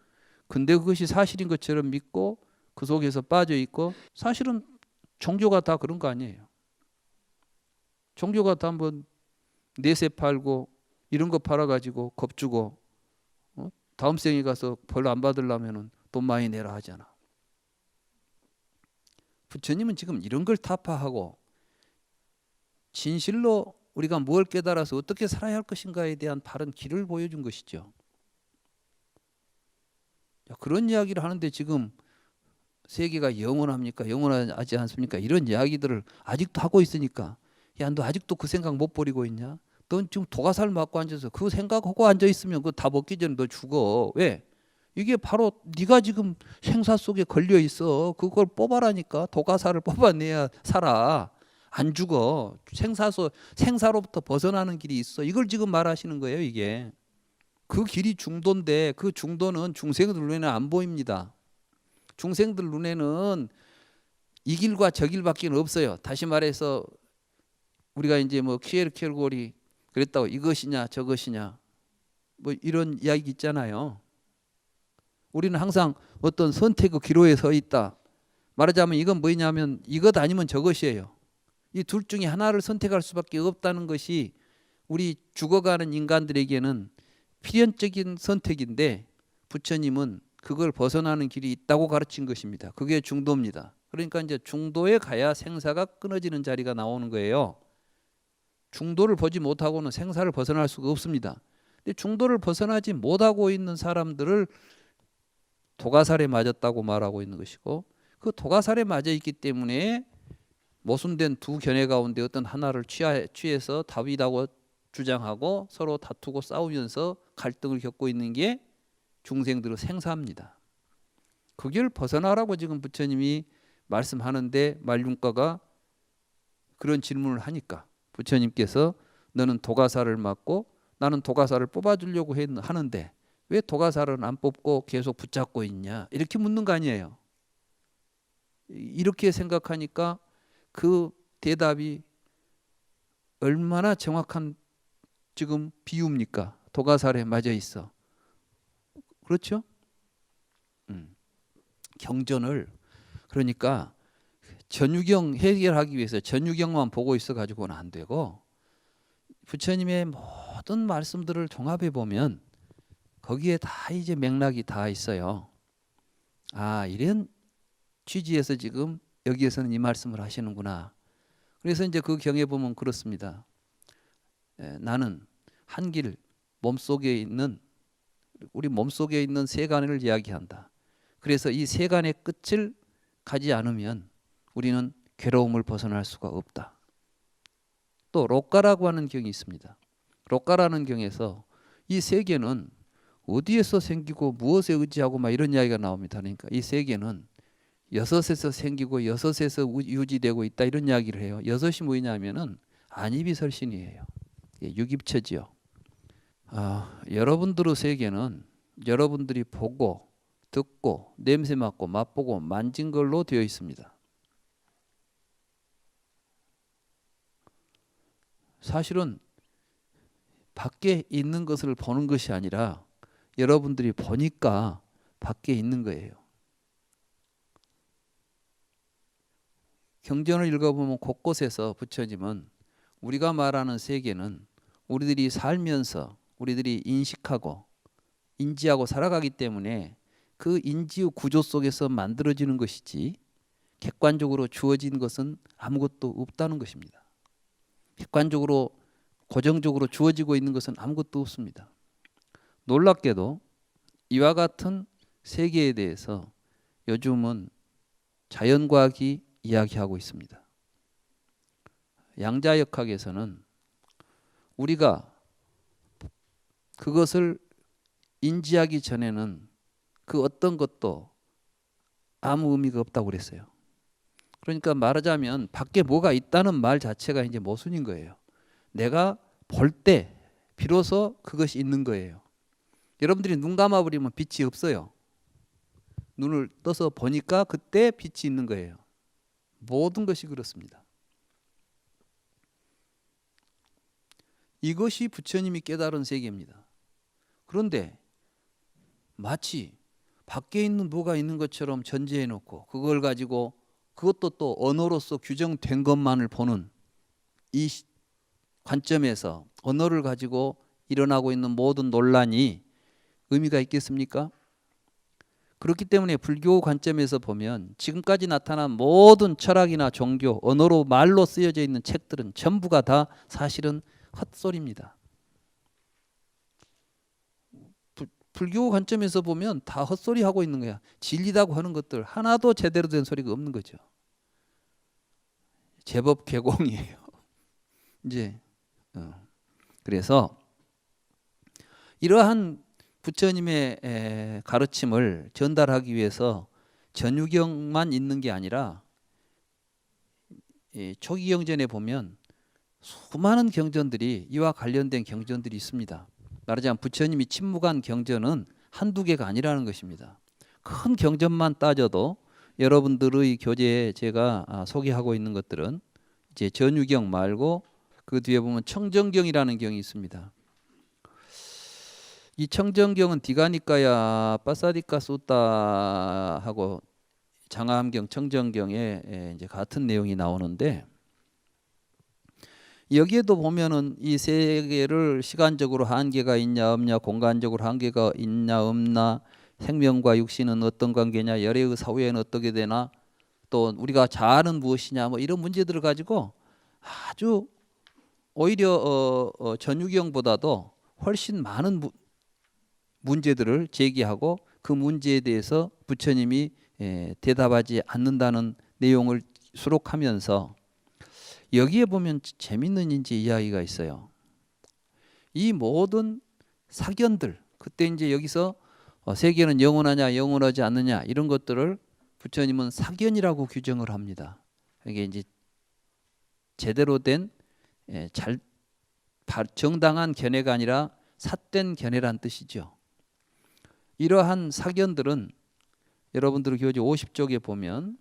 근데 그것이 사실인 것처럼 믿고 그 속에서 빠져 있고 사실은 종교가 다 그런 거 아니에요. 종교가 다 뭐 내세 팔고 이런 거 팔아가지고 겁주고 다음 생에 가서 벌 안 받으려면 돈 많이 내라 하잖아. 부처님은 지금 이런 걸 타파하고 진실로 우리가 뭘 깨달아서 어떻게 살아야 할 것인가에 대한 바른 길을 보여준 것이죠. 그런 이야기를 하는데 지금 세계가 영원합니까? 영원하지 않습니까? 이런 이야기들을 아직도 하고 있으니까 야, 너 아직도 그 생각 못 버리고 있냐? 넌 지금 도가살 맞고 앉아서 그 생각하고 앉아있으면 그거 다 먹기 전에 너 죽어. 왜? 이게 바로 네가 지금 생사 속에 걸려 있어. 그걸 뽑아라니까. 도가살을 뽑아내야 살아. 안 죽어. 생사로부터 벗어나는 길이 있어. 이걸 지금 말하시는 거예요, 이게. 그 길이 중도인데 그 중도는 중생들 눈에는 안 보입니다. 중생들 눈에는 이 길과 저 길밖에 없어요. 다시 말해서 우리가 이제 뭐 키에르케고르이 그랬다고 이것이냐 저것이냐 뭐 이런 이야기 있잖아요. 우리는 항상 어떤 선택의 기로에 서 있다. 말하자면 이건 뭐냐면 이것 아니면 저것이에요. 이 둘 중에 하나를 선택할 수밖에 없다는 것이 우리 죽어가는 인간들에게는 필연적인 선택인데 부처님은 그걸 벗어나는 길이 있다고 가르친 것입니다. 그게 중도입니다. 그러니까 이제 중도에 가야 생사가 끊어지는 자리가 나오는 거예요. 중도를 보지 못하고는 생사를 벗어날 수가 없습니다. 근데 중도를 벗어나지 못하고 있는 사람들을 도가살에 맞았다고 말하고 있는 것이고 그 도가살에 맞아 있기 때문에 모순된 두 견해 가운데 어떤 하나를 취해서 답이라고 주장하고 서로 다투고 싸우면서 갈등을 겪고 있는 게 중생들의 생사입니다. 그 길 벗어나라고 지금 부처님이 말씀하는데 말륜가가 그런 질문을 하니까 부처님께서 너는 도가살을 맞고 나는 도가살을 뽑아주려고 하는데 왜 도가살은 안 뽑고 계속 붙잡고 있냐 이렇게 묻는 거 아니에요. 이렇게 생각하니까 그 대답이 얼마나 정확한 지금 비유입니까? 도가살에 맞아 있어. 그렇죠? 경전을 그러니까 전유경 해결하기 위해서 전유경만 보고 있어 가지고는 안 되고 부처님의 모든 말씀들을 종합해 보면 거기에 다 이제 맥락이 다 있어요. 아, 이런 취지에서 지금 여기에서는 이 말씀을 하시는구나. 그래서 이제 그 경에 보면 그렇습니다. 나는 한길 몸속에 있는 우리 몸속에 있는 세간을 이야기한다. 그래서 이 세간의 끝을 가지 않으면 우리는 괴로움을 벗어날 수가 없다. 또 록가라고 하는 경이 있습니다. 록가라는 경에서 이 세계는 어디에서 생기고 무엇에 의지하고 막 이런 이야기가 나옵니다. 그러니까 이 세계는 여섯에서 생기고 여섯에서 유지되고 있다 이런 이야기를 해요. 여섯이 뭐냐면은 안입이설신이에요. 육입처지요. 여러분들의 세계는 여러분들이 보고 듣고 냄새 맡고 맛보고 만진 걸로 되어 있습니다. 사실은 밖에 있는 것을 보는 것이 아니라 여러분들이 보니까 밖에 있는 거예요. 경전을 읽어보면 곳곳에서 부처님은 우리가 말하는 세계는 우리들이 살면서 우리들이 인식하고 인지하고 살아가기 때문에 그 인지의 구조 속에서 만들어지는 것이지 객관적으로 주어진 것은 아무것도 없다는 것입니다. 객관적으로 고정적으로 주어지고 있는 것은 아무것도 없습니다. 놀랍게도 이와 같은 세계에 대해서 요즘은 자연과학이 이야기하고 있습니다. 양자역학에서는 우리가 그것을 인지하기 전에는 그 어떤 것도 아무 의미가 없다고 그랬어요. 그러니까 말하자면 밖에 뭐가 있다는 말 자체가 이제 모순인 거예요. 내가 볼 때 비로소 그것이 있는 거예요. 여러분들이 눈 감아버리면 빛이 없어요. 눈을 떠서 보니까 그때 빛이 있는 거예요. 모든 것이 그렇습니다. 이것이 부처님이 깨달은 세계입니다. 그런데 마치 밖에 있는 뭐가 있는 것처럼 전제해 놓고 그걸 가지고 그것도 또 언어로서 규정된 것만을 보는 이 관점에서 언어를 가지고 일어나고 있는 모든 논란이 의미가 있겠습니까? 그렇기 때문에 불교 관점에서 보면 지금까지 나타난 모든 철학이나 종교, 언어로 말로 쓰여져 있는 책들은 전부가 다 사실은 헛소리입니다. 불교 관점에서 보면 다 헛소리 하고 있는 거야. 진리다고 하는 것들 하나도 제대로 된 소리가 없는 거죠. 제법 개공이에요. 이제 그래서 이러한 부처님의 가르침을 전달하기 위해서 전유경만 있는 게 아니라 초기 경전에 보면 수많은 경전들이 이와 관련된 경전들이 있습니다. 말하자면 부처님이 침묵한 경전은 한두 개가 아니라는 것입니다. 큰 경전만 따져도 여러분들의 교재에 제가 소개하고 있는 것들은 이제 전유경 말고 그 뒤에 보면 청정경이라는 경이 있습니다. 이 청정경은 디가니까야 빠사디카 숫다하고 장하함경 청정경에 이제 같은 내용이 나오는데 여기에도 보면은 이 세계를 시간적으로 한계가 있냐 없냐, 공간적으로 한계가 있냐 없나, 생명과 육신은 어떤 관계냐, 열애의 사후에는 어떻게 되나, 또 우리가 자아는 무엇이냐, 뭐 이런 문제들을 가지고 아주 오히려 전유경보다도 훨씬 많은 문제들을 제기하고 그 문제에 대해서 부처님이 대답하지 않는다는 내용을 수록하면서 여기에 보면 재밌는 이제 이야기가 있어요. 이 모든 사견들 그때 이제 여기서 세계는 영원하냐 영원하지 않느냐 이런 것들을 부처님은 사견이라고 규정을 합니다. 이게 이제 제대로 된 정당한 견해가 아니라 삿된 견해란 뜻이죠. 이러한 사견들은 여러분들 교재 50쪽에 보면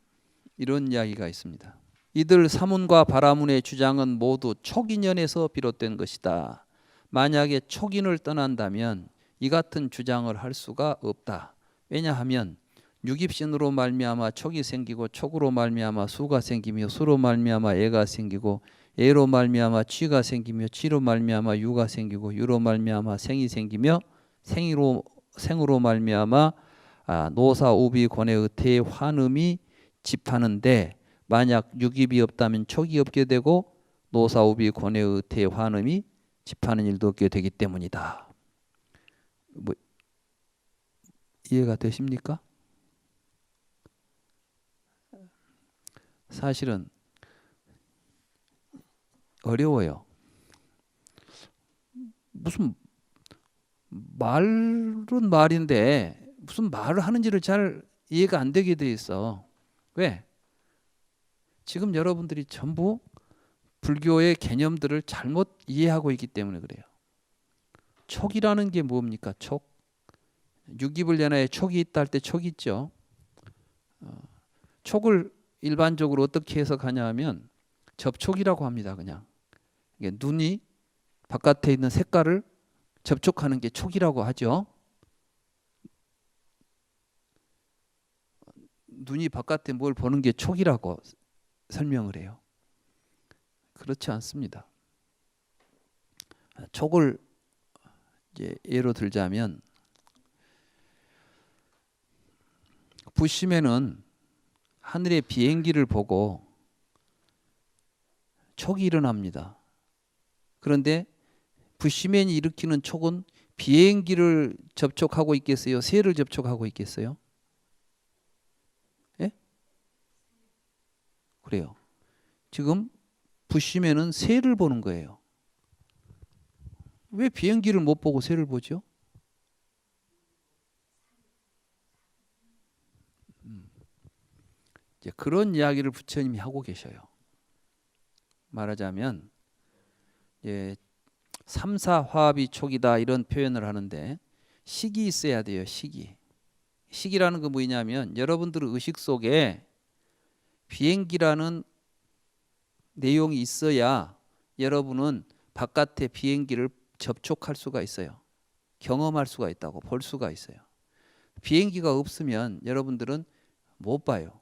이런 이야기가 있습니다. 이들 사문과 바라문의 주장은 모두 촉인연에서 비롯된 것이다. 만약에 촉인을 떠난다면 이 같은 주장을 할 수가 없다. 왜냐하면 육입신으로 말미암아 촉이 생기고 촉으로 말미암아 수가 생기며 수로 말미암아 애가 생기고 애로 말미암아 취가 생기며 취로 말미암아 유가 생기고 유로 말미암아 생이 생기며 생으로 말미암아 노사 우비 권의 의태의 환음이 집하는데 만약 육입이 없다면 촉이 없게 되고 노사 우비 권의 의태의 환음이 집하는 일도 없게 되기 때문이다. 뭐 이해가 되십니까? 사실은 어려워요. 무슨 말은 말인데 무슨 말을 하는지를 잘 이해가 안 되게 돼 있어. 왜? 지금 여러분들이 전부 불교의 개념들을 잘못 이해하고 있기 때문에 그래요. 촉이라는 게 뭡니까? 촉. 유기불연화에 촉이 있다 할 때 촉이 있죠. 촉을 일반적으로 어떻게 해석하냐 하면 접촉이라고 합니다. 그냥 이게 눈이 바깥에 있는 색깔을 접촉하는 게 촉이라고 하죠. 눈이 바깥에 뭘 보는 게 촉이라고 설명을 해요. 그렇지 않습니다. 촉을 이제 예로 들자면 부심에는 하늘의 비행기를 보고 촉이 일어납니다. 그런데 부시맨이 일으키는 촉은 비행기를 접촉하고 있겠어요? 새를 접촉하고 있겠어요? 예? 그래요. 지금 부시맨은 새를 보는 거예요. 왜 비행기를 못 보고 새를 보죠? 이제 그런 이야기를 부처님이 하고 계셔요. 말하자면 예, 3사 화합이 촉이다 이런 표현을 하는데 식이 있어야 돼요. 식이. 식이라는 건 뭐냐면 여러분들 의식 속에 비행기라는 내용이 있어야 여러분은 바깥에 비행기를 접촉할 수가 있어요. 경험할 수가 있다고 볼 수가 있어요. 비행기가 없으면 여러분들은 못 봐요.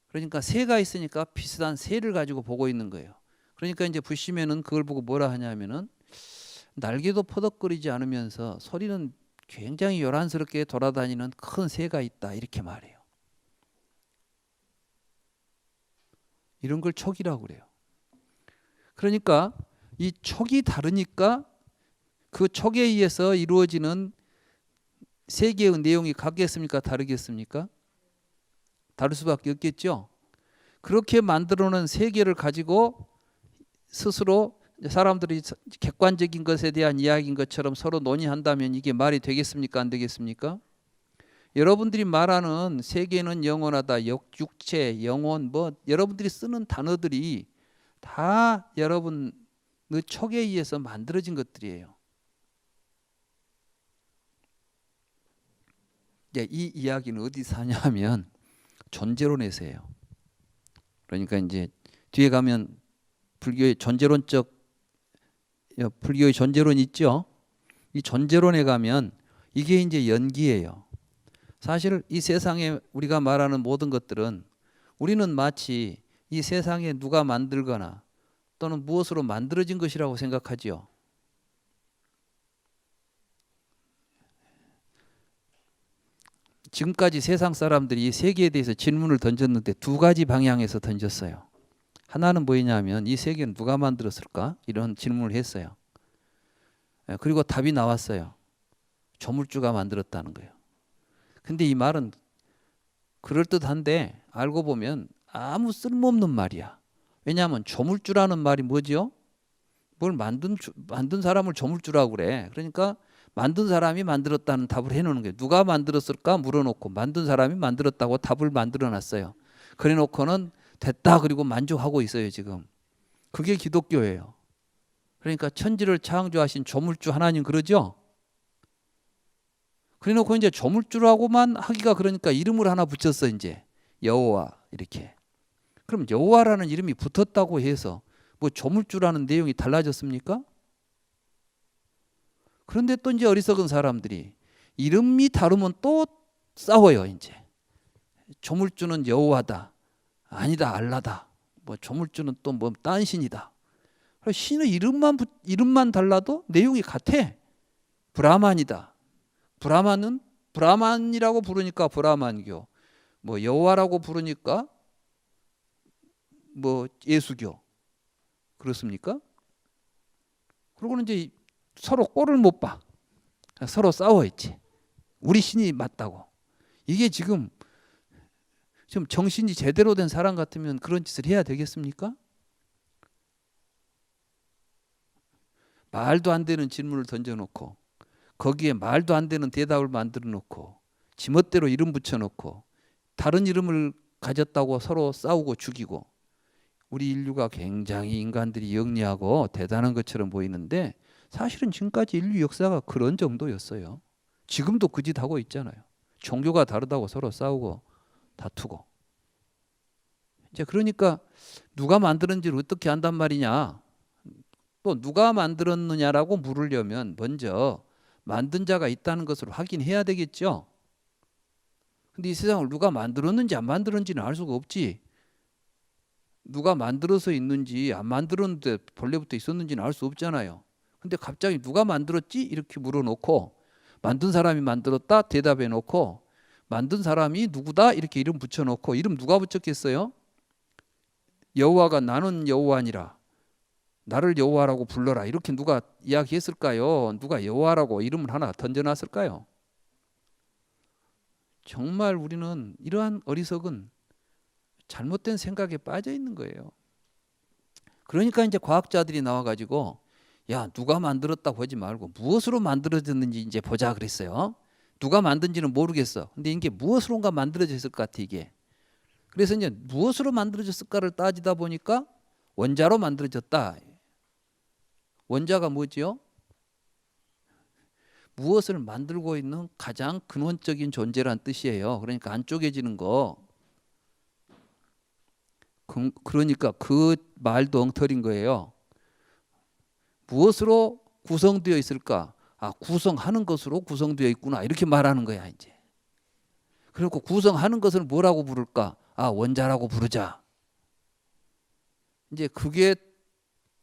그러니까 새가 있으니까 비슷한 새를 가지고 보고 있는 거예요. 그러니까 이제 부시면은 그걸 보고 뭐라 하냐면은 날개도 퍼덕거리지 않으면서 소리는 굉장히 요란스럽게 돌아다니는 큰 새가 있다 이렇게 말해요. 이런 걸 촉이라고 그래요. 그러니까 이 촉이 다르니까 그 촉에 의해서 이루어지는 세계의 내용이 같겠습니까? 다르겠습니까? 다를 수밖에 없겠죠. 그렇게 만들어놓은 세계를 가지고 스스로 사람들이 객관적인 것에 대한 이야기인 것처럼 서로 논의한다면 이게 말이 되겠습니까? 안 되겠습니까? 여러분들이 말하는 세계는 영원하다, 육체, 영혼, 뭐 여러분들이 쓰는 단어들이 다 여러분의 촉에 의해서 만들어진 것들이에요. 이 이야기는 어디서 하냐면 존재론에서예요. 그러니까 이제 뒤에 가면 불교의 존재론 있죠. 이 존재론에 가면 이게 이제 연기예요. 사실 이 세상에 우리가 말하는 모든 것들은 우리는 마치 이 세상에 누가 만들거나 또는 무엇으로 만들어진 것이라고 생각하지요. 지금까지 세상 사람들이 이 세계에 대해서 질문을 던졌는데 두 가지 방향에서 던졌어요. 하나는 뭐냐면 이 세계는 누가 만들었을까? 이런 질문을 했어요. 그리고 답이 나왔어요. 조물주가 만들었다는 거예요. 근데 이 말은 그럴듯한데 알고 보면 아무 쓸모없는 말이야. 왜냐하면 조물주라는 말이 뭐죠? 뭘 만든 사람을 조물주라고 그래. 그러니까 만든 사람이 만들었다는 답을 해놓는 거예요. 누가 만들었을까 물어놓고 만든 사람이 만들었다고 답을 만들어놨어요. 그래놓고는 됐다 그리고 만족하고 있어요 지금. 그게 기독교예요. 그러니까 천지를 창조하신 조물주 하나님 그러죠? 그래놓고 이제 조물주라고만 하기가 그러니까 이름을 하나 붙였어 이제 여호와 이렇게. 그럼 여호와라는 이름이 붙었다고 해서 뭐 조물주라는 내용이 달라졌습니까? 그런데 또 이제 어리석은 사람들이 이름이 다르면 또 싸워요 이제. 조물주는 여호와다. 아니다 알라다. 뭐 조물주는 또 뭐 딴 신이다. 신의 이름만 달라도 내용이 같아. 브라만이다. 브라만은 브라만이라고 부르니까 브라만교. 뭐 여호와라고 부르니까 뭐 예수교. 그렇습니까? 그러고는 이제 서로 꼴을 못 봐. 서로 싸워 있지. 우리 신이 맞다고. 이게 지금 정신이 제대로 된 사람 같으면 그런 짓을 해야 되겠습니까? 말도 안 되는 질문을 던져놓고 거기에 말도 안 되는 대답을 만들어 놓고 지멋대로 이름 붙여놓고 다른 이름을 가졌다고 서로 싸우고 죽이고, 우리 인류가 굉장히 인간들이 영리하고 대단한 것처럼 보이는데 사실은 지금까지 인류 역사가 그런 정도였어요. 지금도 그 짓 하고 있잖아요. 종교가 다르다고 서로 싸우고 다투고. 이제 그러니까 누가 만들었는지를 어떻게 안단 말이냐. 또 누가 만들었느냐라고 물으려면 먼저 만든 자가 있다는 것을 확인해야 되겠죠. 근데 이 세상을 누가 만들었는지 안 만들었는지는 알 수가 없지. 누가 만들어서 있는지 안 만들었는데 본래부터 있었는지는 알 수 없잖아요. 근데 갑자기 누가 만들었지? 이렇게 물어놓고 만든 사람이 만들었다 대답해 놓고 만든 사람이 누구다 이렇게 이름 붙여놓고, 이름 누가 붙였겠어요? 여호와가 나는 여호와니라 나를 여호와라고 불러라 이렇게 누가 이야기했을까요? 누가 여호와라고 이름을 하나 던져놨을까요? 정말 우리는 이러한 어리석은 잘못된 생각에 빠져 있는 거예요. 그러니까 이제 과학자들이 나와가지고 야, 누가 만들었다고 하지 말고 무엇으로 만들어졌는지 이제 보자 그랬어요. 누가 만든지는 모르겠어. 근데 이게 무엇으로가 만들어졌을 것 같아 이게. 그래서 이제 무엇으로 만들어졌을까를 따지다 보니까 원자로 만들어졌다. 원자가 뭐지요? 무엇을 만들고 있는 가장 근원적인 존재란 뜻이에요. 그러니까 안 쪼개지는 거. 그러니까 그 말도 엉터리인 거예요. 무엇으로 구성되어 있을까? 아, 구성하는 것으로 구성되어 있구나. 이렇게 말하는 거야 이제. 그리고 구성하는 것을 뭐라고 부를까? 아, 원자라고 부르자. 이제 그게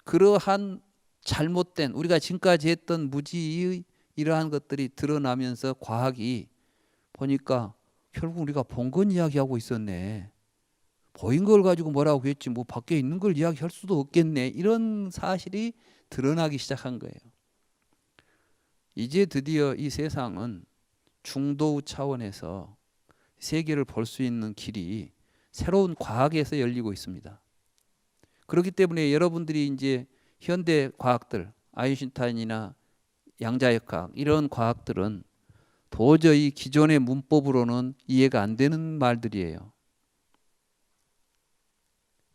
그러한 잘못된 우리가 지금까지 했던 무지의 이러한 것들이 드러나면서 과학이 보니까 결국 우리가 본 건 이야기하고 있었네. 보인 걸 가지고 뭐라고 했지 뭐 밖에 있는 걸 이야기할 수도 없겠네. 이런 사실이 드러나기 시작한 거예요. 이제 드디어 이 세상은 중도우 차원에서 세계를 볼 수 있는 길이 새로운 과학에서 열리고 있습니다. 그렇기 때문에 여러분들이 이제 현대 과학들, 아인슈타인이나 양자역학 이런 과학들은 도저히 기존의 문법으로는 이해가 안 되는 말들이에요.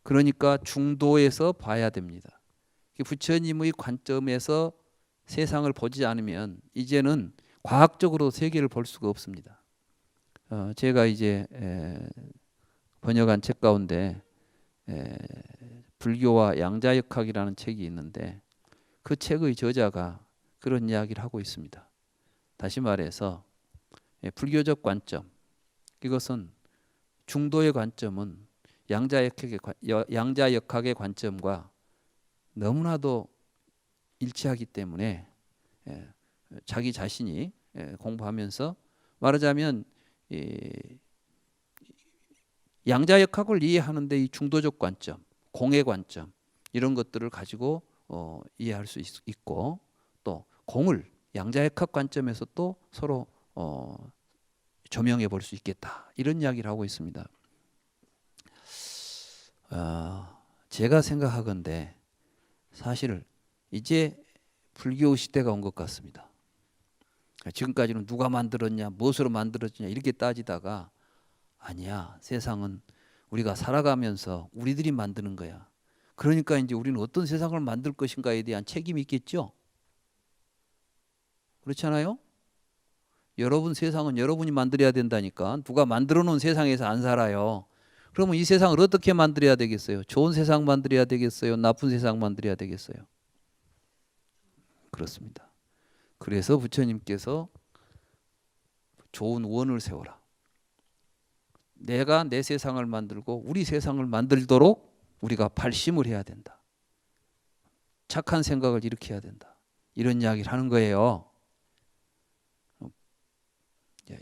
그러니까 중도에서 봐야 됩니다. 부처님의 관점에서 세상을 보지 않으면 이제는 과학적으로 세계를 볼 수가 없습니다. 제가 이제 번역한 책 가운데 불교와 양자역학이라는 책이 있는데 그 책의 저자가 그런 이야기를 하고 있습니다. 다시 말해서 불교적 관점, 이것은 중도의 관점은 양자역학의 관점과 너무나도 일치하기 때문에 자기 자신이 공부하면서 말하자면 양자역학을 이해하는데 이 중도적 관점, 공의 관점 이런 것들을 가지고 이해할 수 있고 또 공을 양자역학 관점에서 또 서로 조명해 볼 수 있겠다 이런 이야기를 하고 있습니다. 제가 생각하건대 사실 이제 불교 시대가 온 것 같습니다. 지금까지는 누가 만들었냐 무엇으로 만들었냐 이렇게 따지다가 아니야, 세상은 우리가 살아가면서 우리들이 만드는 거야. 그러니까 이제 우리는 어떤 세상을 만들 것인가에 대한 책임이 있겠죠. 그렇잖아요? 여러분 세상은 여러분이 만들어야 된다니까. 누가 만들어 놓은 세상에서 안 살아요. 그러면 이 세상을 어떻게 만들어야 되겠어요? 좋은 세상 만들어야 되겠어요? 나쁜 세상 만들어야 되겠어요? 그렇습니다. 그래서 부처님께서 좋은 원을 세워라. 내가 내 세상을 만들고 우리 세상을 만들도록 우리가 발심을 해야 된다. 착한 생각을 일으켜야 된다. 이런 이야기를 하는 거예요.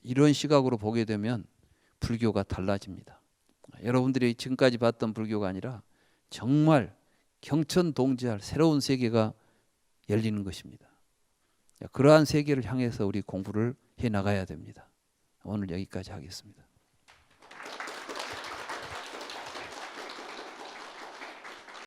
이런 시각으로 보게 되면 불교가 달라집니다. 여러분들이 지금까지 봤던 불교가 아니라 정말 경천동지할 새로운 세계가 열리는 것입니다. 그러한 세계를 향해서 우리 공부를 해 나가야 됩니다. 오늘 여기까지 하겠습니다.